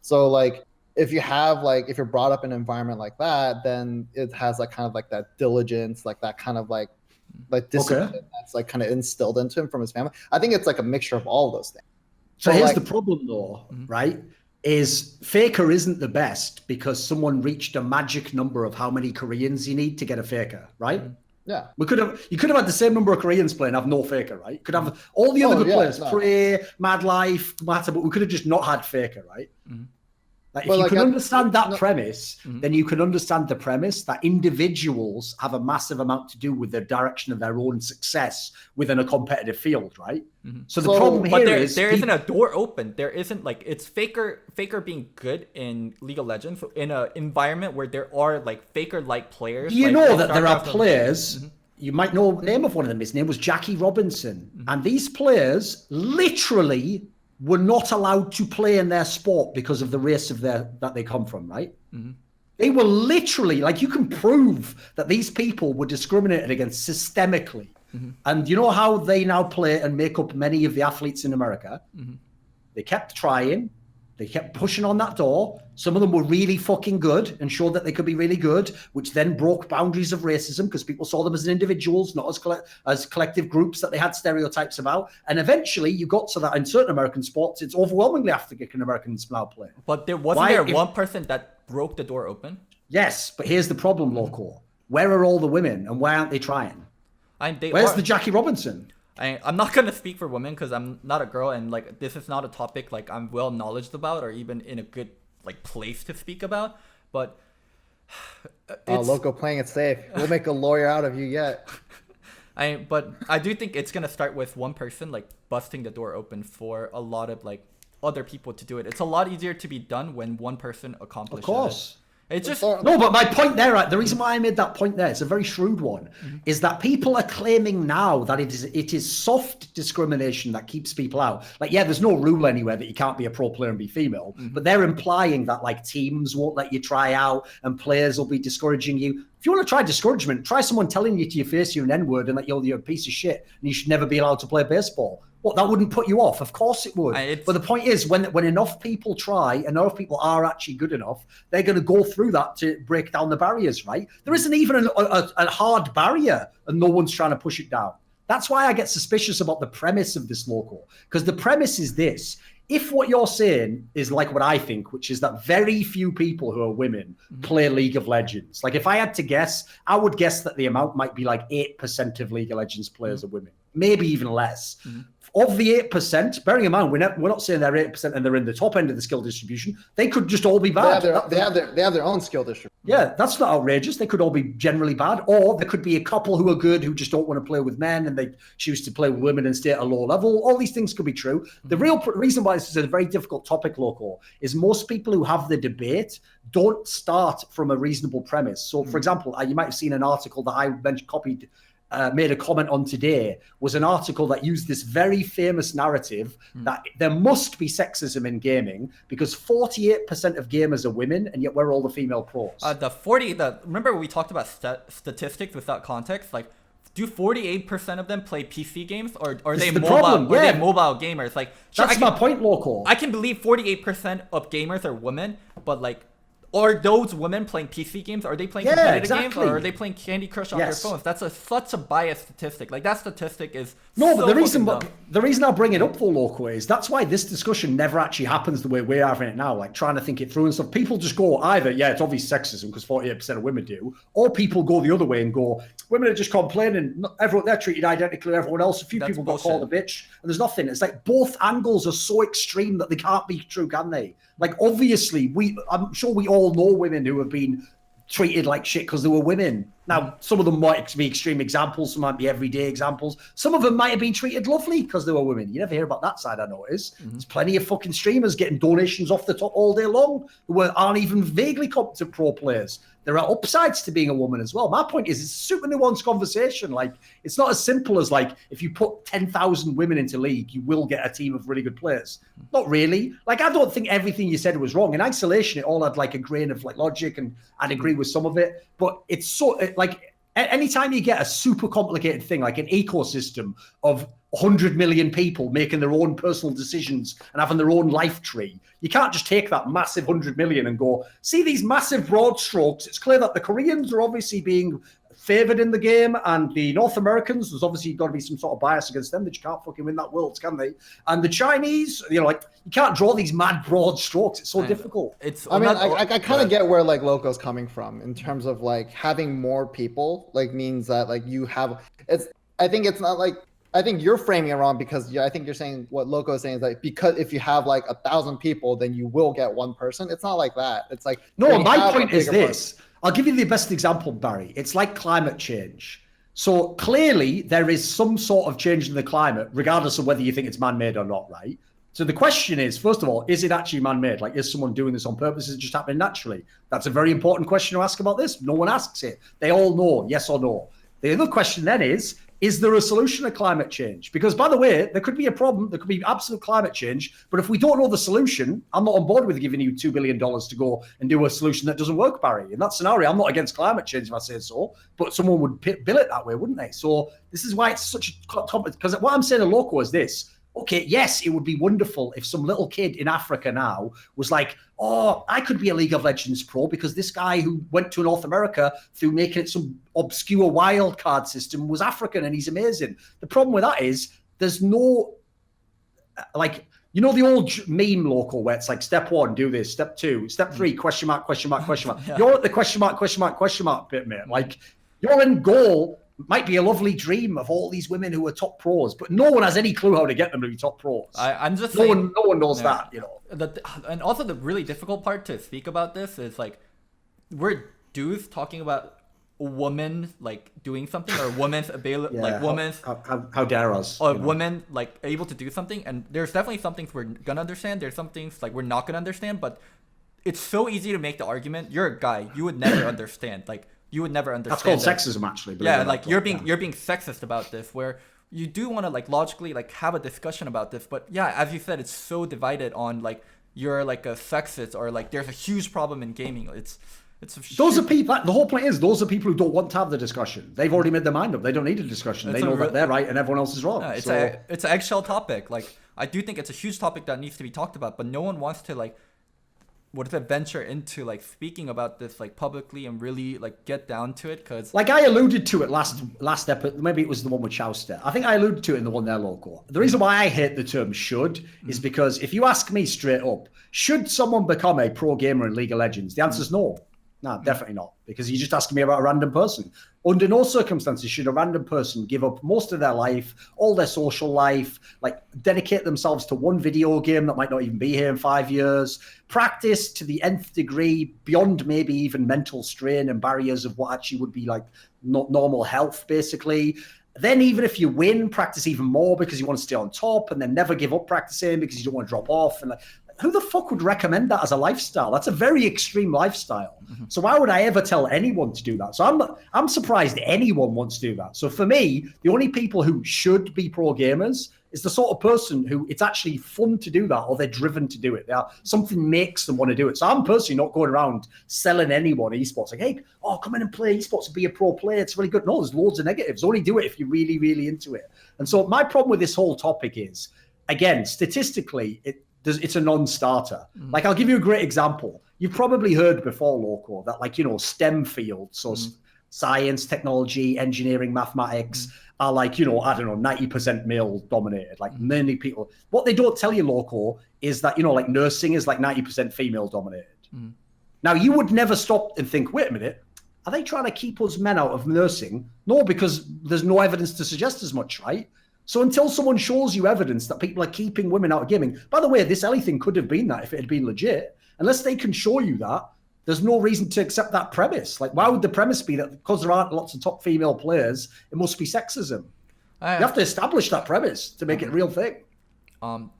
So like if you're brought up in an environment like that, then it has like kind of like that diligence, like that kind of like discipline that's like kind of instilled into him from his family. I think it's like a mixture of all those things. So here's the problem though, right? Is Faker isn't the best because someone reached a magic number of how many Koreans you need to get a Faker, right? Yeah. You could have had the same number of Koreans playing, have no Faker, right? You could have all the other good players, Prey, Mad Life, Matter, but we could have just not had Faker, right? Like, if you can understand that premise, then you can understand the premise that individuals have a massive amount to do with the direction of their own success within a competitive field, right? So the problem here is there isn't a door open. There isn't like it's Faker being good in League of Legends in an environment where there are like Faker-like players. Do you know that there are players? You might know the name of one of them. His name was Jackie Robinson, and these players literally were not allowed to play in their sport because of the race of that they come from, right? They were literally, like, you can prove that these people were discriminated against systemically. And you know how they now play and make up many of the athletes in America? They kept trying. They kept pushing on that door. Some of them were really fucking good and showed that they could be really good, which then broke boundaries of racism because people saw them as individuals, not as collective groups that they had stereotypes about. And eventually you got to that in certain American sports, it's overwhelmingly African Americans now playing. But there wasn't one person that broke the door open? Yes, but here's the problem, Loco. Where are all the women and why aren't they trying? Where's the Jackie Robinson? I'm not going to speak for women because I'm not a girl and like this is not a topic like I'm well knowledgeable about or even in a good like place to speak about. But Loco playing it safe. We'll make a lawyer out of you yet. But I do think it's going to start with one person like busting the door open for a lot of like other people to do it. It's a lot easier to be done when one person accomplishes it. Of course. It's just no, but my point there, right? The reason why I made that point there, it's a very shrewd one, is that people are claiming now that it is soft discrimination that keeps people out. Like, yeah, there's no rule anywhere that you can't be a pro player and be female, but they're implying that like teams won't let you try out and players will be discouraging you. If you want to try discouragement, try someone telling you to your face you're an N-word and that you're a piece of shit and you should never be allowed to play baseball. What, that wouldn't put you off? Of course it would. But the point is, when enough people try, and enough people are actually good enough, they're going to go through that to break down the barriers, right? There isn't even a hard barrier, and no one's trying to push it down. That's why I get suspicious about the premise of this Loco, because the premise is this. If what you're saying is like what I think, which is that very few people who are women play League of Legends. Like if I had to guess, I would guess that the amount might be like 8% of League of Legends players are women, maybe even less. Of the 8%, bearing in mind, we're not saying they're 8% and they're in the top end of the skill distribution. They could just all be bad. They have their own skill distribution. Yeah, that's not outrageous. They could all be generally bad. Or there could be a couple who are good who just don't want to play with men and they choose to play with women and stay at a low level. All these things could be true. The real reason why this is a very difficult topic, Loco, is most people who have the debate don't start from a reasonable premise. So, for example, you might have seen an article that I made a comment on today, was an article that used this very famous narrative that there must be sexism in gaming because 48% of gamers are women and yet we're all the female pros. Remember we talked about statistics without context? Like, do 48% of them play PC games or are they mobile gamers? Like, sure, that's my point, Loco. I can believe 48% of gamers are women, but like, are those women playing PC games? Are they playing competitive games? Or are they playing Candy Crush on their phones? That's such a biased statistic. Like, that statistic is but the reason I bring it up, though, Loco, is that's why this discussion never actually happens the way we're having it now, like trying to think it through and stuff. People just go either, it's obvious sexism because 48% of women do, or people go the other way and go, women are just complaining. They're treated identically to everyone else. A few people got called a bitch, and there's nothing. It's like both angles are so extreme that they can't be true, can they? Like, obviously, I'm sure we all know women who have been treated like shit because they were women. Now, some of them might be extreme examples, some might be everyday examples. Some of them might have been treated lovely because they were women. You never hear about that side, I notice. There's plenty of fucking streamers getting donations off the top all day long who aren't even vaguely competent pro players. There are upsides to being a woman as well. My point is, it's a super nuanced conversation. Like, it's not as simple as like, if you put 10,000 women into League, you will get a team of really good players. Not really. Like, I don't think everything you said was wrong. In isolation, it all had like a grain of like logic, and I'd agree with some of it. But it's so like anytime you get a super complicated thing like an ecosystem of 100 million people making their own personal decisions and having their own life tree, you can't just take that massive 100 million and go, see these massive broad strokes. It's clear that the Koreans are obviously being favored in the game, and the North Americans, there's obviously got to be some sort of bias against them that you can't fucking win that world, can they? And the Chinese, you know, like, you can't draw these mad broad strokes. It's so difficult. I kind of get where like Loco's coming from in terms of like having more people like means that like you have I think it's not like, I think you're framing it wrong because I think you're saying what Loco is saying is like, because if you have like 1,000 people, then you will get one person. It's not like that. It's like, no, my point is this. I'll give you the best example, Barry. It's like climate change. So clearly there is some sort of change in the climate, regardless of whether you think it's man-made or not, right? So the question is, first of all, is it actually man-made? Like, is someone doing this on purpose? Is it just happening naturally? That's a very important question to ask about this. No one asks it. They all know, yes or no. The other question then is there a solution to climate change? Because, by the way, there could be a problem. There could be absolute climate change. But if we don't know the solution, I'm not on board with giving you $2 billion to go and do a solution that doesn't work, Barry. In that scenario, I'm not against climate change if I say so. But someone would bill it that way, wouldn't they? So this is why it's such a topic. Because what I'm saying to Loco is this. Okay, yes, it would be wonderful if some little kid in Africa now was like, oh, I could be a League of Legends pro because this guy who went to North America through making it some obscure wild card system was African and he's amazing. The problem with that is there's no, like, you know the old meme, Loco, where it's like step 1, do this, step 2, step 3, question mark, question mark, question mark. Yeah. You're at the question mark bit, mate. Like, your end goal might be a lovely dream of all these women who are top pros, but no one has any clue how to get them to be top pros. I'm just saying, no one knows that, you know. And also the really difficult part to speak about this is like, we're dudes talking about a woman like doing something, or woman's ability, like woman's how dare us, or women like able to do something. And there's definitely some things we're gonna understand. There's some things like we're not gonna understand. But it's so easy to make the argument. You're a guy, you would never understand. Like, you would never understand. That's called sexism, actually. Yeah, like you're being sexist about this, where you do want to like logically like have a discussion about this, but yeah, as you said, it's so divided on like you're like a sexist or like there's a huge problem in gaming. Those are people. The whole point is those are people who don't want to have the discussion. They've already made their mind up. They don't need a discussion. They know that they're right and everyone else is wrong. It's an eggshell topic. Like, I do think it's a huge topic that needs to be talked about, but no one wants to like venture into like speaking about this like publicly and really like get down to it, because like I alluded to it last episode, maybe it was the one with Chowster. I think I alluded to it in the one there, Loco. The reason why I hate the term should is because if you ask me straight up, should someone become a pro gamer in League of Legends? The answer is no. No, definitely not, because you're just asking me about a random person. Under no circumstances should a random person give up most of their life, all their social life, like dedicate themselves to one video game that might not even be here in 5 years, practice to the nth degree beyond maybe even mental strain and barriers of what actually would be like normal health, basically. Then even if you win, practice even more because you want to stay on top, and then never give up practicing because you don't want to drop off. And like, who the fuck would recommend that as a lifestyle? That's a very extreme lifestyle. Mm-hmm. So why would I ever tell anyone to do that? So I'm surprised anyone wants to do that. So for me, the only people who should be pro gamers is the sort of person who it's actually fun to do that, or they're driven to do it. Something makes them want to do it. So I'm personally not going around selling anyone esports. Like, hey, come in and play esports and be a pro player. It's really good. No, there's loads of negatives. Only do it if you're really, really into it. And so my problem with this whole topic is, again, statistically, it's a non-starter. Mm. Like, I'll give you a great example. You've probably heard before, Loco, that like, you know, STEM fields, so science, technology, engineering, mathematics are like, you know, I don't know, 90% male dominated, like many people. What they don't tell you, Loco, is that, you know, like nursing is like 90% female dominated. Mm. Now, you would never stop and think, wait a minute, are they trying to keep us men out of nursing? No, because there's no evidence to suggest as much, right? So until someone shows you evidence that people are keeping women out of gaming, by the way, this Ellie thing could have been that if it had been legit. Unless they can show you that, there's no reason to accept that premise. Like, why would the premise be that because there aren't lots of top female players, it must be sexism? You have to establish that premise to make it a real thing. One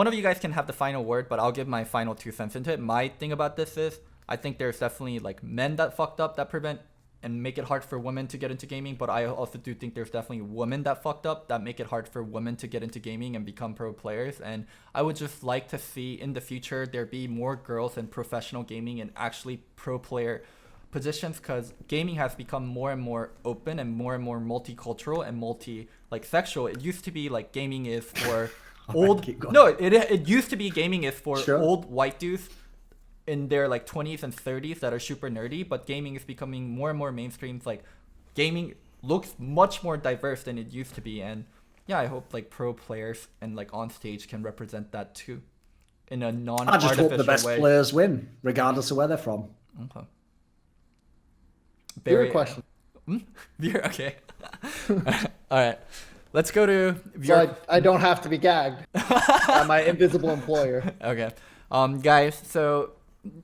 of you guys can have the final word, but I'll give my final 2 cents into it. My thing about this is, I think there's definitely like men that fucked up that prevent and make it hard for women to get into gaming, but I also do think there's definitely women that fucked up that make it hard for women to get into gaming and become pro players. And I would just like to see in the future there be more girls in professional gaming and actually pro player positions, because gaming has become more and more open and more multicultural and sexual. It used to be like gaming is for old. No, it used to be gaming is for old white dudes in their like 20s and 30s that are super nerdy, but gaming is becoming more and more mainstream. Like gaming looks much more diverse than it used to be, and yeah, I hope like pro players and like on stage can represent that too in a non-artificial way. I just hope the best players win, regardless of where they're from. Okay. Your question. Okay. All right. Let's go to so I don't have to be gagged by my invisible employer. Okay. Guys, so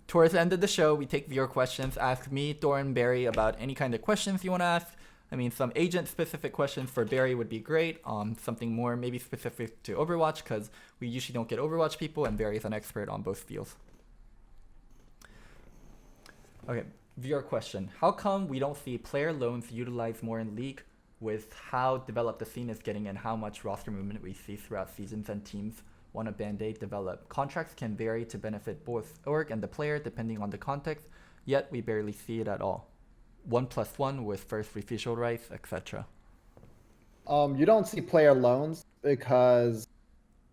towards the end of the show, we take viewer questions. Ask me, Doran, Barry about any kind of questions you want to ask. I mean, some agent-specific questions for Barry would be great. Something more maybe specific to Overwatch, because we usually don't get Overwatch people, and Barry's an expert on both fields. Okay, viewer question. How come we don't see player loans utilized more in League with how developed the scene is getting and how much roster movement we see throughout seasons and teams want a Band-Aid develop? Contracts can vary to benefit both org and the player depending on the context, yet we barely see it at all. 1+1 with first refusal rights, etc. You don't see player loans because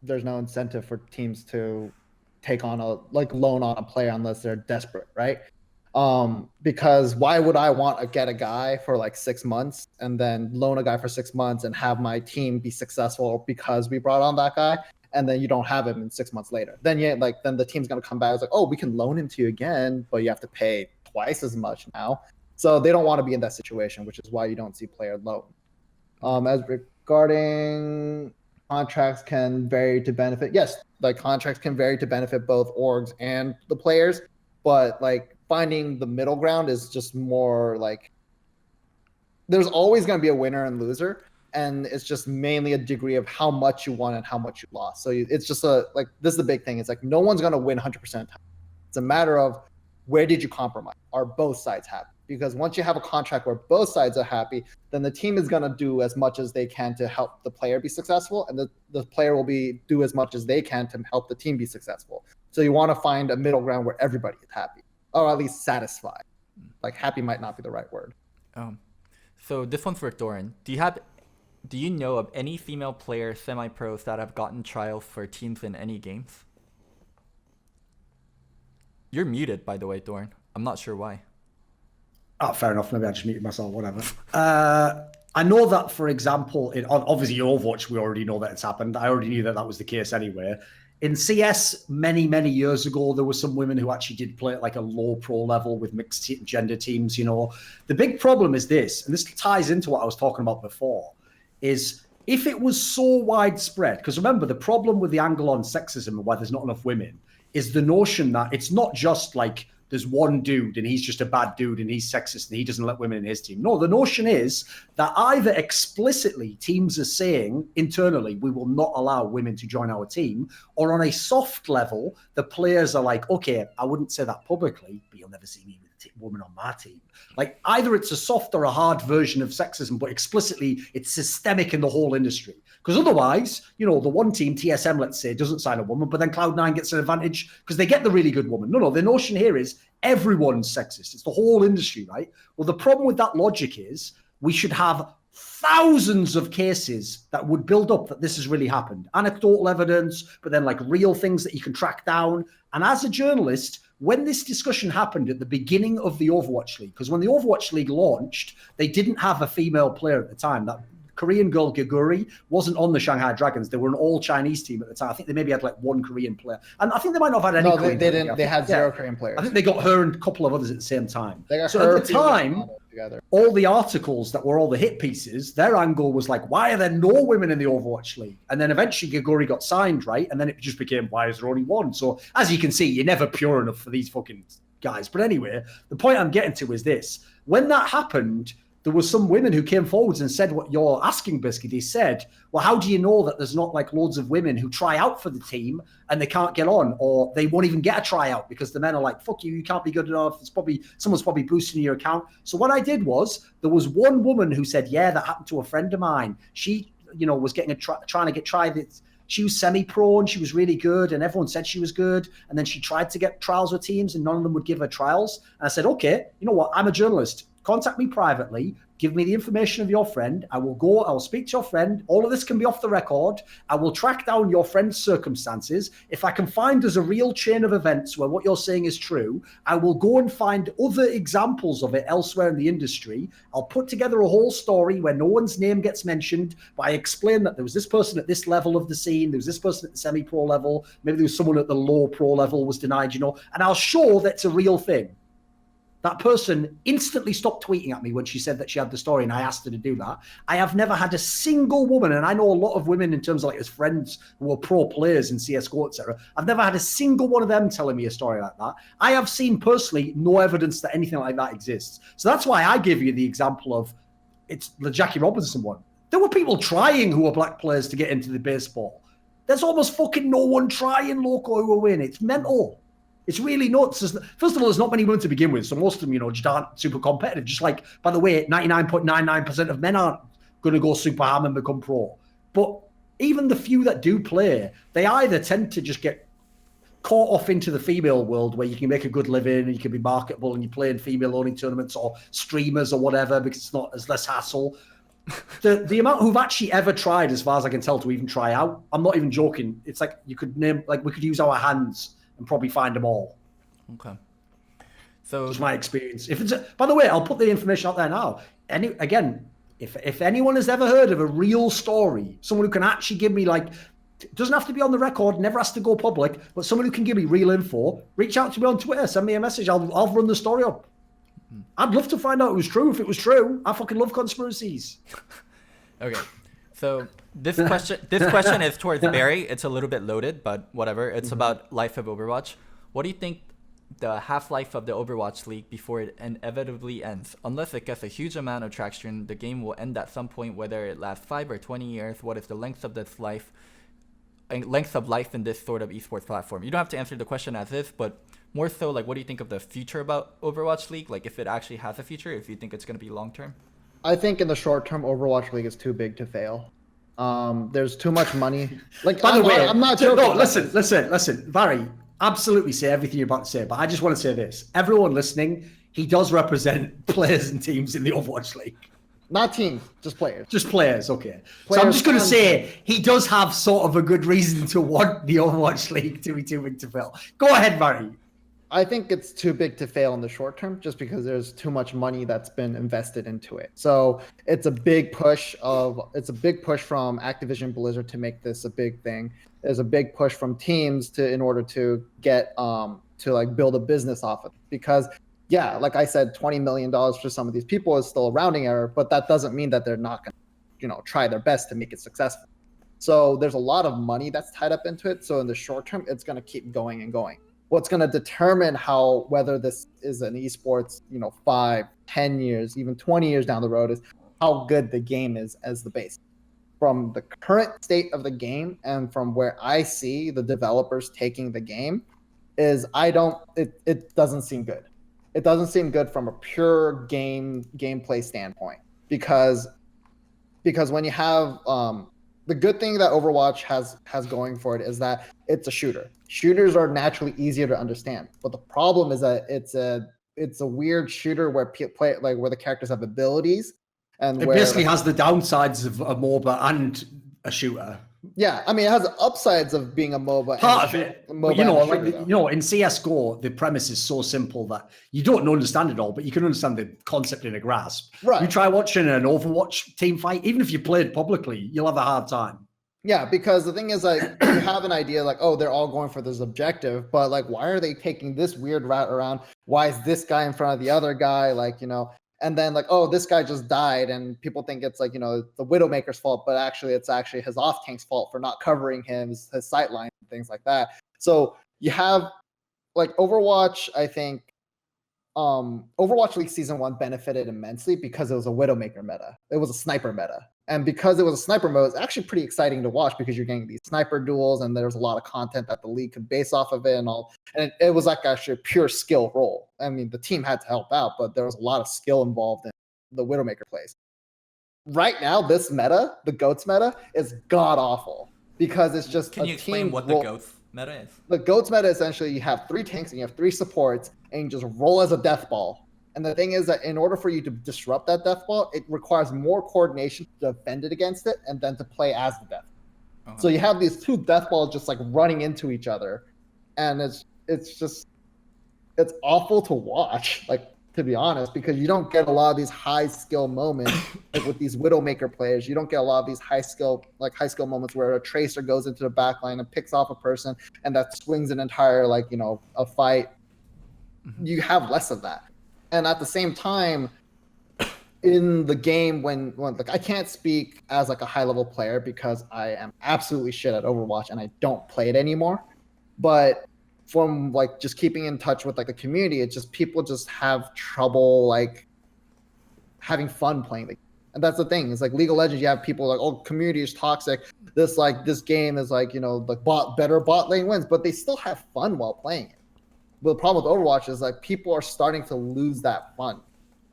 there's no incentive for teams to take on a loan on a player unless they're desperate, right? Because why would I want to get a guy for like 6 months and then loan a guy for 6 months and have my team be successful because we brought on that guy, and then you don't have him in 6 months later? Then then the team's gonna come back. It's like, oh, we can loan him to you again, but you have to pay twice as much now. So they don't want to be in that situation, which is why you don't see player loan. As regarding contracts can vary to benefit, yes, like contracts can vary to benefit both orgs and the players, but like finding the middle ground is just more like there's always going to be a winner and loser, and it's just mainly a degree of how much you won and how much you lost. So it's just this is the big thing. It's like no one's going to win 100% of the time. It's a matter of where did you compromise? Are both sides happy? Because once you have a contract where both sides are happy, then the team is going to do as much as they can to help the player be successful, and the player will do as much as they can to help the team be successful. So you want to find a middle ground where everybody is happy, or at least satisfied. Like happy might not be the right word. So this one's for Doran. Do you know of any female players, semi-pros, that have gotten trials for teams in any games? You're muted, by the way, Doran. I'm not sure why. Oh, fair enough. Maybe I just muted myself, whatever. I know that, for example, obviously in Overwatch, we already know that it's happened. I already knew that that was the case anyway. In CS, many, many years ago, there were some women who actually did play at like a low pro level with mixed gender teams, you know. The big problem is this, and this ties into what I was talking about before, is if it was so widespread, because remember, the problem with the angle on sexism and why there's not enough women is the notion that it's not just like there's one dude and he's just a bad dude and he's sexist and he doesn't let women in his team. No, the notion is that either explicitly teams are saying internally, we will not allow women to join our team, or on a soft level, the players are like, okay, I wouldn't say that publicly, but you'll never see me with a woman on my team. Like either it's a soft or a hard version of sexism, but explicitly it's systemic in the whole industry. Because otherwise, you know, the one team, TSM, let's say, doesn't sign a woman, but then Cloud9 gets an advantage because they get the really good woman. No, the notion here is everyone's sexist. It's the whole industry, right? Well, the problem with that logic is we should have thousands of cases that would build up that this has really happened. Anecdotal evidence, but then like real things that you can track down. And as a journalist, when this discussion happened at the beginning of the Overwatch League, because when the Overwatch League launched, they didn't have a female player at the time. That Korean girl Gaguri wasn't on the Shanghai Dragons. They were an all Chinese team at the time. I think they maybe had like one Korean player. And I think they might not have had any Korean they didn't. They had zero Korean players. I think they got her and a couple of others at the same time. So at the time, all the articles that were all the hit pieces, their angle was like, why are there no women in the Overwatch League? And then eventually Gaguri got signed, right? And then it just became, why is there only one? So as you can see, you're never pure enough for these fucking guys. But anyway, the point I'm getting to is this. When that happened, there were some women who came forwards and said what you're asking, Biscuit. They said, well, how do you know that there's not like loads of women who try out for the team and they can't get on, or they won't even get a tryout because the men are like, fuck you, you can't be good enough. Someone's probably boosting your account. So what I did was there was one woman who said, yeah, that happened to a friend of mine. She, you know, was getting trying to get tried. she was semi-pro and she was really good and everyone said she was good. And then she tried to get trials with teams and none of them would give her trials. And I said, okay, you know what? I'm a journalist. Contact me privately. Give me the information of your friend. I will speak to your friend. All of this can be off the record. I will track down your friend's circumstances. If I can find there's a real chain of events where what you're saying is true, I will go and find other examples of it elsewhere in the industry. I'll put together a whole story where no one's name gets mentioned, but I explain that there was this person at this level of the scene, there was this person at the semi-pro level, maybe there was someone at the low pro level was denied, and I'll show that it's a real thing. That person instantly stopped tweeting at me when she said that she had the story and I asked her to do that. I have never had a single woman, and I know a lot of women in terms of like as friends who are pro players in CSGO, etc. I've never had a single one of them telling me a story like that. I have seen personally no evidence that anything like that exists. So that's why I give you the example of it's the Jackie Robinson one. There were people trying who were black players to get into the baseball. There's almost fucking no one trying Loco who will win. It's mental. It's really nuts. First of all, there's not many women to begin with, so most of them, just aren't super competitive. Just like, by the way, 99.99% of men aren't going to go super ham and become pro. But even the few that do play, they either tend to just get caught off into the female world where you can make a good living and you can be marketable and you play in female-only tournaments or streamers or whatever because it's not as less hassle. The amount who've actually ever tried, as far as I can tell, to even try out, I'm not even joking. It's like we could use our hands and probably find them all. Okay. So just my experience. By the way, I'll put the information out there now. If anyone has ever heard of a real story, someone who can actually give me doesn't have to be on the record, never has to go public, but someone who can give me real info, reach out to me on Twitter, send me a message. I'll run the story up. I'd love to find out it was true. If it was true, I fucking love conspiracies. Okay. So this question is towards Barry. It's a little bit loaded, but whatever. It's about life of Overwatch. What do you think the half-life of the Overwatch League before it inevitably ends? Unless it gets a huge amount of traction, the game will end at some point, whether it lasts 5 or 20 years. What is the length of life in this sort of esports platform? You don't have to answer the question as is, but more so, what do you think of the future about Overwatch League? If it actually has a future, if you think it's going to be long-term? I think in the short term, Overwatch League is too big to fail. There's too much money. By the way, I'm not joking. No, listen, Barry. Absolutely say everything you're about to say, but I just want to say this: everyone listening, he does represent players and teams in the Overwatch League. Not teams, just players. Just players, okay. So I'm just going to say he does have sort of a good reason to want the Overwatch League to be too big to fail. Go ahead, Barry. I think it's too big to fail in the short term just because there's too much money that's been invested into it. So it's a big push from Activision Blizzard to make this a big thing. There's a big push from teams in order to get to build a business off of it. Because like I said, $20 million for some of these people is still a rounding error, but that doesn't mean that they're not going to try their best to make it successful. So there's a lot of money that's tied up into it. So in the short term, it's going to keep going and going. What's going to determine whether this is an esports, 5, 10 years, even 20 years down the road is how good the game is as the base. From the current state of the game and from where I see the developers taking the game is it doesn't seem good. It doesn't seem good from a pure gameplay standpoint because when you have the good thing that Overwatch has going for it is that it's a shooter. Shooters are naturally easier to understand, but the problem is that it's a weird shooter where where the characters have abilities, and it basically has the downsides of a MOBA and a shooter. Yeah, I mean, it has the upsides of being a MOBA. Part of it, but in CS:GO, the premise is so simple that you don't understand it all, but you can understand the concept in a grasp. Right. You try watching an Overwatch team fight, even if you played publicly, you'll have a hard time. Yeah, because the thing is, you have an idea they're all going for this objective, but why are they taking this weird route around? Why is this guy in front of the other guy? And then this guy just died, and people think it's the Widowmaker's fault, but it's actually his off tank's fault for not covering his sight line and things like that. So you have Overwatch. I think Overwatch League Season 1 benefited immensely because it was a Widowmaker meta. It was a sniper meta. And because it was a sniper mode, it's actually pretty exciting to watch because you're getting these sniper duels and there's a lot of content that the league could base off of it and all. And it was actually a pure skill role. I mean, the team had to help out, but there was a lot of skill involved in the Widowmaker plays. Right now, this meta, the GOATS meta, is god awful because it's just Can a you explain team what the GOATs meta is? The GOAT's meta, essentially, you have 3 tanks and you have 3 supports, and you just roll as a death ball. And the thing is that in order for you to disrupt that death ball, it requires more coordination to defend it against it and then to play as the death. So you have these 2 death balls just like running into each other, and it's awful to watch, like, to be honest, because you don't get a lot of these high skill moments like with these Widowmaker players. You don't get a lot of these high skill moments where a tracer goes into the backline and picks off a person and that swings an entire a fight. You have less of that. And at the same time, in the game, when like, I can't speak as like a high level player because I am absolutely shit at Overwatch and I don't play it anymore. But from like just keeping in touch with like the community, it's just people just have trouble like having fun playing the game. And that's the thing. It's like League of Legends, you have people like, oh, community is toxic. This game is like, better bot lane wins, but they still have fun while playing it. But the problem with Overwatch is like people are starting to lose that fun.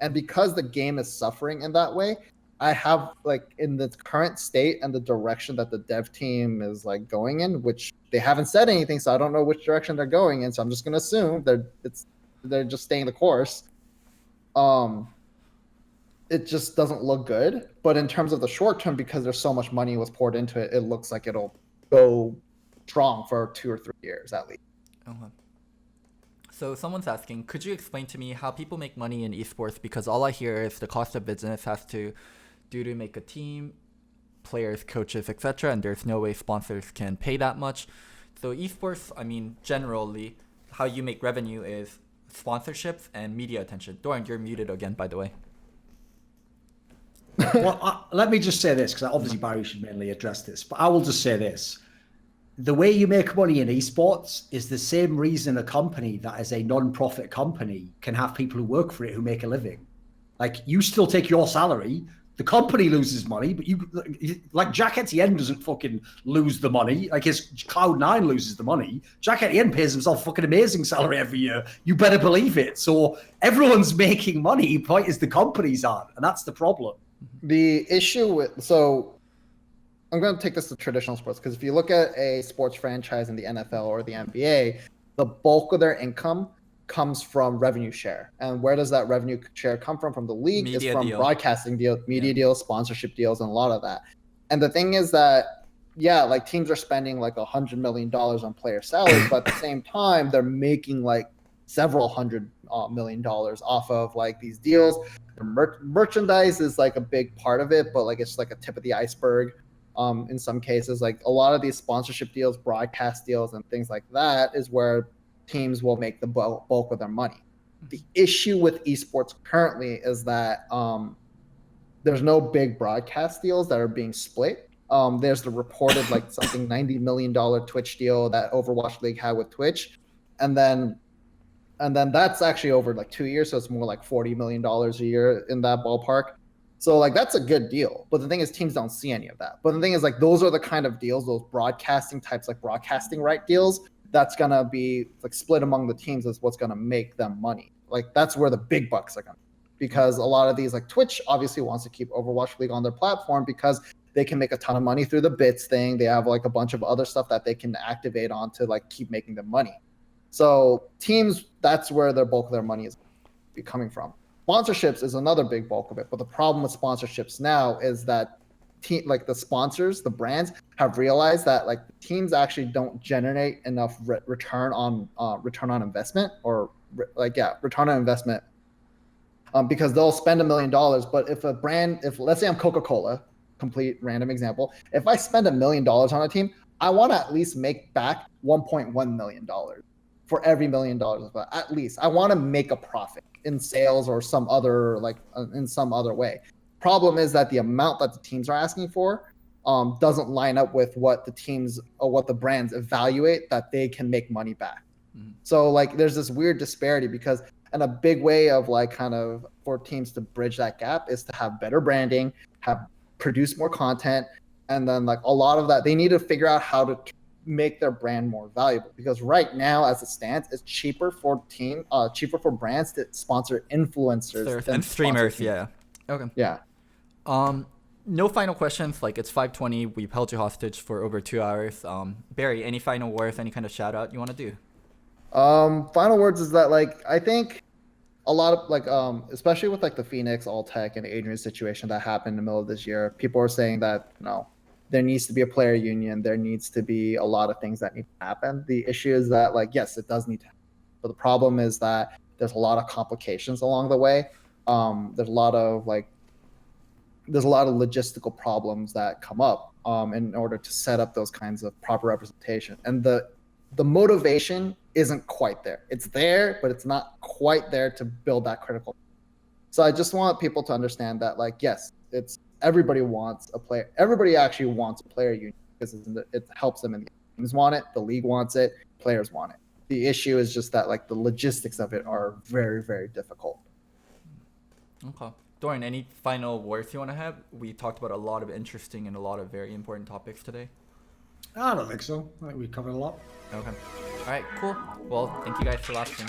And because the game is suffering in that way, I have like in the current state and the direction that the dev team is like going in, which they haven't said anything, so I don't know which direction they're going in. So I'm just gonna assume they're just staying the course. It just doesn't look good. But in terms of the short term, because there's so much money was poured into it, it looks like it'll go strong for 2 or 3 years at least. Okay. So someone's asking, could you explain to me how people make money in esports? Because all I hear is the cost of business has to make a team, players, coaches, etc. And there's no way sponsors can pay that much. So esports, I mean, generally, how you make revenue is sponsorships and media attention. Doran, you're muted again, by the way. Well, let me just say this, because obviously Barry should mainly address this, but I will just say this. The way you make money in esports is the same reason a company that is a non-profit company can have people who work for it who make a living. Like, you still take your salary, the company loses money, but like Jack Etienne doesn't fucking lose the money. Like, his Cloud9 loses the money. Jack Etienne pays himself fucking amazing salary every year. You better believe it. So everyone's making money. Point is the companies aren't, and that's the problem. The issue I'm going to take this to traditional sports, because if you look at a sports franchise in the NFL or the NBA, the bulk of their income comes from revenue share. And where does that revenue share come from? From the league? It's from broadcasting deals, media deals, sponsorship deals, and a lot of that. And the thing is that, yeah, like teams are spending like $100 million on player salaries, but at the same time, they're making like several $100 million off of like these deals. The merchandise is like a big part of it, but like it's like a tip of the iceberg. In some cases, like a lot of these sponsorship deals, broadcast deals, and things like that is where teams will make the bulk of their money. The issue with esports currently is that there's no big broadcast deals that are being split. There's the reported like something $90 million Twitch deal that Overwatch League had with Twitch, and then that's actually over like 2 years, so it's more like $40 million a year in that ballpark. So like that's a good deal, but the thing is teams don't see any of that. But the thing is like those are the kind of deals, those broadcasting types, like broadcasting right deals, that's gonna be like split among the teams is what's gonna make them money. Like that's where the big bucks are gonna be. Because a lot of these, like Twitch obviously wants to keep Overwatch League on their platform because they can make a ton of money through the bits thing. They have like a bunch of other stuff that they can activate on to like keep making them money. So teams, that's where their bulk of their money is coming from. Sponsorships is another big bulk of it, but the problem with sponsorships now is that like the sponsors, the brands have realized that like the teams actually don't generate enough return on investment return on investment, because they'll spend $1 million, but if let's say I'm Coca-Cola, complete random example, if I spend $1 million on a team, I want to at least make back $1.1 million for every $1 million. At least I want to make a profit in sales or some other in some other way. Problem is that the amount that the teams are asking for doesn't line up with what the teams or what the brands evaluate that they can make money back. So like there's this weird disparity, because and a big way of like kind of for teams to bridge that gap is to have better branding, produce more content, and then like a lot of that they need to figure out how to make their brand more valuable, because right now as it stands it's cheaper for brands to sponsor influencers and streamers. Okay. no final questions. Like it's 5:20. We've held you hostage for over 2 hours. Barry, any final words? Any kind of shout out you want to do? Final words is that like I think a lot of like especially with like the Phoenix, All Tech, and Adrian situation that happened in the middle of this year, people are saying that there needs to be a player union. There needs to be a lot of things that need to happen. The issue is that like yes, it does need to happen, but the problem is that there's a lot of complications along the way. There's a lot of logistical problems that come up in order to set up those kinds of proper representation, and the motivation isn't quite there. It's there, but it's not quite there to build that critical. So I just want people to understand that, like, yes, it's everybody wants a player. Everybody actually wants a player union because it helps them, and the teams want it, the league wants it, players want it. The issue is just that, like, the logistics of it are very, very difficult. Okay. Dorian, any final words you want to have? We talked about a lot of interesting and a lot of very important topics today. I don't think so. I think we covered a lot. Okay. All right, cool. Well, thank you guys for watching.